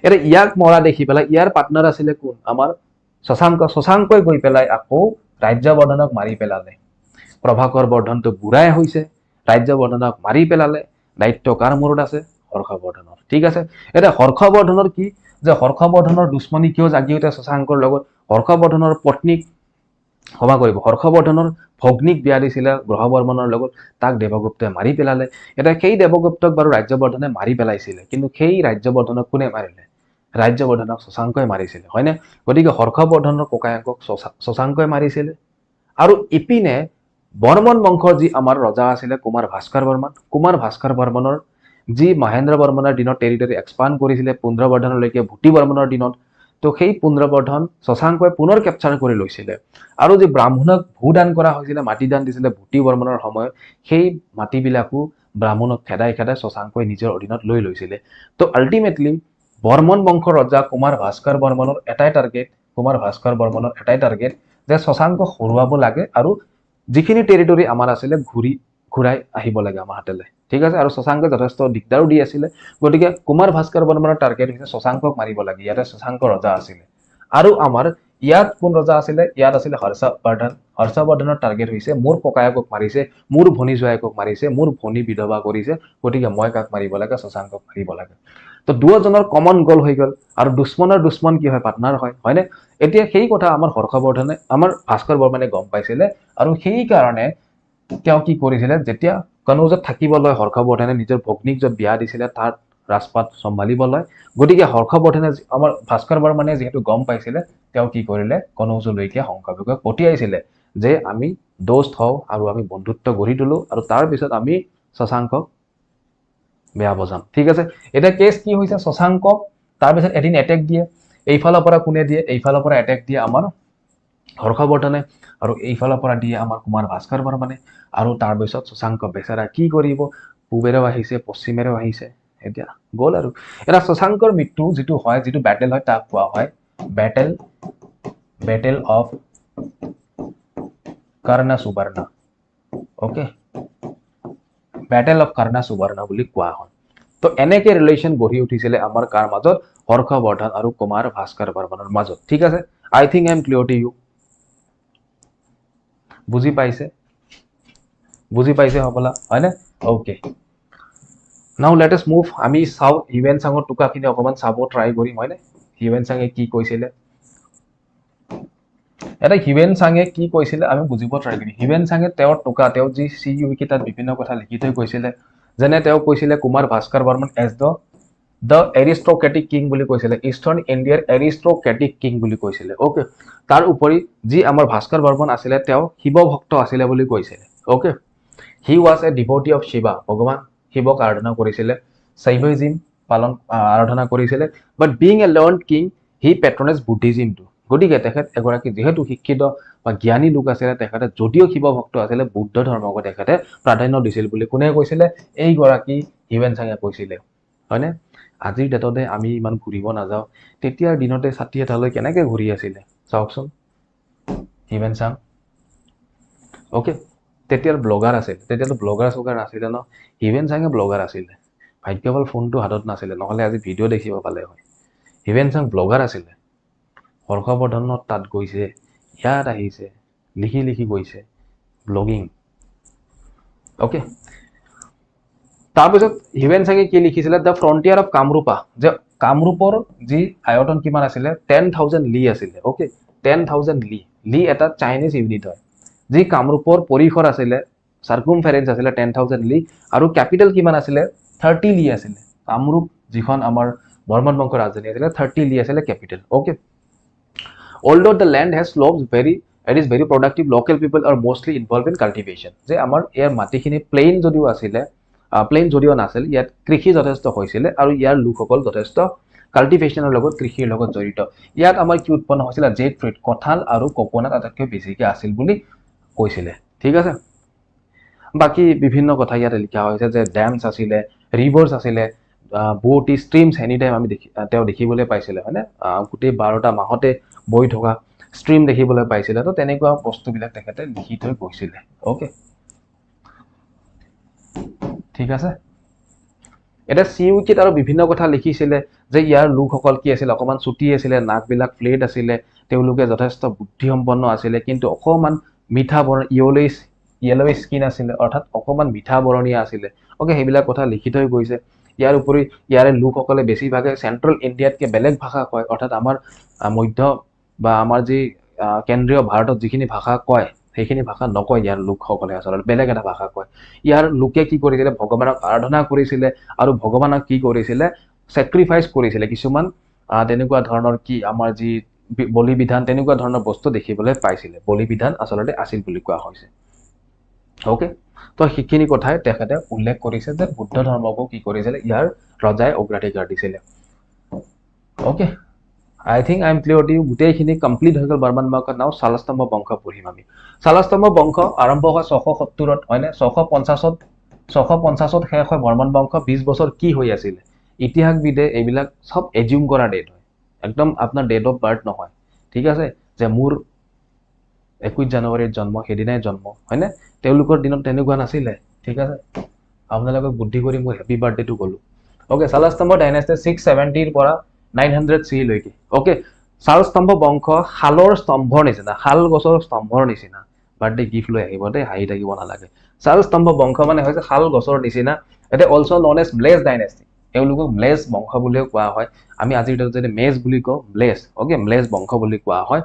এতিয়া ইয়াক মৰা দেখি পেলাই ইয়াৰ পাৰ্টনাৰ আছিলে কোন? আমাৰ শশাংকই গৈ পেলাই আকৌ ৰাজ্যবৰ্ধনক মাৰি পেলালে। প্ৰভাকৰ বৰ্ধনটো বুঢ়াই হৈছে, ৰাজ্যবৰ্ধনক মাৰি পেলালে। দায়িত্ব কাৰ মূৰত আছে? হৰ্ষবৰ্ধনৰ। ঠিক আছে, এতিয়া হৰ্ষবৰ্ধনৰ কি? যে হৰ্ষবৰ্ধনৰ দুশ্মনী কিয় জাগি উঠে শশাংকৰ লগত? হৰ্ষবৰ্ধনৰ ভগ্নীক বিয়া দিছিলে গ্ৰহ বৰ্মনৰ লগত, তাক দেৱগুপ্তই মাৰি পেলালে। এতিয়া সেই দেৱগুপ্তক বাৰু ৰাজ্যবৰ্ধনে মাৰি পেলাইছিলে, কিন্তু সেই ৰাজ্যবৰ্ধনক কোনে মাৰিলে? ৰাজ্যবৰ্ধনক শশাংকই মাৰিছিলে, হয়নে? গতিকে হৰ্ষবৰ্ধনৰ ককায়েকক শশাংকই মাৰিছিলে। আৰু ইপিনে বৰ্মন বংশৰ যি আমাৰ ৰজা আছিলে কুমাৰ ভাস্কৰ বৰ্মনৰ যি মহেন্দ্ৰ বৰ্মনৰ দিনত টেৰিটৰী এক্সপাণ্ড কৰিছিলে পুন্দ্ৰবৰ্ধনলৈকে, ভূতি বৰ্মনৰ দিনত তো সেই পুনৰবৰ্ধন শশাংকই পুনৰ কেপচাৰ কৰি লৈছিলে আৰু যে ব্ৰাহ্মণক ভূদান কৰা হৈছিলে মাটি দান দিছিলে বুটি বৰ্মনৰ সময়ত সেই মাটিবিলাকো ব্ৰাহ্মণক খেদাই শশাংকই নিজৰ অধীনত লৈ লৈছিলে তো আল্টিমেটলি বৰ্মন বংশৰ ৰজা কুমাৰ ভাস্কৰ বৰ্মনৰ এটাই টাৰ্গেট যে শশাংকক হৰুৱাব লাগে আৰু যিখিনি টেৰিটৰি আমাৰ আছিলে ঘূৰাই আহিব লাগে আমাৰ হাতলৈ ঠিক আছে আৰু শশাংকে যথেষ্ট দিগদাৰো দি আছিলে গতিকে কুমাৰ ভাস্কৰ বৰ্মনৰ টাৰ্গেট হৈছে শশাংকক মাৰিব লাগে ইয়াতে শশাংক ৰজা আছিলে আৰু আমাৰ ইয়াত কোন ৰজা আছিলে ইয়াত আছিলে হৰ্ষবৰ্ধনৰ টাৰ্গেট হৈছে মোৰ ককায়েকক মাৰিছে মোৰ ভনী জোৱায়েকক মাৰিছে মোৰ ভনী বিধৱা কৰিছে গতিকে মই কাক মাৰিব লাগে শশাংকক মাৰিব লাগে তো দুজনৰ কমন গল হৈ গল আৰু দুশ্মনৰ দুশ্মন কি হয় পাৰ্টনাৰ হয়নে এতিয়া সেই কথা আমাৰ হৰ্ষবৰ্ধনে আমাৰ ভাস্কৰ বৰ্মনে গম পাইছিলে আৰু সেই কাৰণে তেওঁ কি কৰিছিলে যেতিয়া কনৌজত থাকিবলৈ হৰ্ষবৰ্ধনে নিজৰ ভগ্নীক য'ত বিয়া দিছিলে তাৰ ৰাজপাট চম্ভালিবলৈ গতিকে হৰ্ষবৰ্ধনে আমাৰ ভাস্কৰ বৰ্মনে যেহেতু গম পাইছিলে তেওঁ কি কৰিলে কনৌজলৈকে শংকৰদেৱক পঠিয়াইছিলে যে আমি দোস্ত হওঁ আৰু আমি বন্ধুত্ব গঢ়ি তোলো আৰু তাৰ পিছত আমি শশাংকক বেয়া বজাম ঠিক আছে এটা কেছ কি হৈছে শশাংকক তাৰ পিছত এদিন এটেক দিয়ে এইফালৰ পৰা কোনে দিয়ে এইফালৰ পৰা এটেক দিয়ে আমাৰ হৰ্ষবৰ্ধনে আৰু এইফালৰ পৰা দিয়ে আমাৰ কুমাৰ ভাস্কৰ বৰ্মনে আৰু তাৰ পিছত শশাংক বেচাৰা কি কৰিব পূবেৰেও আহিছে পশ্চিমেৰেও আহিছে এতিয়া গ'ল আৰু এটা শশাংকৰ মৃত্যু যিটো হয় যিটো বেটেল হয় তাক কোৱা হয় battle of Karna Subarna okay battle of কৰ্ণ সুবৰ্ণ বুলি কোৱা হয় তো এনেকে ৰিলেশ্যন গঢ়ি উঠিছিলে আমাৰ কাৰ মাজত হৰ্ষবৰ্ধন আৰু কুমাৰ ভাস্কৰ বৰ্মনৰ মাজত ঠিক আছে I think I am clear to you বুজি পাইছে হবলা হয়নে ওকে নাও লেট আছ মুভ আমি চাও হিউৱেন চাঙৰ টুকাখিনি অকমান চাব ট্ৰাই কৰিম হয়নে হিউৱেন চাঙে কি কৈছিলে এটা হিউৱেন চাঙে কি কৈছিলে আমি বুজিব ট্ৰাই কৰিম হিউৱেন চাঙে তেওঁৰ টুকা তেওঁ যি চি ইউকি তাত বিভিন্ন কথা লিখি থৈ কৈছিলে যেনে তেওঁ কৈছিলে Kumar Bhaskar Barman as the aristocratic king বুলি কৈছিলে ইষ্টাৰ্ণ ইণ্ডিয়াৰ এৰিষ্ট্ৰক্ৰেটিক কিং বুলি কৈছিলে ওকে তাৰ উপৰি যি আমাৰ ভাস্কৰ বৰ্মন আছিলে তেওঁ শিৱ ভক্ত আছিলে বুলি কৈছিলে okay he was a devotee of Shiva ভগৱান শিৱক আৰাধনা কৰিছিলে শৈৱিজিম পালন আৰাধনা কৰিছিলে বাট বিং এ লাৰ্ণড কিং হি পেট্ৰনাইজ বুদ্ধিজিমটো গতিকে তেখেত এগৰাকী যেহেতু শিক্ষিত বা জ্ঞানী লোক আছিলে তেখেতে যদিও শিৱ ভক্ত আছিলে বুদ্ধ ধৰ্মক তেখেতে প্ৰাধান্য দিছিল বুলি কোনে কৈছিলে এইগৰাকী হিউৱেন চাঙে কৈছিলে হয়নে আজিৰ ডেটতে আমি ইমান ঘূৰিব নাযাওঁ তেতিয়াৰ দিনতে ছাতি এটালৈ কেনেকে ঘূৰি আছিলে চাওকচোন হিউৱেন চাং ওকে তেতিয়াৰ ব্লগাৰ আছিল তেতিয়াতো ব্লগাৰ চগাৰ নাছিলে ন হিউৱেন চাঙে ব্লগাৰ আছিলে ভাগ্যবল ফোনটো হাতত নাছিলে নহ'লে আজি ভিডিঅ' দেখিব পালে হয় হিউৱেন চাং ব্লগাৰ আছিলে হৰ্ষবৰ্ধনৰ তাত গৈছে ইয়াত আহিছে লিখি গৈছে ব্লগিং ওকে তাৰপিছত হিউৱেন চাঙে কি লিখিছিলে দ্য ফ্ৰণ্টিয়াৰ অফ কামৰূপা যে কামৰূপৰ যি আয়তন কিমান আছিলে 10,000 লি আছিলে ওকে 10,000 লি এটা চাইনিজ ইউনিট হয় যি কামৰূপৰ পৰিসৰ আছিলে সাৰ্কুমফেৰেন্স আছিলে 10,000 লি আৰু ক্যাপিটেল কিমান আছিলে 30 লি আছিলে কামৰূপ যিখন আমাৰ বৰ্মন বংশৰ ৰাজধানী আছিলে 30 লি আছিলে capital okay although the land has slopes it is very productive local people are mostly involved in cultivation যে আমাৰ ইয়াৰ মাটিখিনি প্লেইন যদিও আছিলে প্লেইন যদিও নাছিল ইয়াত কৃষি যথেষ্ট হৈছিলে আৰু ইয়াৰ লোকসকল যথেষ্ট কাল্টিভেশ্যনৰ লগত কৃষিৰ লগত জড়িত ইয়াত আমাৰ কি উৎপন্ন হৈছিল জেড ফ্ৰুইট কঁঠাল আৰু কোকোনাট আটাইতকৈ বেছিকৈ আছিল বুলি কৈছিলে ঠিক আছে বাকি বিভিন্ন কথা ইয়াতে লিখা হৈছে যে ড্যামছ আছিলে ৰিভাৰ্ছ আছিলে বুটি ষ্ট্ৰীমছ এনি টাইম আমি তেওঁ দেখিবলৈ পাইছিলে হয়নে গোটেই 12টা মাহতে বৈ থকা ষ্ট্ৰীম দেখিবলৈ পাইছিলে তো তেনেকুৱা বস্তুবিলাক তেখেতে লিখি থৈ গৈছিলে ওকে ঠিক আছে এটা সিউকিত আৰু বিভিন্ন কথা লিখিছিলে যে ইয়াৰ লোকসকল কি আছিল অকমান চুটি আছিলে নাকবিলাক ফ্লেট আছিলে তেওঁলোকে যথেষ্ট বুদ্ধিসম্পন্ন আছিলে কিন্তু অকমান মিঠা বৰ্ণ ইয়েলো স্কিন আছিলে অৰ্থাৎ অকমান মিঠা বৰণীয়া আছিলে ওকে সেইবিলাক কথা লিখি থৈ গৈছে ইয়াৰ উপৰি ইয়াৰে লোকসকলে বেছিভাগে চেন্ট্ৰেল ইণ্ডিয়াতকে বেলেগ ভাষা কয় অৰ্থাৎ আমাৰ মধ্য বা আমাৰ যি কেন্দ্ৰীয় ভাৰতত যিখিনি ভাষা কয় সেইখিনি ভাষা নকয় ইয়াৰ লোকসকলে আচলতে বেলেগ এটা ভাষা কয় ইয়াৰ লোকে কি কৰিছিলে ভগৱানক আৰাধনা কৰিছিলে আৰু ভগৱানক কি কৰিছিলে স্যাক্ৰিফাইস কৰিছিলে কিছুমান তেনেকুৱা ধৰণৰ কি আমাৰ যি বলি বিধান তেনেকুৱা ধৰণৰ বস্তু দেখিবলৈ পাইছিলে বলি বিধান আচলতে আছিল বুলি কোৱা হৈছে ওকে তো সেইখিনি কথাই তেখেতে উল্লেখ কৰিছে যে বুদ্ধ ধৰ্মকো কি কৰিছিলে ইয়াৰ ৰজাই অগ্ৰাধিকাৰ দিছিলে okay I think I'm clear to you. গোটেইখিনি কমপ্লিট হৈ গ'ল বৰ্মন বংশ। নাও শালস্তম্ভ বংশ পঢ়িম আমি। শালস্তম্ভ বংশ আৰম্ভ হয় 670ত হয়নে 650ত শেষ হয় বৰ্মন বংশ। 20 বছৰ কি হৈ আছিল ইতিহাসবিদে এইবিলাক সব এজিউম কৰা ডেট হয়, একদম আপোনাৰ ডেট অফ বাৰ্থ নহয়, ঠিক আছে, যে মোৰ 21 জানুৱাৰীত জন্ম সেইদিনাই জন্ম হয়নে, তেওঁলোকৰ দিনত তেনেকুৱা নাছিলে, ঠিক আছে, আপোনালোকক বুদ্ধি কৰি মই হেপী বাৰ্থডেটো ক'লো। ওকে, শালস্তম্ভ ডাইনেষ্টি 670ৰ পৰা 900 CE লৈকে। ওকে, শালস্তম্ভ বংশ শালৰ স্তম্ভৰ নিচিনা, শাল গছৰ স্তম্ভৰ নিচিনা। বাৰ্থডে গিফ্ট লৈ আহিব দেই, হাঁহি থাকিব নালাগে। শালস্তম্ভ বংশ মানে হৈছে শাল গছৰ নিচিনা। এটা অলছ' নন এজ ব্লেজ ডাইনেষ্টি, এওঁলোকক ব্লেজ বংশ বুলিও কোৱা হয়। আমি আজিৰ দিনত যদি মেজ বুলি কওঁ, ব্লেজ, ওকে, ব্লেজ বংশ বুলি কোৱা হয়।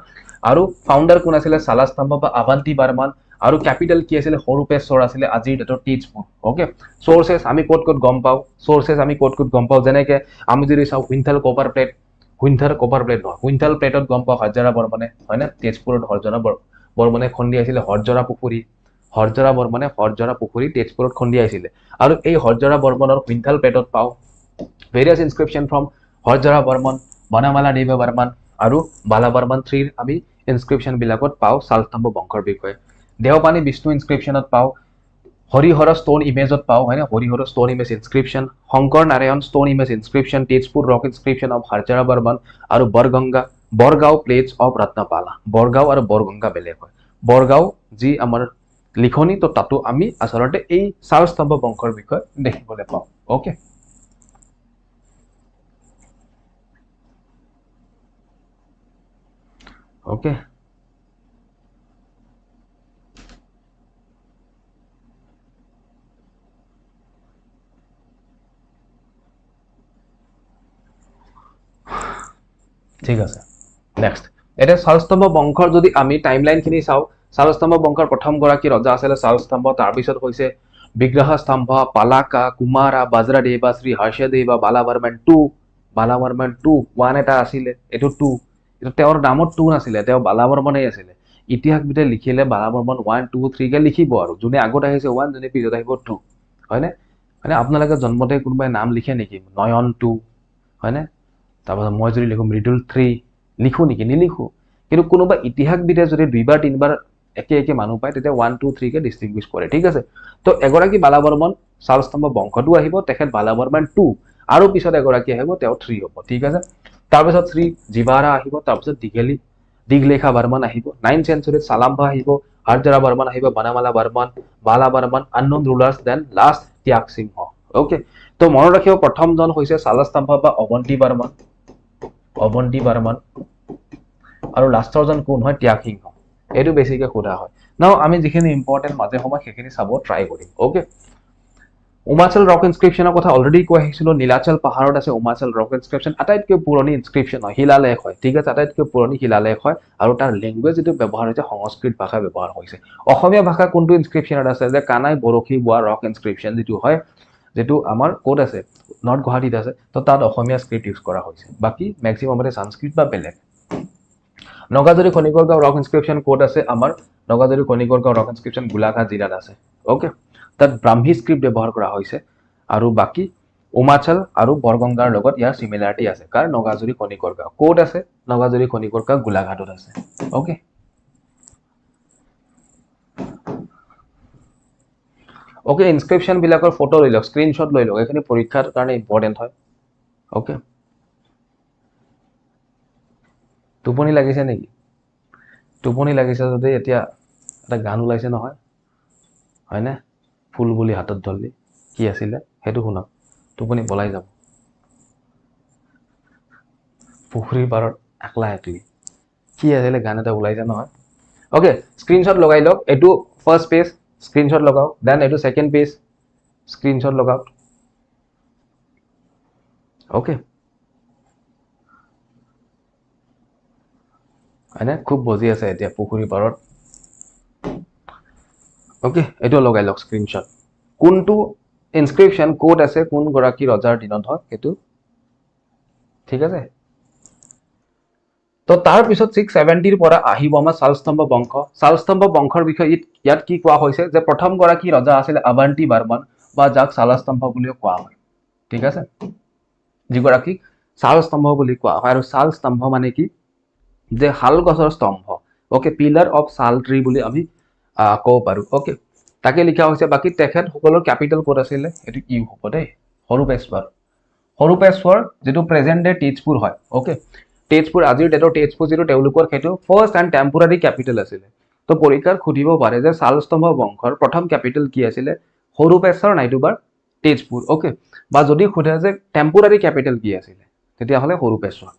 আৰু ফাউণ্ডাৰ কোন আছিলে শালস্তম্ভ বা আৱন্তী বৰ্মন। আৰু কেপিটেল কি আছিলে হৰুপেশ্বৰ আছিলে, আজিৰ ডেটৰ তেজপুৰ। ওকে, সোৰ্চেছ আমি ক'ত ক'ত গম পাওঁ, সোৰ্চেছ আমি ক'ত ক'ত গম পাওঁ, যেনেকে আমি যদি চাওঁ হুইন্থাল কপাৰ প্লেট, হুইন্থাল কপাৰ প্লেট নহয়, হুইন্থাল প্লেটত গম পাওঁ হৰজৰা বৰ্মনে হয়নে, তেজপুৰত হৰজৰা বৰ্মনে খন্দিয়াইছিলে হৰজৰা পুখুৰী। হৰজৰা বৰ্মনে হৰজৰা পুখুৰী তেজপুৰত খন্দিয়াইছিলে। আৰু এই হৰজৰা বৰ্মনৰ হুইন্থাল প্লেটত পাওঁ various inscription from Harjara Barman, Vanamala Dev Barman আৰু বালা বৰ্মন 3ৰ আমি ইনস্ক্ৰিপশ্যন বিলাকত পাওঁ শালস্তম্ভ বংশৰ বিষয়ে। দেওপানী বিষ্ণু ইনস্ক্ৰিপশ্যনত পাওঁ, হৰিহৰ ষ্টোন ইমেজত পাওঁ হয়নে, Harihar stone image inscription, Shankar Narayan stone image inscription, Tezpur rock inscription of Harjara Barman আৰু বৰগাঁও প্লেটছ অফ ৰত্নপালা। বৰগাঁও আৰু বৰগংগা বেলেগ হয়। বৰগাঁও যি আমাৰ লিখনি, তো তাতো আমি আচলতে এই শালস্তম্ভ বংশৰ বিষয়ে দেখিবলৈ পাওঁ। ওকে, ওকে, ঠিক আছে, নেক্সট। এতিয়া শালস্তম্ভ বংশৰ যদি আমি টাইমলাইনখিনি চাওঁ, শালস্তম্ভ বংশৰ প্ৰথম গৰাকী ৰজা আছিলে শালস্তম্ভ, তাৰপিছত হৈছে বিগ্ৰহস্তম্ভ, পালাকা, কুমাৰা, বজ্ৰদেৱা, শ্ৰী হৰ্ষদেৱা, বালাবৰ্মন 2 1 এটা আছিলে, এইটো 2, এইটো তেওঁৰ নামত 2 নাছিলে, তেওঁ বালাবৰ্মনেই আছিলে। ইতিহাসবিদে লিখিলে বালাবৰ্মন 1 2 3 কে লিখিব, আৰু যোনে আগত আহিছে 1, যোনে পিছত আহিব 2, হয়নে, মানে আপোনালোকে জন্মতে কোনোবাই নাম লিখে নেকি নয়ন 2 হয়নে, তাৰপাছত মই যদি লিখোঁ মৃদুল 3 লিখোঁ নেকি, নিলিখোঁ। কিন্তু কোনোবা ইতিহাসবিদে যদি 2বাৰ 3বাৰ একে মানুহ পায় তেতিয়া 1 2 3 কে ডিষ্টিংগুইছ কৰে, ঠিক আছে। তো এগৰাকী বালাবৰ্মন শালস্তম্ভ বংশতো আহিব, তেখেত বালাবৰ্মন 2, আৰু পিছত এগৰাকী আহিব, তেওঁ 3 হ'ব, ঠিক আছে। তাৰপিছত শ্ৰী জিবাৰা আহিব, তাৰপিছত দীঘলেখা বৰ্মন আহিব, 9th চেঞ্চুৰীত চালাম্ভা আহিব, হৰজৰা বৰ্মন আহিব, Vanamala Barman, Bala Barman, unknown rulers, then last Tyag Singha. Okay, তো মনত ৰাখিব প্ৰথমজন হৈছে শালস্তম্ভ বা অৱন্তী বৰ্মন, আৰু লাষ্টৰজন কোন হয়, ত্যাগ সিংহ। এইটো বেছিকৈ সোধা হয়। নাও আমি যিখিনি ইম্পৰ্টেণ্ট মাজে সময় সেইখিনি চাব ট্ৰাই কৰিম। ওকে, উমাচল ৰক ইনস্ক্ৰিপশ্যনৰ কথা অলৰেডি কৈ আহিছিলোঁ। নীলাচল পাহাৰত আছে উমাচল ৰক ইনস্ক্ৰিপশ্যন, আটাইতকৈ পুৰণি ইনস্ক্ৰিপশ্যন হয়, শিলালেখ হয়, ঠিক আছে, আটাইতকৈ পুৰণি শিলালেখ হয়। আৰু তাৰ লেংগুৱেজ যিটো ব্যৱহাৰ হৈছে সংস্কৃত ভাষা ব্যৱহাৰ হৈছে। অসমীয়া ভাষা কোনটো ইনস্ক্ৰিপশ্যনত আছে, যে কানাই বৰশী বোৱা ৰক ইনস্ক্ৰিপশ্যন যিটো হয়, যেটো আমাৰ ক'ত আছে, নৰ্থ গুৱাহাটীত আছে, তো তাত অসমীয়া স্ক্ৰিপ্ট ইউজ কৰা হৈছে, বাকী মেক্সিমামতে সংস্কৃত বা বেলেগ। নগাজুৰি খনিকৰ গাঁও ৰক ইনস্ক্ৰিপশ্যন ক'ত আছে, আমাৰ নগাজুৰি খনিকৰ গাঁও ৰক ইনস্ক্ৰিপশ্যন গোলাঘাট জিলাত আছে। ওকে, তাত ব্ৰাহ্মী স্ক্ৰিপ্ট ব্যৱহাৰ কৰা হৈছে। আৰু বাকী উমাচল আৰু বৰগংগাৰ লগত ইয়াৰ চিমিলাৰিটি আছে। কাৰ, নগাজুৰি খনিকৰ গাঁও ক'ত আছে, নগাজুৰি খনিকৰ গাঁও গোলাঘাটত আছে। ওকে, ওকে, ইনস্ক্ৰিপশ্যন বিলাকৰ ফটো লৈ লওক, স্ক্ৰীনশ্বট লৈ লওক, এইখিনি পৰীক্ষাৰ কাৰণে ইম্পৰ্টেণ্ট হয়। ওকে, টোপনি লাগিছে নেকি, টোপনি লাগিছে যদি এতিয়া এটা গান ওলাইছে নহয় হয়নে, ফুল বুলি হাতত ধৰলি, কি আছিলে সেইটো শুনক, টোপনি পলাই যাব। পুখুৰীৰ পাৰত একলা একলি, কি আছিলে গান এটা ওলাইছে নহয়। ওকে, স্ক্ৰীনশ্বট লগাই লওক, এইটো ফাৰ্ষ্ট পেজ, স্ক্ৰীনশ্বট লগাওক, দেন এইটো ছেকেণ্ড পেজ, স্ক্ৰীনশ্বট লগাওক। ওকে, হয়নে, খুব বজি আছে এতিয়া পুখুৰীৰ পাৰত। ওকে, এইটো লগাই লওক স্ক্ৰীনশ্বট, কোনটো ইনস্ক্ৰিপশ্যন ক'ত আছে, কোন গৰাকী ৰজাৰ দিনত হয় সেইটো, ঠিক আছে। তো তাৰপিছত 670ৰ পৰা আহিব আমাৰ শালস্তম্ভ বংশ। শালস্তম্ভ বংশৰ বিষয়ে ইয়াত কি কোৱা হৈছে, যে প্ৰথম গৰাকী ৰজা আছিলে অৱন্তী বৰ্মন, বা যাক শালস্তম্ভ বুলিও কোৱা হয়, ঠিক আছে, যিগৰাকী শাল স্তম্ভ বুলি কোৱা হয়। আৰু শাল স্তম্ভ মানে কি, যে শাল গছৰ স্তম্ভ। ওকে, পিলাৰ অফ শাল ট্ৰি বুলি আমি ক'ব পাৰোঁ। ওকে, তাকে লিখা হৈছে। বাকী তেখেতসকলৰ কেপিটেল ক'ত আছিলে, এইটো ইউ হ'ব দেই, হৰূপেশ্বৰ। হৰূপেশ্বৰ যিটো প্ৰেজেণ্ট ডে তেজপুৰ হয়। ওকে, তেজপুৰ আজিৰ ডেটৰ তেজপুৰ যিটো তেওঁলোকৰ সেইটো ফাৰ্ষ্ট এণ্ড টেম্পৰাৰী কেপিটেল আছিলে। তো পৰীক্ষাত সুধিব পাৰে যে শালস্তম্ভ বংশৰ প্ৰথম কেপিটেল কি আছিলে, হৰূপেশ্বৰ নাইটোবা তেজপুৰ। ওকে, বা যদি সোধে যে টেম্পৰাৰী কেপিটেল কি আছিলে, তেতিয়াহ'লে হৰূপেশ্বৰ।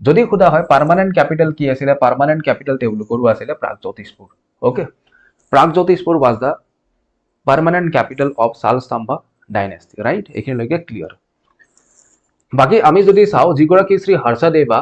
যদি সোধা হয় পাৰ্মানেণ্ট কেপিটেল কি আছিলে, পাৰ্মানেণ্ট কেপিটেল তেওঁলোকৰো আছিলে Pragjyotishpur. Okay, Pragjyotishpur was the permanent capital of Salastambha dynasty. Right, এইখিনিলৈকে ক্লিয়াৰ। বাকী আমি যদি চাওঁ, যিগৰাকী শ্ৰী হৰ্ষদেৱা,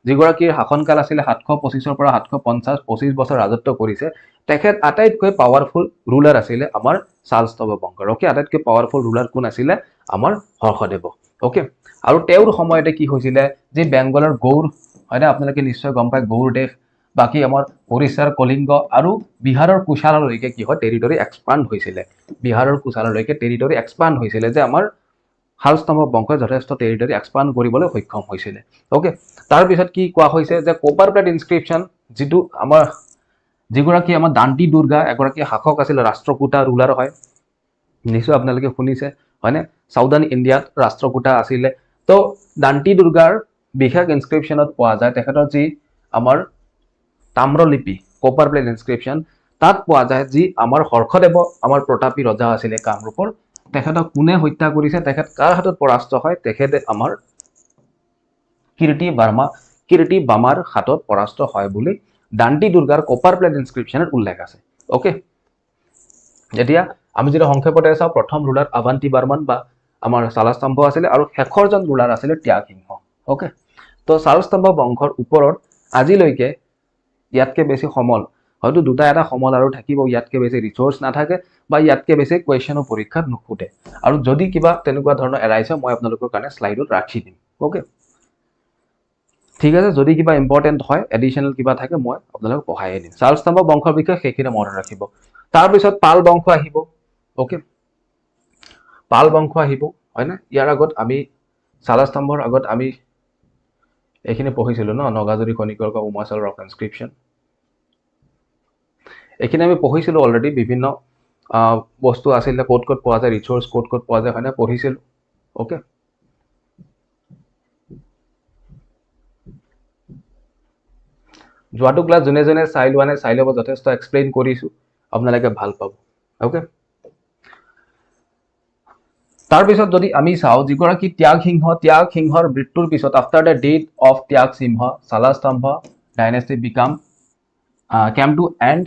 যিগৰাকীৰ শাসনকাল আছিলে 725 পৰা 750, 25 বছৰ ৰাজত্ব কৰিছে, তেখেত আটাইতকৈ পাৱাৰফুল ৰুলাৰ আছিলে আমাৰ শালস্তম্ভ বংশৰ। ওকে, আটাইতকৈ পাৱাৰফুল ৰুলাৰ কোন আছিলে, আমাৰ হৰ্ষদেৱ। ওকে, আৰু তেওঁৰ সময়তে কি হৈছিলে, যি বেংগলৰ গৌড় হয়নে, আপোনালোকে নিশ্চয় গম পায় গৌড় দেশ, বাকী আমাৰ উৰিষ্যাৰ কলিংগ আৰু বিহাৰৰ কুশাললৈকে কি হয় টেৰিটৰি এক্সপাণ্ড হৈছিলে। বিহাৰৰ কুশাললৈকে টেৰিটৰি এক্সপাণ্ড হৈছিলে, যে আমাৰ শালস্তম্ভ বংশই যথেষ্ট টেৰিটৰি এক্সপাণ্ড কৰিবলৈ সক্ষম হৈছিলে। ওকে, তাৰপিছত কি কোৱা হৈছে, যে কপাৰ প্লেট ইনস্ক্ৰিপশ্যন, যিটো আমাৰ যিগৰাকী আমাৰ দান্তি দুৰ্গা এগৰাকী শাসক আছিলে, ৰাষ্ট্ৰকূটা ৰুলাৰ হয়, নিশ্চয় আপোনালোকে শুনিছে হয়নে, চাউদাৰ্ণ ইণ্ডিয়াত ৰাষ্ট্ৰকূটা আছিলে। তো দান্তি দুৰ্গাৰ বিশেষ ইনস্ক্ৰিপশ্যনত পোৱা যায় তেখেতৰ যি আমাৰ তাম্ৰলিপি, কপাৰ প্লেট ইনস্ক্ৰিপশ্যন, তাত পোৱা যায় যি আমাৰ হৰ্ষদেৱ আমাৰ প্ৰতাপী ৰজা আছিলে কামৰূপৰ, তেখেতক কোনে হত্যা কৰিছে, তেখেত কাৰ হাতত পৰাস্ত হয়, তেখেতে আমাৰ কীৰ্তি বামাৰ হাতত পৰাস্ত হয় বুলি দান্তি দুৰ্গাৰ কপাৰ প্লেট ইনস্ক্ৰিপশ্যনত উল্লেখ আছে। ওকে, এতিয়া আমি যদি সংক্ষেপতে চাওঁ, প্ৰথম ৰুলাৰ আৱান্তি বাৰ্মান বা আমাৰ শালস্তম্ভ আছিলে, আৰু শেষৰজন ৰুলাৰ আছিলে ত্যাগ সিংহ। ওকে, তো শালস্তম্ভ বংশৰ ওপৰত আজিলৈকে ইয়াতকৈ বেছি সমল, হয়তো দুটা এটা সমল আৰু থাকিব, ইয়াতকৈ বেছি ৰিচোৰ্চ নাথাকে, বা ইয়াতকৈ বেছি কুৱেশ্যনো পৰীক্ষাত নুসুধে। আৰু যদি কিবা তেনেকুৱা ধৰণৰ এৰাইছে, মই আপোনালোকৰ কাৰণে শ্লাইডত ৰাখি দিম। ওকে, ঠিক আছে, যদি কিবা ইম্পৰ্টেণ্ট হয়, এডিশ্যনেল কিবা থাকে, মই আপোনালোকক পঢ়াই দিম। শালস্তম্ভ বংশৰ বিষয়ে সেইখিনি মনত ৰাখিব। তাৰপিছত পাল বংশ আহিব। ওকে, পাল বংশ আহিব হয়নে, ইয়াৰ আগত আমি শালস্তম্ভৰ আগত আমি এইখিনি পঢ়িছিলোঁ ন, নগাজুৰি খনিকৰ উমাচল ৰক ইনস্ক্ৰিপশ্যন, এইখিনি আমি পঢ়িছিলোঁ অলৰেডি। বিভিন্ন বস্তু আছিলে, ক'ত ক'ত পোৱা যায়, ৰিচোৰ্চ ক'ত ক'ত পোৱা যায় হয়নে, পঢ়িছিলোঁ। ওকে, যোৱাটো ক্লাছ যোনে যোনে চাই লোৱা নাই চাই ল'ব, যথেষ্ট এক্সপ্লেইন কৰিছোঁ, আপোনালোকে ভাল পাব। ওকে, তাৰপিছত যদি আমি চাওঁ, যিগৰাকী ত্যাগ সিংহৰ মৃত্যুৰ পিছত, after the death of Tyag Singha, Salastambha dynasty came to end.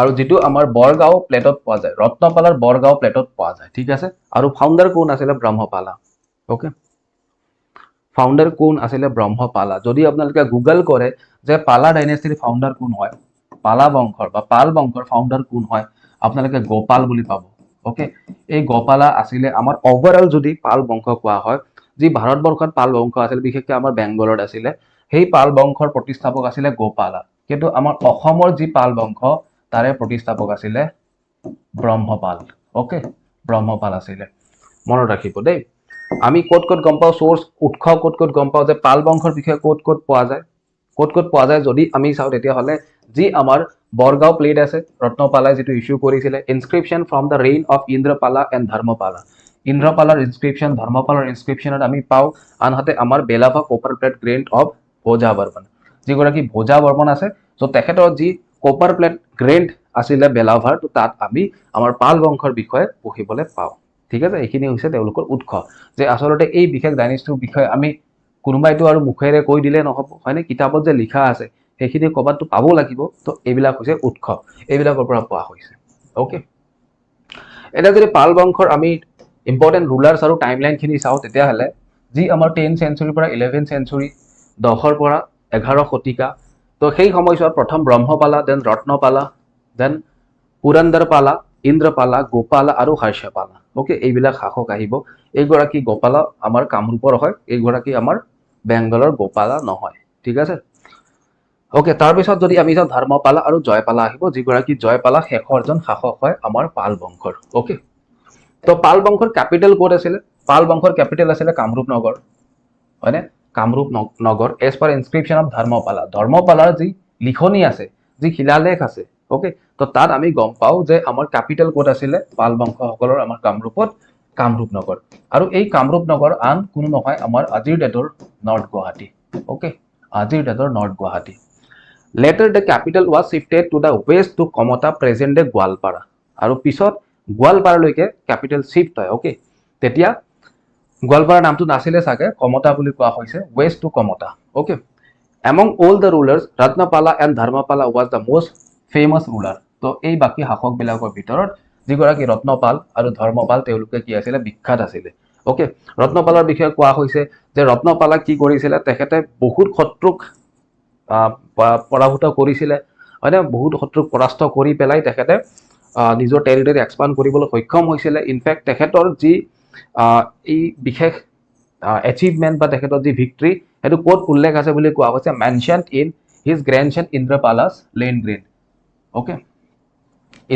আৰু যিটো আমাৰ বৰগাঁও প্লেটত পোৱা যায়, ৰত্নপালাৰ বৰগাঁও প্লেটত পোৱা যায়। ঠিক আছে, আৰু ফাউণ্ডাৰ কোন আছিলে, ব্ৰহ্মপালা। ওকে, ফাউণ্ডাৰ কোন আছিলে, ব্ৰহ্মপালা। যদি আপোনালোকে গুগল কৰে যে পালা ডাইনেষ্টিৰ ফাউণ্ডাৰ কোন হয়, পালা বংশৰ বা পাল বংশৰ ফাউণ্ডাৰ কোন হয়, আপোনালোকে গোপাল বুলি পাব। ওকে, এই গোপালা আছিলে আমাৰ অভাৰঅল যদি পাল বংশ কোৱা হয়, যি ভাৰতবৰ্ষত পাল বংশ আছিল, বিশেষকৈ আমাৰ বেংগলত আছিলে, সেই পাল বংশৰ প্ৰতিষ্ঠাপক আছিলে গোপালা। কিন্তু আমাৰ অসমৰ যি পাল বংশ, তাৰে প্ৰতিষ্ঠাপক আছিলে ব্ৰহ্মপাল। ওকে, ব্ৰহ্মপাল আছিলে, মনত ৰাখিব দেই। আমি ক'ত ক'ত গম পাওঁ, চ'ৰ্চ উৎস ক'ত ক'ত গম পাওঁ, যে পাল বংশৰ বিষয়ে ক'ত ক'ত পোৱা যায়, যদি আমি চাওঁ, তেতিয়াহ'লে যি আমাৰ বৰগাঁও প্লেট আছে, ৰত্নপালাই যিটো ইছ্যু কৰিছিলে, inscription from the reign of Indrapala and Dharmapala. ইন্দ্ৰপালাৰ ইনস্ক্ৰিপশ্যন, ধৰ্মপালাৰ ইনস্ক্ৰিপশ্যনত আমি পাওঁ, আনহাতে আমাৰ Belava copper plate grant of Bhoja Barman, যিগৰাকী ভোজা বৰ্মন আছে, চ' তেখেতৰ যি কপাৰ প্লেট গ্ৰেণ্ট আছিলে বেলাভাৰ, তো তাত আমি আমাৰ পাল বংশৰ বিষয়ে পঢ়িবলৈ পাওঁ। ঠিক আছে, এইখিনি হৈছে তেওঁলোকৰ উৎস, যে আচলতে এই বিশেষ ডাইনেষ্টিৰ বিষয়ে আমি কোনোবাইতো আৰু মুখেৰে কৈ দিলে নহ'ব হয়নে, কিতাপত যে লিখা আছে সেইখিনি ক'ৰবাততো পাব লাগিব। তো এইবিলাক হৈছে উৎস, এইবিলাকৰ পৰা পোৱা হৈছে। ওকে, এতিয়া যদি পাল বংশৰ আমি ইম্পৰ্টেণ্ট ৰুলাৰ্ছ আৰু টাইমলাইনখিনি চাওঁ, তেতিয়াহ'লে যি আমাৰ 10th চেঞ্চুৰীৰ পৰা 11th চেঞ্চুৰী, 10ৰ পৰা 11 শতিকা, তো সেই সময়ছোৱাত প্ৰথম ব্ৰহ্মপালা, দেন ৰত্নপালা, দেন পুৰন্দৰপালা, ইন্দ্ৰপালা, গোপালা আৰু হৰ্ষপালা। ওকে, এইবিলাক শাসক আহিব। এইগৰাকী গোপালা আমাৰ কামৰূপৰ হয়, এইগৰাকী আমাৰ বেংগলৰ গোপালা নহয়। ঠিক আছে, ওকে, তাৰপিছত যদি আমি চাওঁ, ধৰ্মপালা আৰু জয়পালা আহিব, যিগৰাকী জয়পালা শেষৰজন শাসক হয় আমাৰ পাল বংশৰ। ওকে, তো পাল বংশৰ কেপিটেল ক'ত আছিলে, পাল বংশৰ কেপিটেল আছিলে কামৰূপ নগৰ। হয়নে কামৰূপ নগৰ এজ পাৰ ইনস্ক্ৰিপশ্যন অফ ধৰ্মপালাৰ যি লিখনি আছে যি শিলালেখ আছে ওকে তো তাত আমি গম পাওঁ যে আমাৰ ক্যাপিটেল কোড আছিলে পাল বংশসকলৰ আমাৰ কামৰূপত কামৰূপ নগৰ আৰু এই কামৰূপ নগৰ আন কোনো নহয় আমাৰ আজিৰ ডেটৰ নৰ্থ গুৱাহাটী ওকে আজিৰ ডেটৰ north Guwahati later the capital was shifted to the west to Komata present day Gwalpara আৰু পিছত গোৱালপাৰালৈকে ক্যাপিটেল শিফট হয় ওকে তেতিয়া গোৱালপাৰা নামটো নাছিলে সাকে কমতা বুলি কোৱা হৈছে west to Komata okay among all the rulers Ratnapala and Dharmapala was the most famous ruler তো এই বাকি শাসক বিলাকৰ ভিতৰত যিগৰাকী ৰত্নপাল আৰু ধৰ্মপাল তেওঁলোকে কি আছিল বিখ্যাত আছিল ওকে ৰত্নপালৰ বিষয়ে কোৱা হৈছে যে ৰত্নপালা কি কৰিছিল তেখেতে বহুত শত্ৰুক পৰাভূত কৰিছিল হয়নে বহুত শত্ৰুক পৰাস্ত কৰি পেলাই তেখেতে নিজৰ টেৰিটৰি এক্সপান্ড কৰিবলৈ সক্ষম হৈছিল ইনফ্যাক্ট তেখেতৰ যি এই বিশেষ এচিভমেন্ট বা তেখেতৰ যি ভিক্টৰি এটো কোড উল্লেখ আছে বুলি কোৱা হৈছে mentioned in his grandson Indrapala's land grant okay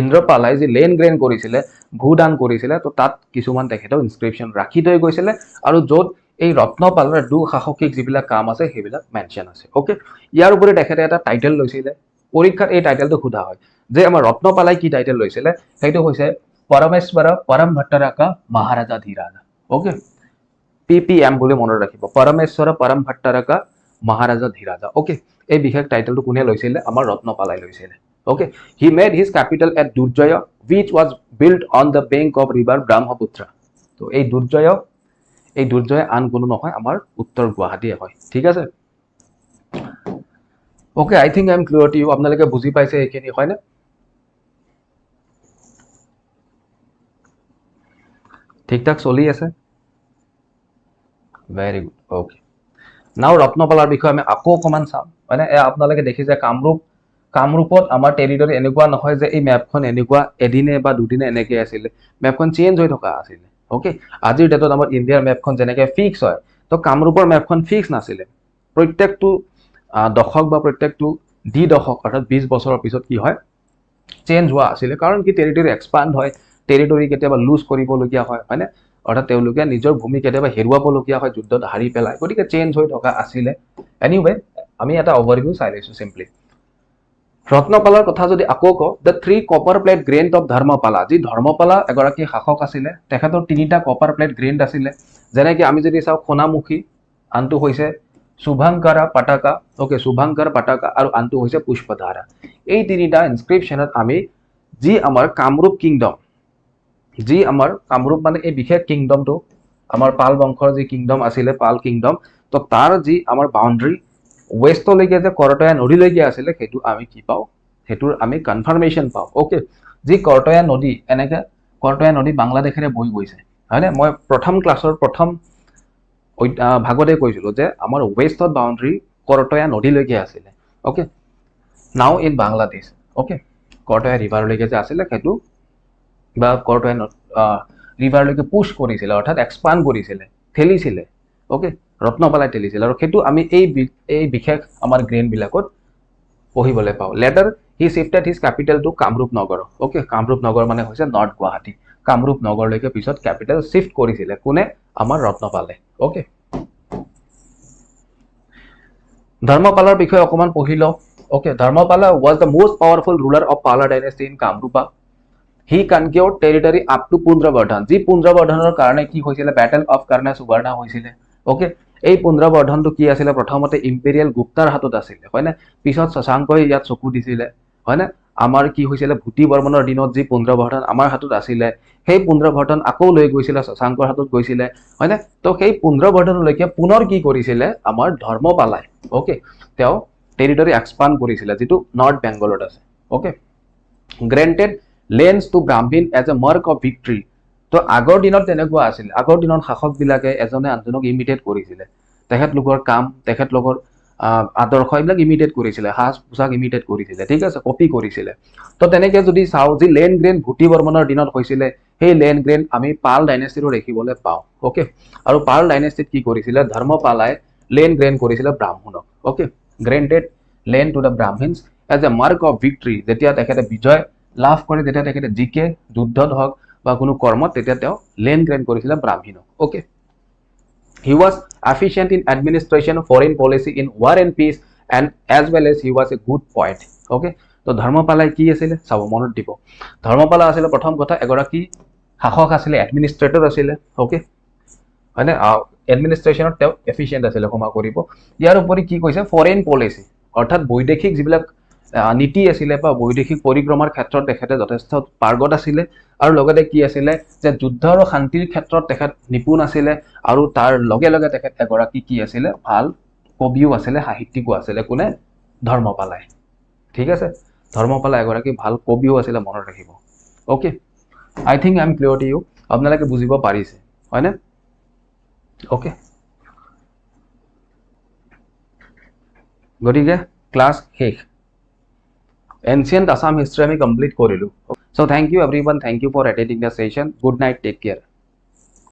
ইন্দ্ৰপালাই যি লেন গ্ৰেন কৰিছিল ভূদান কৰিছিল তো তাত কিছুমান তেখেতৰ ইনস্ক্ৰিপশ্যন ৰাখি থৈ গৈছিল আৰু য'ত এই ৰত্নপালৰ দু শাসকিক যিবিলাক কাম আছে সেইবিলাক মেনশন আছে ওকে ইয়াৰ উপৰি তেখেতে এটা টাইটেল লৈছিল পৰীক্ষাত এই টাইটেলটো সোধা হয় যে আমাৰ ৰত্নপালাই কি টাইটেল লৈছিল সেইটো হৈছে পৰমেশ্বৰ পৰম ভট্টাৰকা মহাৰাজা ধীৰাজা ওকে PPM বুলি মনত ৰাখিব পৰমেশ্বৰ পৰম ভট্টাৰকা মহাৰাজা ধীৰাজা ওকে এই বিশেষ টাইটেলটো কোনে লৈছিল আমাৰ ৰত্নপালাই লৈছিল okay he made his capital at Durjaya which was built on the bank of river Brahmaputra তো এই দুৰ্জয় আন কোনো নহয় আমাৰ উত্তৰ গুৱাহাটী হয় ঠিক আছে okay I think I am clear to you আপোনালোকে বুজি পাইছে এইখিনি হয় না ঠিকঠাক চলি আছে very good okay now ৰত্নপালাৰ বিষয়ে আমি আকৌ অকমান চাম মানে আপোনালোকে দেখিছে কামৰূপত আমাৰ টেৰিটৰি এনেকুৱা নহয় যে এই মেপখন এনেকুৱা এদিনে বা দুদিনে এনেকৈ আছিল মেপখন চেঞ্জ হৈ থকা আছিল ওকে আজিৰ ডেটত আমাৰ ইণ্ডিয়াৰ মেপখন যেনেকৈ ফিক্স হয় তো কামৰূপৰ মেপখন ফিক্স নাছিল প্ৰত্যেকটো দশক বা প্ৰত্যেকটো দশক অৰ্থাৎ 20 বছৰৰ পিছত কি হয় চেঞ্জ হোৱা আছিল কাৰণ কি টেৰিটৰি এক্সপান্ড হয় টেৰিটৰি কেতিয়াবা লুজ কৰিবলগীয়া হয় হয়নে অৰ্থাৎ তেওঁলোকে নিজৰ ভূমি কেতিয়াবা হেৰুৱাবলগীয়া হয় যুদ্ধত হাৰি পেলাই গতিকে চেঞ্জ হৈ থকা আছিল এনিৱে আমি এটা অভাৰভিউ চাই লৈছো সিম্পলি ৰত্নপালাৰ কথা যদি আকৌ কওঁ the 3 copper plate grand of Dharmapala যি ধৰ্মপালা এগৰাকী শাসক আছিল তেখেতৰ 3টা কপাৰ প্লেট গ্ৰেণ্ড আছিল যেনেকৈ আমি যদি চাওঁ সোণামুখী আনটো হৈছে শুভঙ্কৰা পাটাকা ওকে শুভঙ্কৰ পাটাকা আৰু আনটো হৈছে পুষ্পধাৰা এই 3টা ইনস্ক্ৰিপশ্যনত আমি যি আমাৰ কামৰূপ কিংডম যি আমাৰ কামৰূপ মানে এই বিশেষ কিংডমটো আমাৰ পাল বংশৰ যি কিংডম আছিল পাল কিংডম তো তাৰ যি আমাৰ বাউণ্ডাৰী ওয়েষ্টলৈকে যে কৰতয়া নদীলৈকে আছিল সেইটো আমি কি পাওঁ হেতুৰ আমি কনফাৰ্মেশন পাওঁ ওকে যি কৰতয়া নদী এনেকে কৰতয়া নদী বাংলাদেশৰে বৈ গৈছে হয়নে মই প্ৰথম ক্লাছৰ প্ৰথম ভাগতে কৈছিলো যে আমাৰ ওয়েষ্টৰ বাউণ্ডাৰী কৰতয়া নদীলৈকে আছিল okay now in Bangladesh okay Karatoya ৰিভাৰলৈকে যে আছিল সেইটো বা কৰতয়া ৰিভাৰলৈকে পুশ কৰিছিল অৰ্থাৎ এক্সপান্ড কৰিছিল ঠেলিছিল ওকে ৰত্নপালাই ঠেলিছিল আৰু সেইটো আমি এই বিশেষ আমাৰ গ্ৰেন বিলাকত পঢ়িবলৈ পাওঁ later he shifted his capital to Kamarup নগৰ ওকে কামৰূপ নগৰ মানে হৈছে নৰ্থ গুৱাহাটী কামৰূপ নগৰলৈকে পিছত ক্যাপিটেল শিফট কৰিছিল কোনে আমাৰ ৰত্নপালে ওকে ধৰ্মপালৰ বিষয়ে অকমান পঢ়িলো okay Dharmapala was the most powerful ruler of Pala dynasty in Kamrupa he conquered territory up to পুন্দ্ৰবৰ্ধন যি পুন্দ্ৰবৰ্ধনৰ কাৰণে কি হৈছিল ব্যাটল অফ কৰ্ণা সুবৰ্ণা হৈছিল ওকে এই পুন্দ্ৰবৰ্ধনটো কি আছিল প্ৰথমতে ইম্পেৰিয়েল গুপ্তাৰ হাতত আছিল হয়নে পিছত শশাংকই ইয়াত চকু দিছিল হয়নে আমাৰ কি হৈছিল ভূতি বৰ্মনৰ দিনত যি পুন্দ্ৰবৰ্ধন আমাৰ হাতত আছিল সেই পুন্দ্ৰবৰ্ধন আকৌ লৈ গৈছিল শশাংকৰ হাতত গৈছিল হয়নে তো সেই পুন্দ্ৰবৰ্ধনলৈকে পুনৰ কি কৰিছিল আমাৰ ধৰ্মপালাই ওকে তেওঁ টেৰিটৰি এক্সপান্ড কৰিছিল যেটো নৰ্থ বেংগলত আছে okay granted lands to Brahmin as a mark of victory তো আগৰ দিনত তেনেকুৱা আছিল আগৰ দিনত শাসক বিলাকে এজনে আনজনক ইমিটেট কৰিছিল তেখেতলোকৰ কাম তেখেতলোকৰ আদৰ্শ এইবিলাক ইমিটেট কৰিছিল সাজ পোছাক ইমিটেট কৰিছিল ঠিক আছে কপি কৰিছিল তো তেনেকৈ যদি চাওঁ যে লেন গ্ৰেন ভূতি বৰ্মনৰ দিনত হৈছিল সেই লেন গ্ৰেন আমি পাল ডাইনেষ্টিটো দেখিবলৈ পাওঁ ওকে আৰু পাল ডাইনেষ্টিত কি কৰিছিল ধৰ্মপালাই লেন গ্ৰেন কৰিছিল ব্ৰাহ্মণক okay granted land to the Brahmans as a mark of victory যেতিয়া তেখেতে বিজয় লাভ কৰে যেতিয়া তেখেতে জিকে যুদ্ধত হওক বা কোনো কৰ্মত তেতিয়া তেওঁ লেন গ্ৰেন কৰিছিল ব্ৰাহ্মণক okay He was efficient in administration, foreign policy, in war and peace, and as well as he was a good poet. Okay, তো ধৰ্মপালাই কি আছিলে চাব মনত দিব ধৰ্মপালা আছিলে প্ৰথম কথা এগৰাকী শাসক আছিলে এডমিনিষ্ট্ৰেটৰ আছিলে ওকে হয়নে এডমিনিষ্ট্ৰেশ্যনত তেওঁ এফিচিয়েণ্ট আছিলে ক্ষমা কৰিব ইয়াৰ উপৰি কি কৈছে ফৰেইন পলিচি অৰ্থাৎ বৈদেশিক যিবিলাক নীতি আছিলে বা বৈদেশিক পৰিক্ৰমাৰ ক্ষেত্ৰত তেখেতে যথেষ্ট পাৰ্গত আছিলে আৰু লগতে কি আছিলে যে যুদ্ধ আৰু শান্তিৰ ক্ষেত্ৰত তেখেত নিপুণ আছিলে আৰু তাৰ লগে লগে তেখেত এগৰাকী কি আছিলে ভাল কবিও আছিলে সাহিত্যিকো আছিলে কোনে ধৰ্মপালাই ঠিক আছে ধৰ্মপালা এগৰাকী ভাল কবিও আছিলে মনত ৰাখিব okay I think I am clear to you আপোনালোকে বুজিব পাৰিছে হয়নে ওকে গতিকে ক্লাছ শেষ এনচিয়েন্ট আসাম হিষ্ট্ৰী আমি কমপ্লিট কৰিলোঁ So thank you everyone. Thank you for attending the session. Good night. Take care.